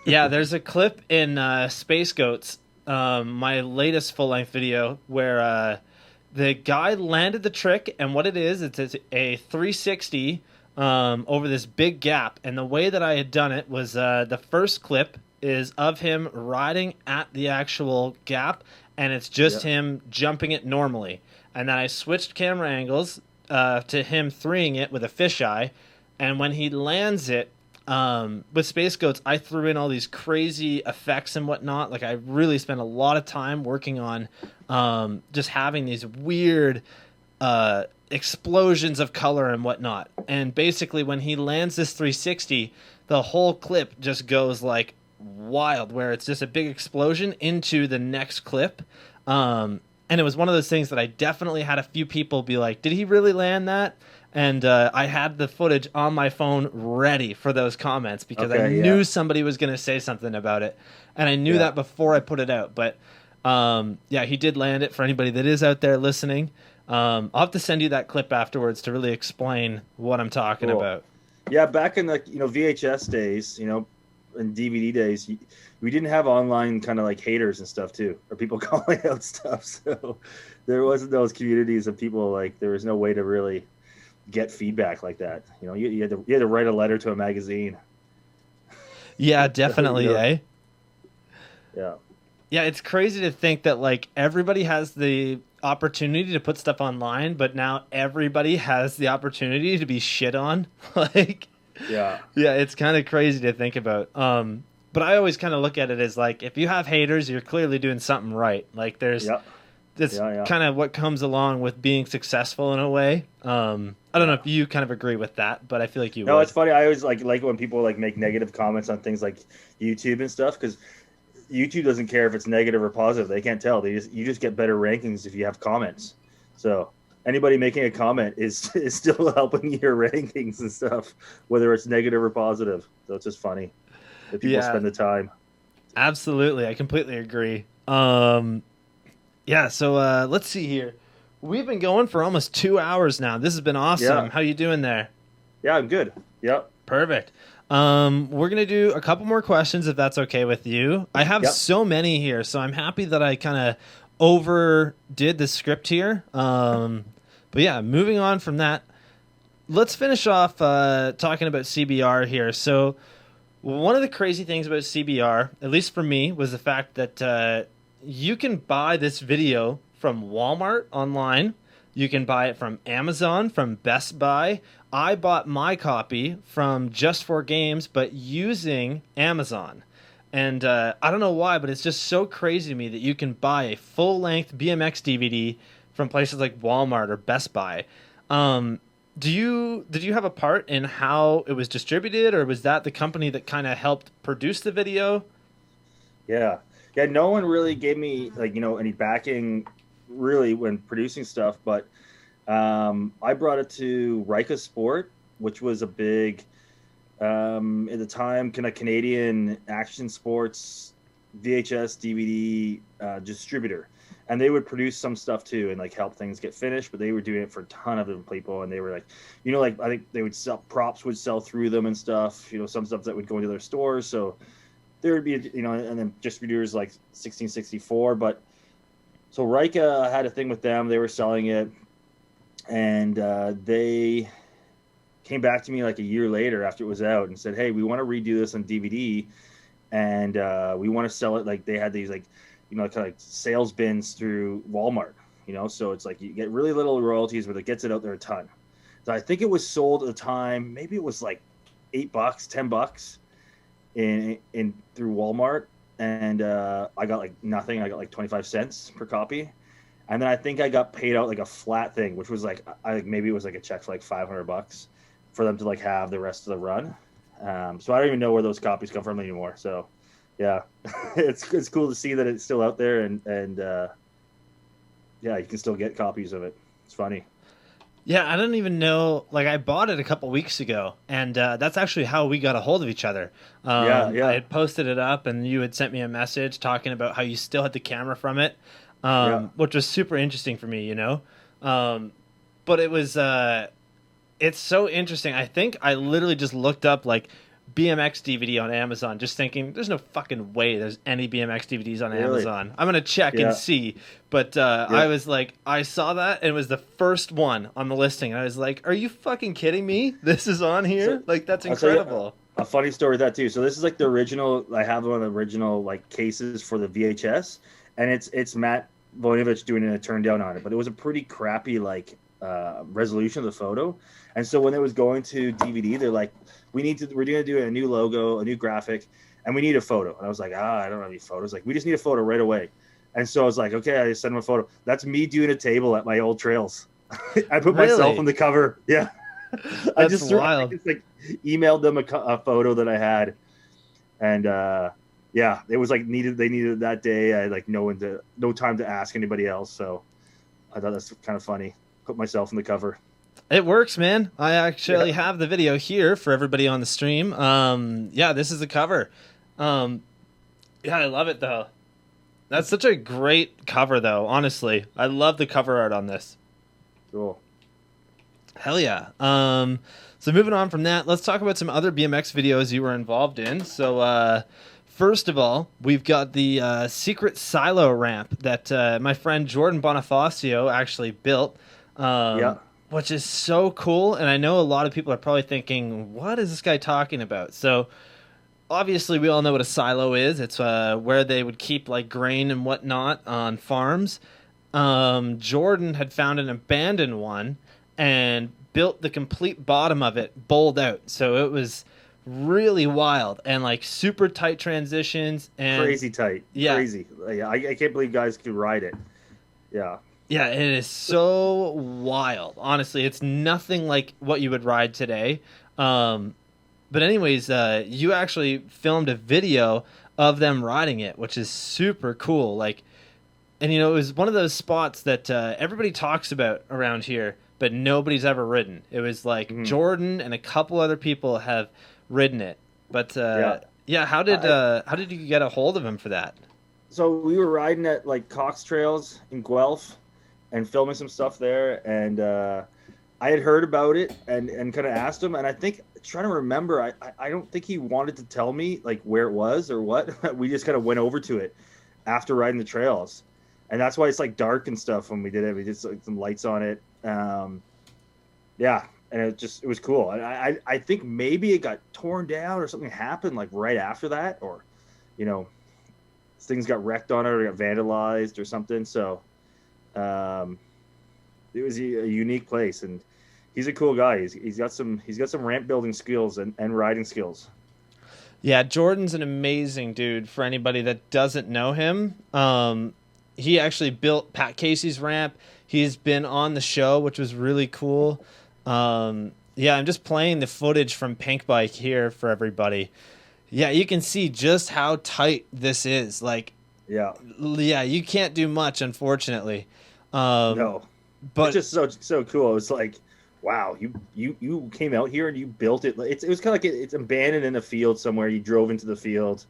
Yeah, there's a clip in Space Goats, my latest full-length video, where the guy landed the trick, and what it is, it's a 360 over this big gap, and the way that I had done it was the first clip is of him riding at the actual gap, and it's just him jumping it normally, and then I switched camera angles to him 3-ing it with a fisheye, and when he lands it, with Space Goats, I threw in all these crazy effects and whatnot. Like I really spent a lot of time working on just having these weird explosions of color and whatnot. And basically when he lands this 360, the whole clip just goes like wild, where it's just a big explosion into the next clip. And it was one of those things that I definitely had a few people be like, did he really land that? And I had the footage on my phone ready for those comments because I knew somebody was going to say something about it. And I knew that before I put it out. But, he did land it for anybody that is out there listening. I'll have to send you that clip afterwards to really explain what I'm talking about. Yeah, back in the VHS days, and DVD days, we didn't have online kind of like haters and stuff too, or people calling out stuff. So there wasn't those communities of people, like there was no way to really get feedback like that. You had to write a letter to a magazine. Yeah, definitely. Yeah, it's crazy to think that like everybody has the opportunity to put stuff online, but now everybody has the opportunity to be shit on. It's kind of crazy to think about. But I always kind of look at it as like, if you have haters, you're clearly doing something right. Like there's that's kind of what comes along with being successful in a way. I don't know if you kind of agree with that, but I feel like you would. It's funny. I always like when people like make negative comments on things like YouTube and stuff, because YouTube doesn't care if it's negative or positive. They can't tell. You just get better rankings if you have comments. So anybody making a comment is still helping your rankings and stuff, whether it's negative or positive. So it's just funny that people spend the time. Absolutely. I completely agree. So let's see here. We've been going for almost 2 hours now. This has been awesome. How you doing there? Yeah, I'm good. Yep. Perfect. We're gonna do a couple more questions if that's okay with you. I have Yep. so many here, so I'm happy that I kind of overdid the script here. But yeah, moving on from that, let's finish off talking about CBR here. So one of the crazy things about CBR, at least for me, was the fact that you can buy this video from Walmart online. You can buy it from Amazon, from Best Buy. I bought my copy from Just for Games, but using Amazon. And I don't know why, but it's just so crazy to me that you can buy a full-length BMX DVD from places like Walmart or Best Buy. Did you have a part in how it was distributed, or was that the company that kind of helped produce the video? Yeah. Yeah. No one really gave me any backing really when producing stuff, but I brought it to Rika Sport, which was a big, at the time, kind of Canadian action sports VHS DVD distributor. And they would produce some stuff too and like help things get finished, but they were doing it for a ton of different people. And they were like, I think they would sell props, would sell through them and stuff, some stuff that would go into their stores. So there would be, and then distributors like 1664. But so Rika had a thing with them. They were selling it. And they came back to me like a year later after it was out and said, hey, we want to redo this on DVD. And we want to sell it. Like they had these kind of like sales bins through Walmart, so it's like you get really little royalties, but it gets it out there a ton. So I think it was sold at the time, maybe it was like $8, $10 in through Walmart. And I got like nothing. I got like 25 cents per copy. And then I think I got paid out like a flat thing, which was like, maybe it was like a check for like $500 for them to like have the rest of the run. So I don't even know where those copies come from anymore. So yeah, it's cool to see that it's still out there and yeah, you can still get copies of it. It's funny. Yeah, I don't even know. Like, I bought it a couple weeks ago, and that's actually how we got a hold of each other. Yeah. I had posted it up, and you had sent me a message talking about how you still had the camera from it, which was super interesting for me, But it was, it's so interesting. I think I literally just looked up, like, BMX DVD on Amazon, just thinking there's no fucking way there's any BMX DVDs on Amazon. I'm gonna check and see, but I was like, I saw that and it was the first one on the listing, and I was like, are you fucking kidding me? This is on here? So, like, that's incredible. A funny story with that too. So this is like the original. I have one of the original like cases for the VHS, and it's Matt Voinovich doing a turn down on it, but it was a pretty crappy like resolution of the photo. And so when it was going to DVD, they're like, we're going to do a new logo, a new graphic, and we need a photo. And I was like, I don't have any photos. Like, we just need a photo right away. And so I was like, okay, I sent him a photo. That's me doing a table at my old trails. I put myself on the cover. Yeah. I just like emailed them a photo that I had. And yeah, it was like they needed it that day. I had like no time to ask anybody else. So I thought that's kind of funny. Put myself on the cover. It works, man. I actually have the video here for everybody on the stream. Yeah, this is the cover. Yeah, I love it, though. That's such a great cover, though, honestly. I love the cover art on this. Cool. Hell yeah. So moving on from that, let's talk about some other BMX videos you were involved in. So first of all, we've got the secret silo ramp that my friend Jordan Bonifacio actually built. Which is so cool, and I know a lot of people are probably thinking, what is this guy talking about? So, obviously, we all know what a silo is. It's where they would keep, like, grain and whatnot on farms. Jordan had found an abandoned one and built the complete bottom of it, bowled out. So it was really wild and, like, super tight transitions. And crazy tight. Yeah. Crazy. I can't believe guys could ride it. Yeah. Yeah, it is so wild. Honestly, it's nothing like what you would ride today. But anyways, you actually filmed a video of them riding it, which is super cool. Like, and it was one of those spots that everybody talks about around here, but nobody's ever ridden. It was like Jordan and a couple other people have ridden it. But yeah, how did you get a hold of him for that? So we were riding at like Cox Trails in Guelph and filming some stuff there, and I had heard about it and kind of asked him, and I think trying to remember, I don't think he wanted to tell me like where it was or what. We just kind of went over to it after riding the trails, and that's why it's like dark and stuff when we did it. We did like some lights on it. Yeah, and it was cool. And I think maybe it got torn down or something happened like right after that, or you know, things got wrecked on it or got vandalized or something. So it was a unique place, and he's a cool guy. He's got some ramp building skills and riding skills. Yeah, Jordan's an amazing dude. For anybody that doesn't know him, he actually built Pat Casey's ramp. He's been on the show, which was really cool. Yeah, I'm just playing the footage from Pink Bike here for everybody. Yeah, you can see just how tight this is. Like, yeah, you can't do much, unfortunately. No, but it's just so cool. It was like, wow, you came out here and you built it. It was kind of like it's abandoned in a field somewhere. You drove into the field.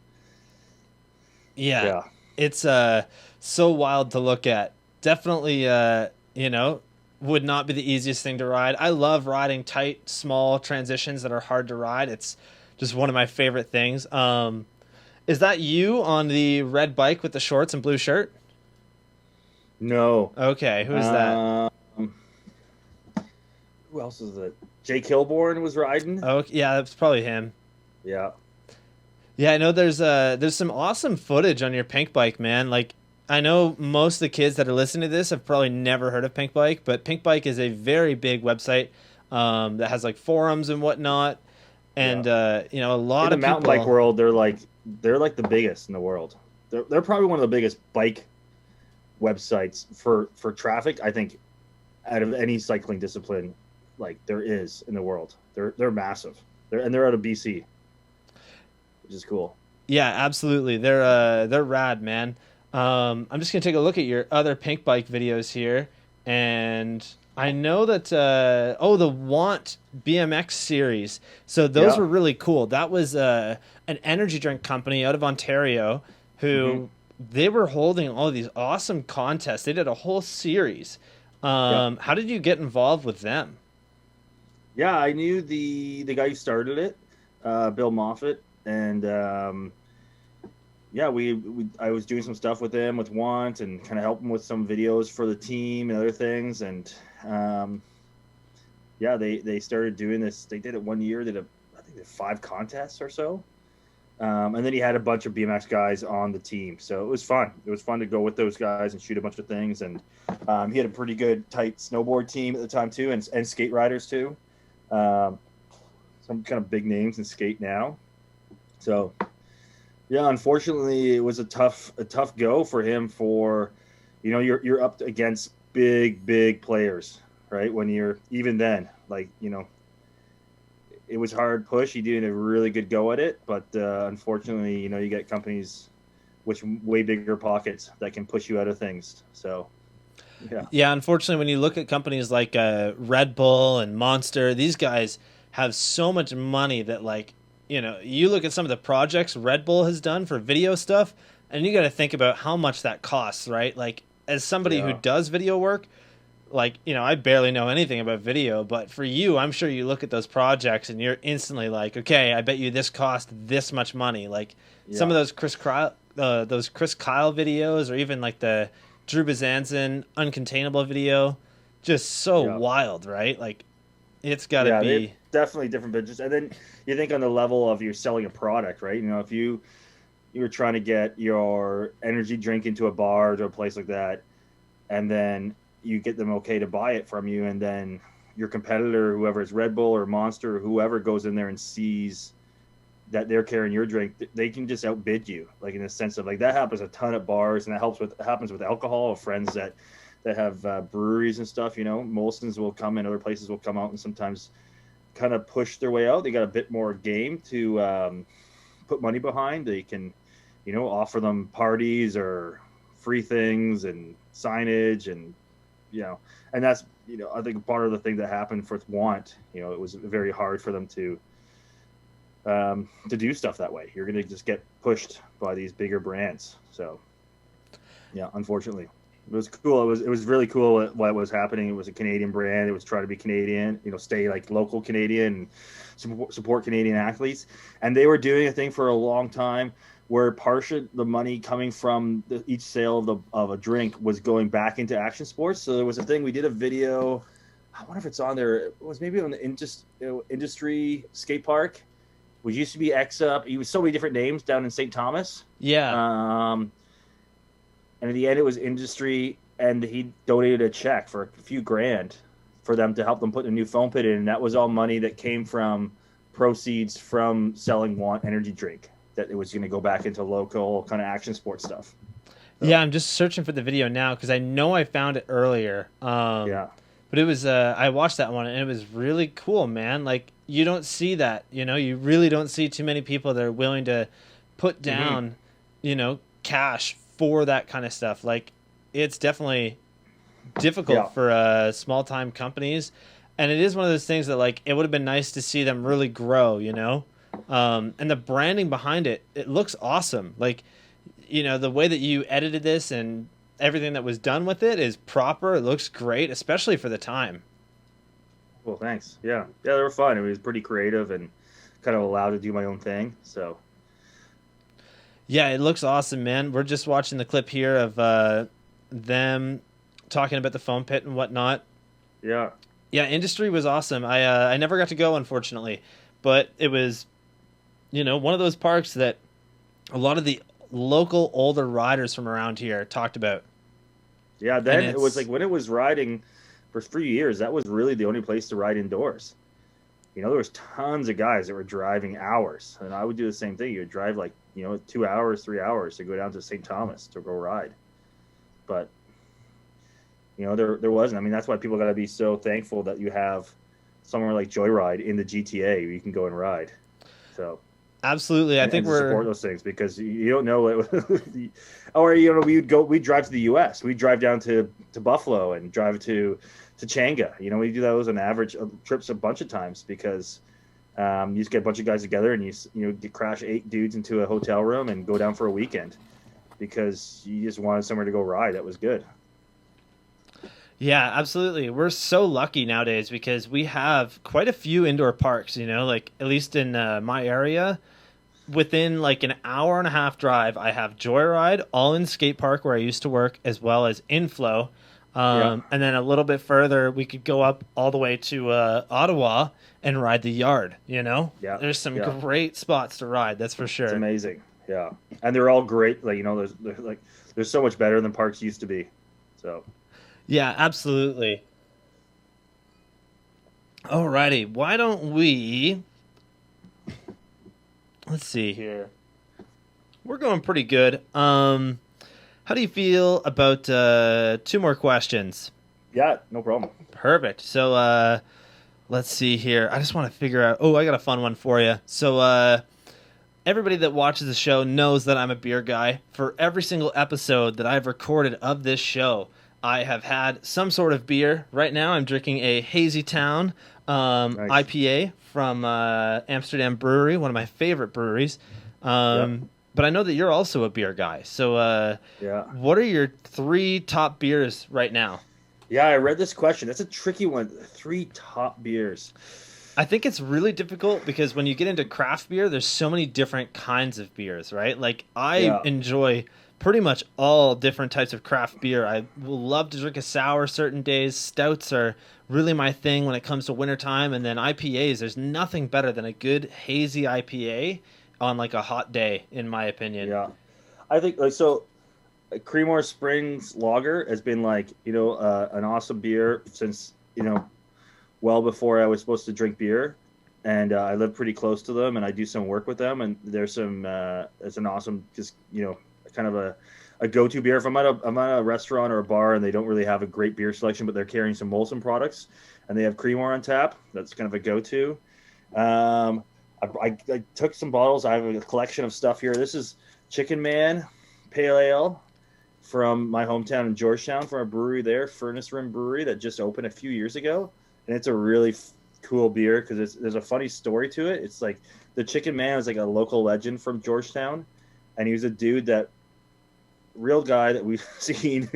Yeah. It's so wild to look at. Definitely, would not be the easiest thing to ride. I love riding tight, small transitions that are hard to ride. It's just one of my favorite things. Is that you on the red bike with the shorts and blue shirt? No. Okay, who is that? Who else is it? Jake Kilborn was riding. Oh, yeah, that's probably him. Yeah. Yeah, I know there's some awesome footage on your Pink Bike, man. Like, I know most of the kids that are listening to this have probably never heard of Pink Bike, but Pink Bike is a very big website that has like forums and whatnot, and a lot in the mountain bike world, they're like the biggest in the world. They're probably one of the biggest bike websites for traffic, I think, out of any cycling discipline like there is in the world. They're massive. They're out of BC, which is cool. Yeah, absolutely. They're rad, man. I'm just gonna take a look at your other Pink Bike videos here, and I know that the Want BMX series. So those were really cool. That was an energy drink company out of Ontario who they were holding all of these awesome contests. They did a whole series. How did you get involved with them? Yeah, I knew the guy who started it, Bill Moffat, and I was doing some stuff with him with Want and kind of helping with some videos for the team and other things, and they started doing this. They did it one year. I think they did 5 contests or so, and then he had a bunch of BMX guys on the team, so it was fun. It was fun to go with those guys and shoot a bunch of things, and he had a pretty good tight snowboard team at the time too, and skate riders too. Some kind of big names in skate now. So, yeah, unfortunately, it was a tough go for him. For, you're up against big players, right? When you're even then, like, it was hard push. He did a really good go at it, but unfortunately, you get companies with way bigger pockets that can push you out of things. So. Yeah, unfortunately, when you look at companies like Red Bull and Monster, these guys have so much money that, like, you look at some of the projects Red Bull has done for video stuff, and you got to think about how much that costs, right? Like, as somebody who does video work, like, I barely know anything about video, but for you, I'm sure you look at those projects and you're instantly like, okay, I bet you this cost this much money. Like, some of those Chris Kyle videos, or even like the Drew Bezanson Uncontainable video, just so wild, right? Like, it's got to be definitely different business. And then you think on the level of you're selling a product, right? If you were trying to get your energy drink into a bar or a place like that, and then you get them okay to buy it from you, and then your competitor, whoever is Red Bull or Monster or whoever, goes in there and sees that they're carrying your drink, they can just outbid you, like, in the sense of, like, that happens a ton at bars, and that happens with alcohol, friends that have breweries and stuff. Molson's will come and other places will come out and sometimes kind of push their way out. They got a bit more game to put money behind. They can, offer them parties or free things and signage, and and that's, I think part of the thing that happened with Want. It was very hard for them to do stuff that way. You're going to just get pushed by these bigger brands. So, yeah, unfortunately. It was cool. It was really cool what was happening. It was a Canadian brand. It was trying to be Canadian, stay like local Canadian and support Canadian athletes. And they were doing a thing for a long time where partial the money coming from each sale of a drink was going back into action sports. So there was a thing. We did a video. I wonder if it's on there. It was maybe on the industry skate park, which used to be X Up. It was so many different names down in St. Thomas. Yeah. And in the end, it was industry, and he donated a check for a few grand for them to help them put a new foam pit in. And that was all money that came from proceeds from selling Want energy drink. That it was going to go back into local kind of action sports stuff. So. Yeah, I'm just searching for the video now because I know I found it earlier. Yeah. But it was I watched that one and it was really cool, man. Like you don't see that, you really don't see too many people that are willing to put down, cash for that kind of stuff. Like it's definitely difficult for small time companies, and it is one of those things that like it would have been nice to see them really grow, and the branding behind it looks awesome. Like the way that you edited this and everything that was done with it is proper. It looks great, especially for the time. Well, thanks. Yeah, they were fun. It was pretty creative and kind of allowed to do my own thing. So yeah, it looks awesome, man. We're just watching the clip here of them talking about the foam pit and whatnot. Yeah. Yeah, industry was awesome. I never got to go, unfortunately, but it was, one of those parks that a lot of the local older riders from around here talked about. Yeah, then it was like when it was riding for 3 years, that was really the only place to ride indoors. There was tons of guys that were driving hours, and I would do the same thing. You would drive like 2 hours, 3 hours to go down to St. Thomas to go ride. But there wasn't. I mean, that's why people got to be so thankful that you have somewhere like Joyride in the GTA where you can go and ride. So absolutely, I think we're support those things because you don't know it. Or we'd drive to the U.S. We'd drive down to Buffalo and drive to Changa. We do those on average trips a bunch of times because you just get a bunch of guys together and you crash 8 dudes into a hotel room and go down for a weekend because you just wanted somewhere to go ride. That was good. Yeah, absolutely. We're so lucky nowadays because we have quite a few indoor parks, like at least in my area. Within like an hour and a half drive, I have Joyride, all in skate park where I used to work, as well as Inflow. And then a little bit further, we could go up all the way to Ottawa and ride the Yard, Yeah. There's some great spots to ride, that's for sure. It's amazing. Yeah. And they're all great. Like, they're so much better than parks used to be. So yeah, absolutely. Alrighty, why don't we... Let's see here. We're going pretty good. How do you feel about 2 more questions? Yeah, no problem. Perfect. So let's see here. I just want to figure out... Oh, I got a fun one for you. So everybody that watches the show knows that I'm a beer guy. For every single episode that I've recorded of this show, I have had some sort of beer. Right now, I'm drinking a Hazy Town nice. IPA from Amsterdam Brewery, one of my favorite breweries. But I know that you're also a beer guy. So what are your 3 top beers right now? Yeah, I read this question. That's a tricky one. 3 top beers. I think it's really difficult because when you get into craft beer, there's so many different kinds of beers, right? Like I enjoy pretty much all different types of craft beer. I will love to drink a sour certain days. Stouts are really my thing when it comes to wintertime. And then IPAs, there's nothing better than a good hazy IPA on like a hot day, in my opinion. Yeah. I think Creemore Springs Lager has been like, an awesome beer since, well before I was supposed to drink beer. And I live pretty close to them and I do some work with them. And there's it's an awesome, just, kind of a go-to beer. If I'm at a restaurant or a bar and they don't really have a great beer selection, but they're carrying some Molson products and they have Creemore on tap, that's kind of a go-to. I took some bottles. I have a collection of stuff here. This is Chicken Man Pale Ale from my hometown in Georgetown, from a brewery there, Furnace Rim Brewery, that just opened a few years ago. And it's a really cool beer because there's a funny story to it. It's like the Chicken Man is like a local legend from Georgetown. And he was a dude real guy that we've seen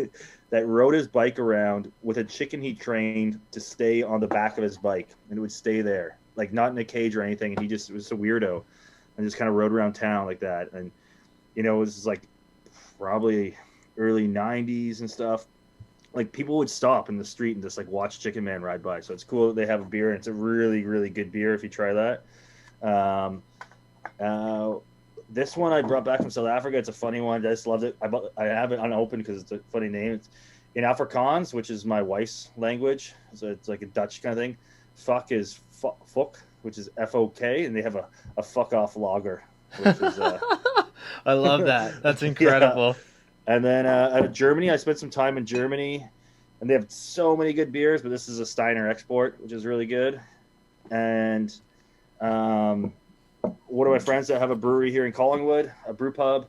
that rode his bike around with a chicken he trained to stay on the back of his bike, and it would stay there, like not in a cage or anything. And he just was a weirdo and just kind of rode around town like that. And, you know, this is like probably early 90s and stuff. Like people would stop in the street and just like watch Chicken Man ride by. So it's cool that they have a beer, and it's a really, really good beer if you try that. This one I brought back from South Africa. It's a funny one. I just loved it. I have it unopened because it's a funny name. It's in Afrikaans, which is my wife's language. So it's like a Dutch kind of thing. Fuck is fuck, which is F-O-K, and they have a fuck off lager, which is I love that. That's incredible. Yeah. And then out of Germany, I spent some time in Germany, and they have so many good beers, but this is a Steiner export, which is really good. And one of my friends that have a brewery here in Collingwood, a brew pub,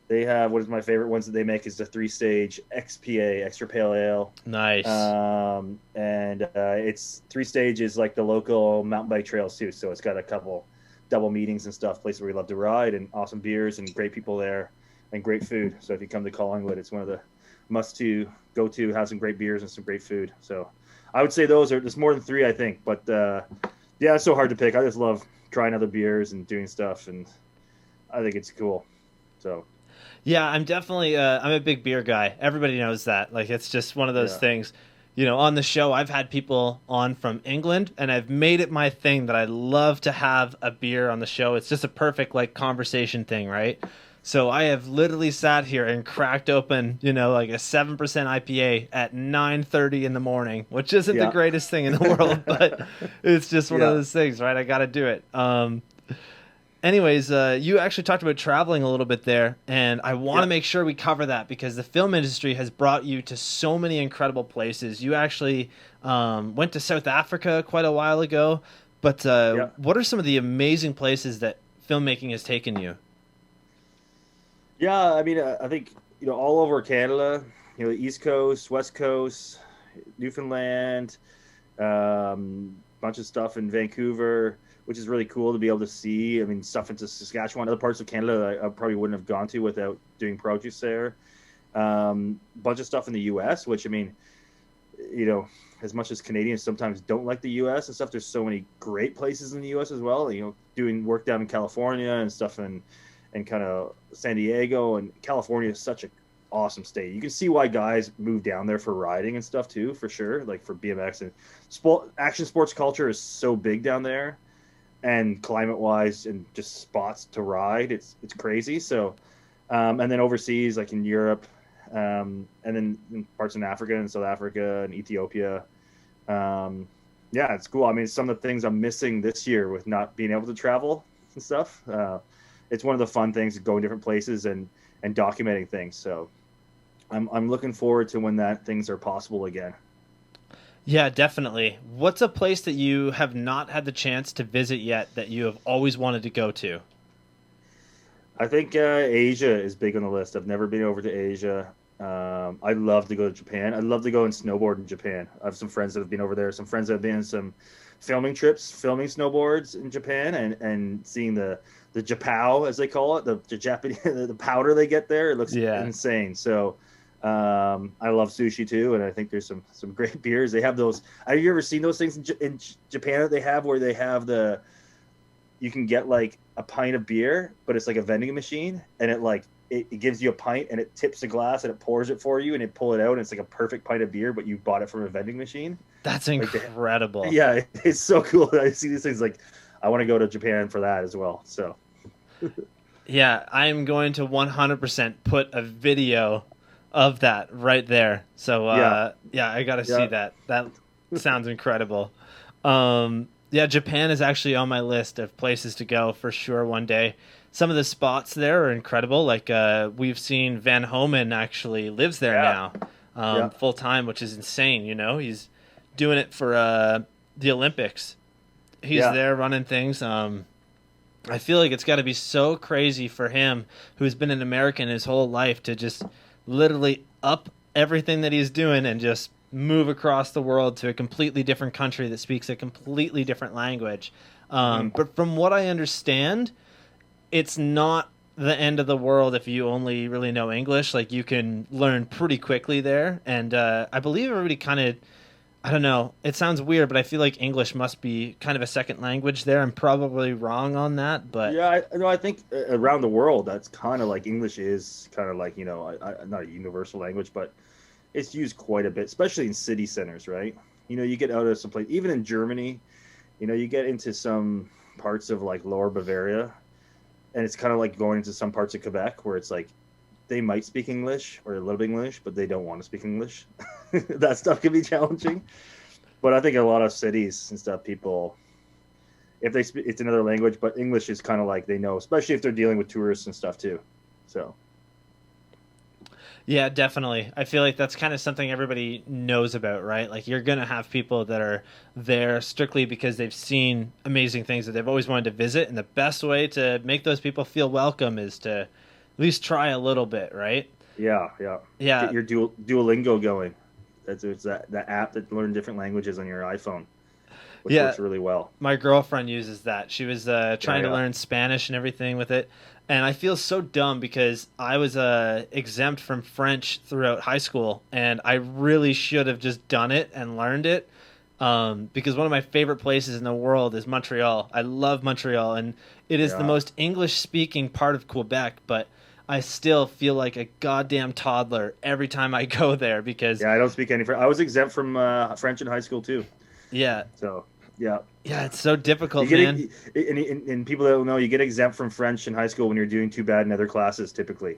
they have one of my favorite ones that they make is the 3-stage XPA, Extra Pale Ale. Nice. And it's 3 stages like the local mountain bike trails too. So it's got a couple double meetings and stuff, places where we love to ride, and awesome beers and great people there and great food. So if you come to Collingwood, it's one of the must-to go-to, have some great beers and some great food. So I would say there's more than 3, I think. But yeah, it's so hard to pick. I just love trying other beers and doing stuff, and I think it's cool. So yeah, I'm definitely I'm a big beer guy. Everybody knows that. Like, it's just one of those things. You know, on the show, I've had people on from England, and I've made it my thing that I love to have a beer on the show. It's just a perfect like conversation thing, right? So I have literally sat here and cracked open, you know, like a 7% IPA at 9:30 in the morning, which isn't the greatest thing in the world, but it's just one of those things, right? I got to do it. Anyways, you actually talked about traveling a little bit there, and I want to make sure we cover that because the film industry has brought you to so many incredible places. You actually went to South Africa quite a while ago, but what are some of the amazing places that filmmaking has taken you? Yeah, I mean, I think, you know, all over Canada, you know, the East Coast, West Coast, Newfoundland, bunch of stuff in Vancouver, which is really cool to be able to see. I mean, stuff into Saskatchewan, other parts of Canada I probably wouldn't have gone to without doing projects there. Bunch of stuff in the U.S., which, I mean, you know, as much as Canadians sometimes don't like the U.S. and stuff, there's so many great places in the U.S. as well. You know, doing work down in California and stuff and kind of San Diego, and California is such an awesome state. You can see why guys move down there for riding and stuff too, for sure. Like for BMX and action sports culture is so big down there, and climate wise and just spots to ride, it's crazy. So, and then overseas, like in Europe, and then in parts in Africa and South Africa and Ethiopia. Yeah, it's cool. I mean, some of the things I'm missing this year with not being able to travel and stuff. It's one of the fun things, going different places and documenting things. So I'm looking forward to when that things are possible again. Yeah, definitely. What's a place that you have not had the chance to visit yet that you have always wanted to go to? I think Asia is big on the list. I've never been over to Asia. I'd love to go to Japan. I'd love to go and snowboard in Japan. I have some friends that have been over there. Some friends that have been on some filming trips, filming snowboards in Japan, and seeing the Japao, as they call it, the Japanese, the powder they get there. It looks insane. So I love sushi too, and I think there's some great beers. They have those. Have you ever seen those things in Japan that they have where they have you can get like a pint of beer, but it's like a vending machine, and it gives you a pint and it tips the glass and it pours it for you, and it pull it out, and it's like a perfect pint of beer, but you bought it from a vending machine. That's incredible. Yeah, it's so cool. I see these things, like I want to go to Japan for that as well. So yeah, I'm going to 100% put a video of that right there. So yeah, I got to see that. That sounds incredible. Yeah, Japan is actually on my list of places to go for sure one day. Some of the spots there are incredible. Like we've seen Van Homan actually lives there now full time, which is insane. You know, he's doing it for the Olympics. He's there running things. I feel like it's got to be so crazy for him, who's been an American his whole life, to just literally up everything that he's doing and just move across the world to a completely different country that speaks a completely different language. But from what I understand, it's not the end of the world if you only really know English. Like, you can learn pretty quickly there. And I believe everybody kind of, I don't know, it sounds weird, but I feel like English must be kind of a second language there. I'm probably wrong on that, but Yeah, I think around the world, that's kind of like English is kind of like, not a universal language, but it's used quite a bit, especially in city centers, right? You get out of some place, even in Germany, you get into some parts of like Lower Bavaria, and it's kind of like going into some parts of Quebec where it's like they might speak English or a little bit English, but they don't want to speak English. That stuff can be challenging. But I think a lot of cities and stuff, people, if they speak, it's another language, but English is kind of like they know, especially if they're dealing with tourists and stuff too. So. yeah, definitely. I feel like that's kind of something everybody knows about, right? Like, you're going to have people that are there strictly because they've seen amazing things that they've always wanted to visit. And the best way to make those people feel welcome is to at least try a little bit, right? Yeah. Yeah. Get your Duolingo going. It's that app that learns different languages on your iPhone, which works really well. My girlfriend uses that. She was trying to learn Spanish and everything with it. And I feel so dumb because I was exempt from French throughout high school, and I really should have just done it and learned it. Because one of my favorite places in the world is Montreal. I love Montreal, and it is the most English-speaking part of Quebec, but I still feel like a goddamn toddler every time I go there because... Yeah, I don't speak any French. I was exempt from French in high school, too. Yeah. So, yeah. Yeah, it's so difficult, man. And people that don't know, you get exempt from French in high school when you're doing too bad in other classes, typically.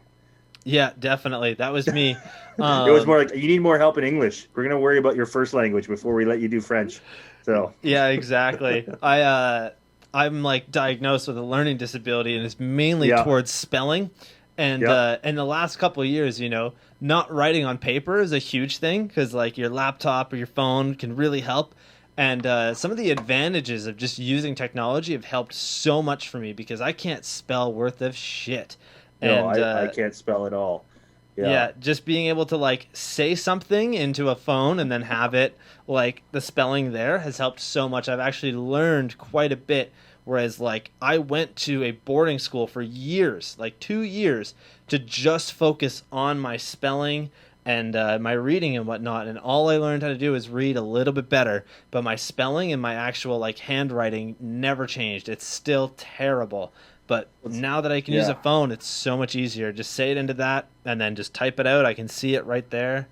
Yeah, definitely. That was me. It was more like, you need more help in English. We're going to worry about your first language before we let you do French. So... Yeah, exactly. I'm like diagnosed with a learning disability, and it's mainly towards spelling. And in the last couple of years, not writing on paper is a huge thing because like your laptop or your phone can really help. And some of the advantages of just using technology have helped so much for me because I can't spell worth of shit. No, I can't spell at all. Yeah, just being able to like say something into a phone and then have it like the spelling there has helped so much. I've actually learned quite a bit. Whereas, like, I went to a boarding school for years, like 2 years, to just focus on my spelling and my reading and whatnot. And all I learned how to do is read a little bit better. But my spelling and my actual, like, handwriting never changed. It's still terrible. But now that I can use a phone, it's so much easier. Just say it into that and then just type it out. I can see it right there.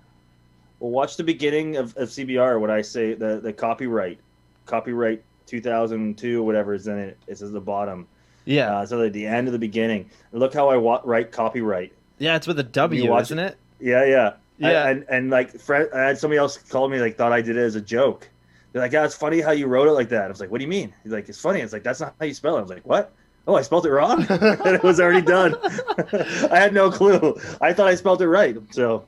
Well, watch the beginning of CBR, what I say, the copyright 2002 or whatever is in it. It's at the bottom. Yeah. So at the end of the beginning. Look how I write copyright. Yeah, it's with a W, isn't it? Yeah. Yeah. And like, I had somebody else called me, like, thought I did it as a joke. They're like, yeah, it's funny how you wrote it like that. I was like, what do you mean? He's like, it's funny. It's like, that's not how you spell it. I was like, what? Oh, I spelled it wrong? And it was already done. I had no clue. I thought I spelled it right. So,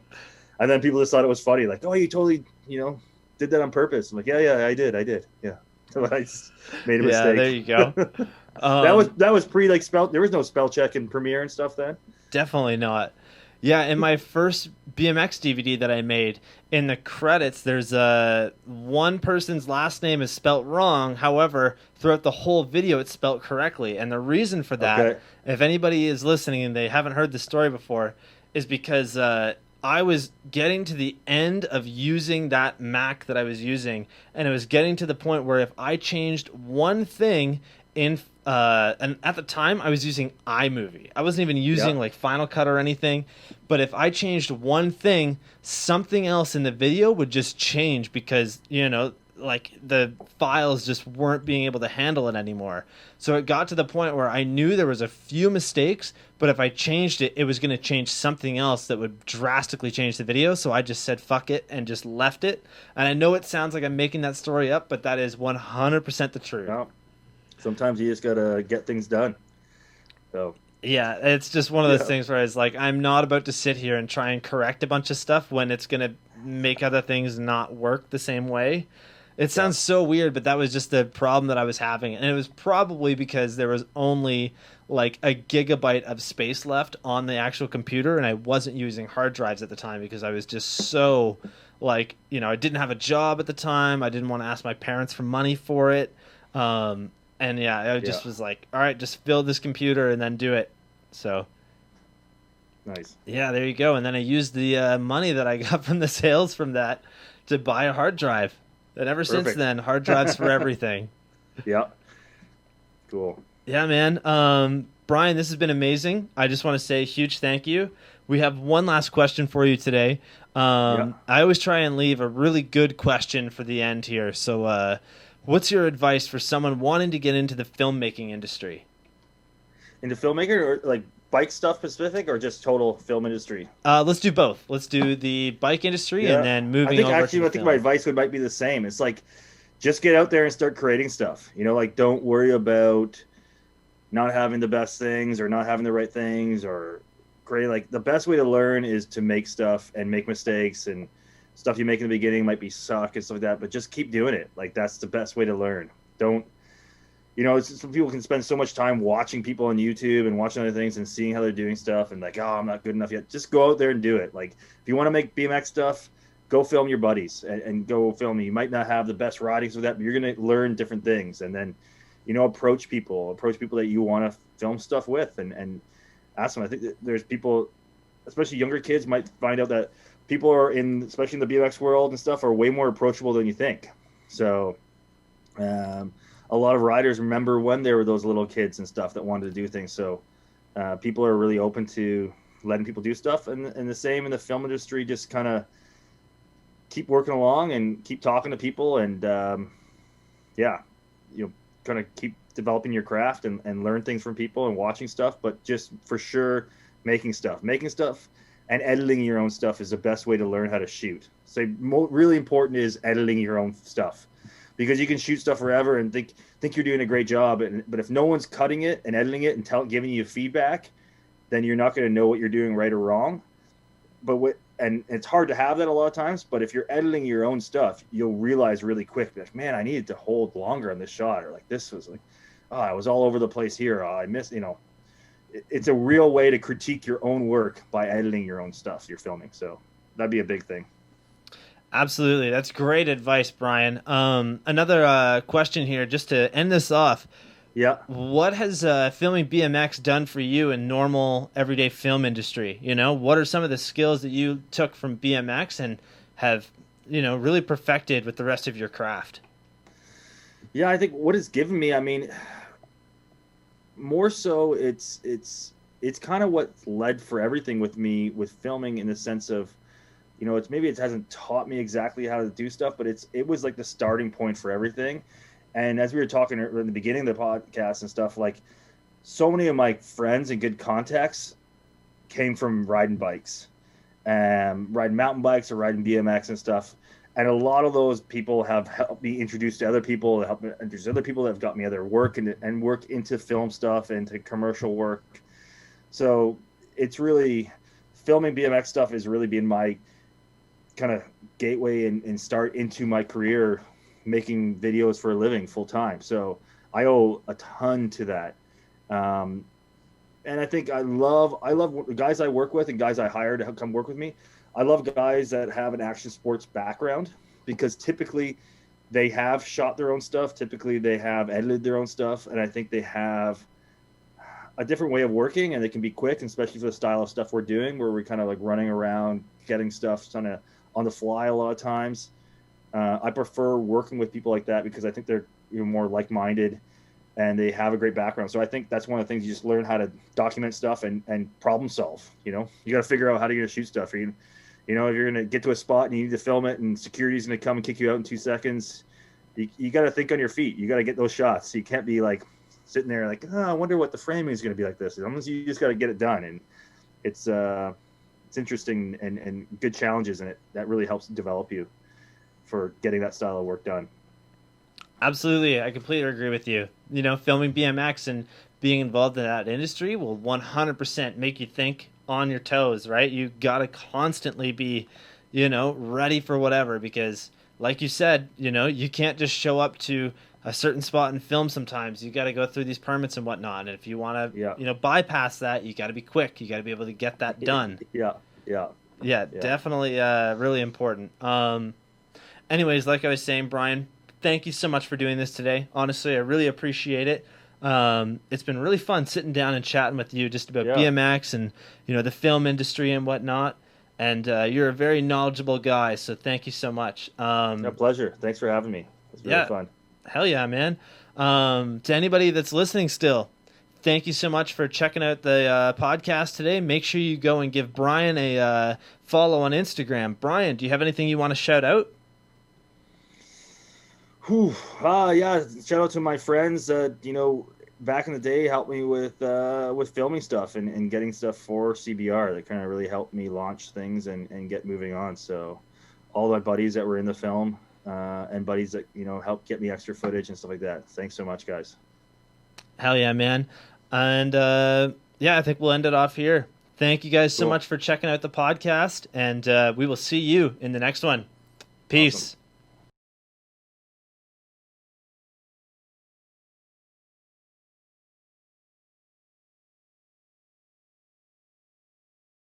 and then people just thought it was funny. Like, oh, you totally, did that on purpose. I'm like, yeah, I did. Yeah. So I made a mistake. Yeah, there you go. That was pre like spell. There was no spell check in Premiere and stuff then. Definitely not. Yeah, in my first BMX DVD that I made, in the credits, there's one person's last name is spelt wrong. However, throughout the whole video, it's spelt correctly. And the reason for that, if anybody is listening and they haven't heard the story before, is because I was getting to the end of using that Mac that I was using, and it was getting to the point where if I changed one thing in and at the time I was using iMovie. I wasn't even using like Final Cut or anything, but if I changed one thing, something else in the video would just change because, like the files just weren't being able to handle it anymore. So it got to the point where I knew there was a few mistakes, but if I changed it, it was going to change something else that would drastically change the video. So I just said, fuck it, and just left it. And I know it sounds like I'm making that story up, but that is 100% the truth. No. Sometimes you just got to get things done. So yeah, it's just one of those things where it's like, I'm not about to sit here and try and correct a bunch of stuff when it's going to make other things not work the same way. It sounds so weird, but that was just the problem that I was having. And it was probably because there was only like a gigabyte of space left on the actual computer, and I wasn't using hard drives at the time because I was just so like, I didn't have a job at the time. I didn't want to ask my parents for money for it. And I just was like, all right, just fill this computer and then do it. So Nice. Yeah, there you go. And then I used the money that I got from the sales from that to buy a hard drive. And ever since Perfect. then, hard drives for everything. Yeah. Cool. Yeah, man. Brian, this has been amazing. I just want to say a huge thank you. We have one last question for you today. Yeah. I always try and leave a really good question for the end here. So, what's your advice for someone wanting to get into the filmmaking industry? Into filmmaker or like bike stuff specific or just total film industry? Let's do both. Let's do the bike industry and then moving over to the I think film. my advice might be the same. It's like just get out there and start creating stuff. Like don't worry about not having the best things or not having the right things or create. Like the best way to learn is to make stuff and make mistakes, and stuff you make in the beginning might be suck and stuff like that, but just keep doing it. Like that's the best way to learn. Don't some people can spend so much time watching people on YouTube and watching other things and seeing how they're doing stuff and like, oh, I'm not good enough yet. Just go out there and do it. Like if you want to make BMX stuff, go film your buddies and go film. You might not have the best ridings with that, but you're going to learn different things. And then, approach people that you want to film stuff with and ask them. I think that there's people, especially younger kids, might find out that people are especially in the BMX world and stuff, are way more approachable than you think. So, a lot of riders remember when there were those little kids and stuff that wanted to do things. So people are really open to letting people do stuff. And the same in the film industry, just kind of keep working along and keep talking to people and, kind of keep developing your craft and learn things from people and watching stuff. But just for sure, making stuff and editing your own stuff is the best way to learn how to shoot. So really important is editing your own stuff. Because you can shoot stuff forever and think you're doing a great job, but if no one's cutting it and editing it and giving you feedback, then you're not going to know what you're doing right or wrong. And it's hard to have that a lot of times. But if you're editing your own stuff, you'll realize really quick, like, man, I needed to hold longer on this shot, or like this was like, oh, I was all over the place here. Oh, I missed. It's a real way to critique your own work by editing your own stuff you're filming. So that'd be a big thing. Absolutely. That's great advice, Brian. Another question here, just to end this off. Yeah. What has filming BMX done for you in normal, everyday film industry? What are some of the skills that you took from BMX and have, really perfected with the rest of your craft? Yeah, I think what it's given me, I mean, more so it's kind of what led for everything with me with filming, in the sense of, it hasn't taught me exactly how to do stuff, but it was like the starting point for everything. And as we were talking in the beginning of the podcast and stuff, like so many of my friends and good contacts came from riding bikes, riding mountain bikes or riding BMX and stuff. And a lot of those people have helped me introduce to other people, there's other people that have got me other work and work into film stuff, into commercial work. So it's really, filming BMX stuff has really been my kind of gateway and start into my career making videos for a living full time. So I owe a ton to that. And I think I love the guys I work with and guys I hire to come work with me. I love guys that have an action sports background, because typically they have shot their own stuff. Typically they have edited their own stuff. And I think they have a different way of working, and they can be quick, especially for the style of stuff we're doing, where we're kind of like running around, getting stuff kind of on the fly a lot of times. I prefer working with people like that because I think they're more like-minded and they have a great background. So I think that's one of the things, you just learn how to document stuff and problem solve. You got to figure out how to shoot stuff. If you're going to get to a spot and you need to film it and security's going to come and kick you out in 2 seconds, you got to think on your feet. You got to get those shots. So you can't be like sitting there like, oh, I wonder what the framing is going to be like this. You just got to get it done. And it's interesting and good challenges, and that really helps develop you for getting that style of work done. Absolutely. I completely agree with you. Filming BMX and being involved in that industry will 100% make you think on your toes, right? You got to constantly be, ready for whatever, because like you said, you can't just show up to a certain spot and film. Sometimes you got to go through these permits and whatnot. And if you want to, bypass that, you got to be quick. You got to be able to get that done. Yeah, definitely really important. Anyways, like I was saying, Brian, thank you so much for doing this today. Honestly, I really appreciate it. It's been really fun sitting down and chatting with you just about Yeah. BMX and, the film industry and whatnot. And you're a very knowledgeable guy, so thank you so much. A pleasure. Thanks for having me. It's really fun. Hell yeah, man. To anybody that's listening still, thank you so much for checking out the podcast today. Make sure you go and give Brian a follow on Instagram. Brian, do you have anything you want to shout out? Yeah. Shout out to my friends that, back in the day helped me with filming stuff and getting stuff for CBR. That kind of really helped me launch things and get moving on. So all my buddies that were in the film and buddies that, helped get me extra footage and stuff like that. Thanks so much, guys. Hell yeah, man. And I think we'll end it off here. Thank you guys so much for checking out the podcast, and we will see you in the next one. Peace. Awesome.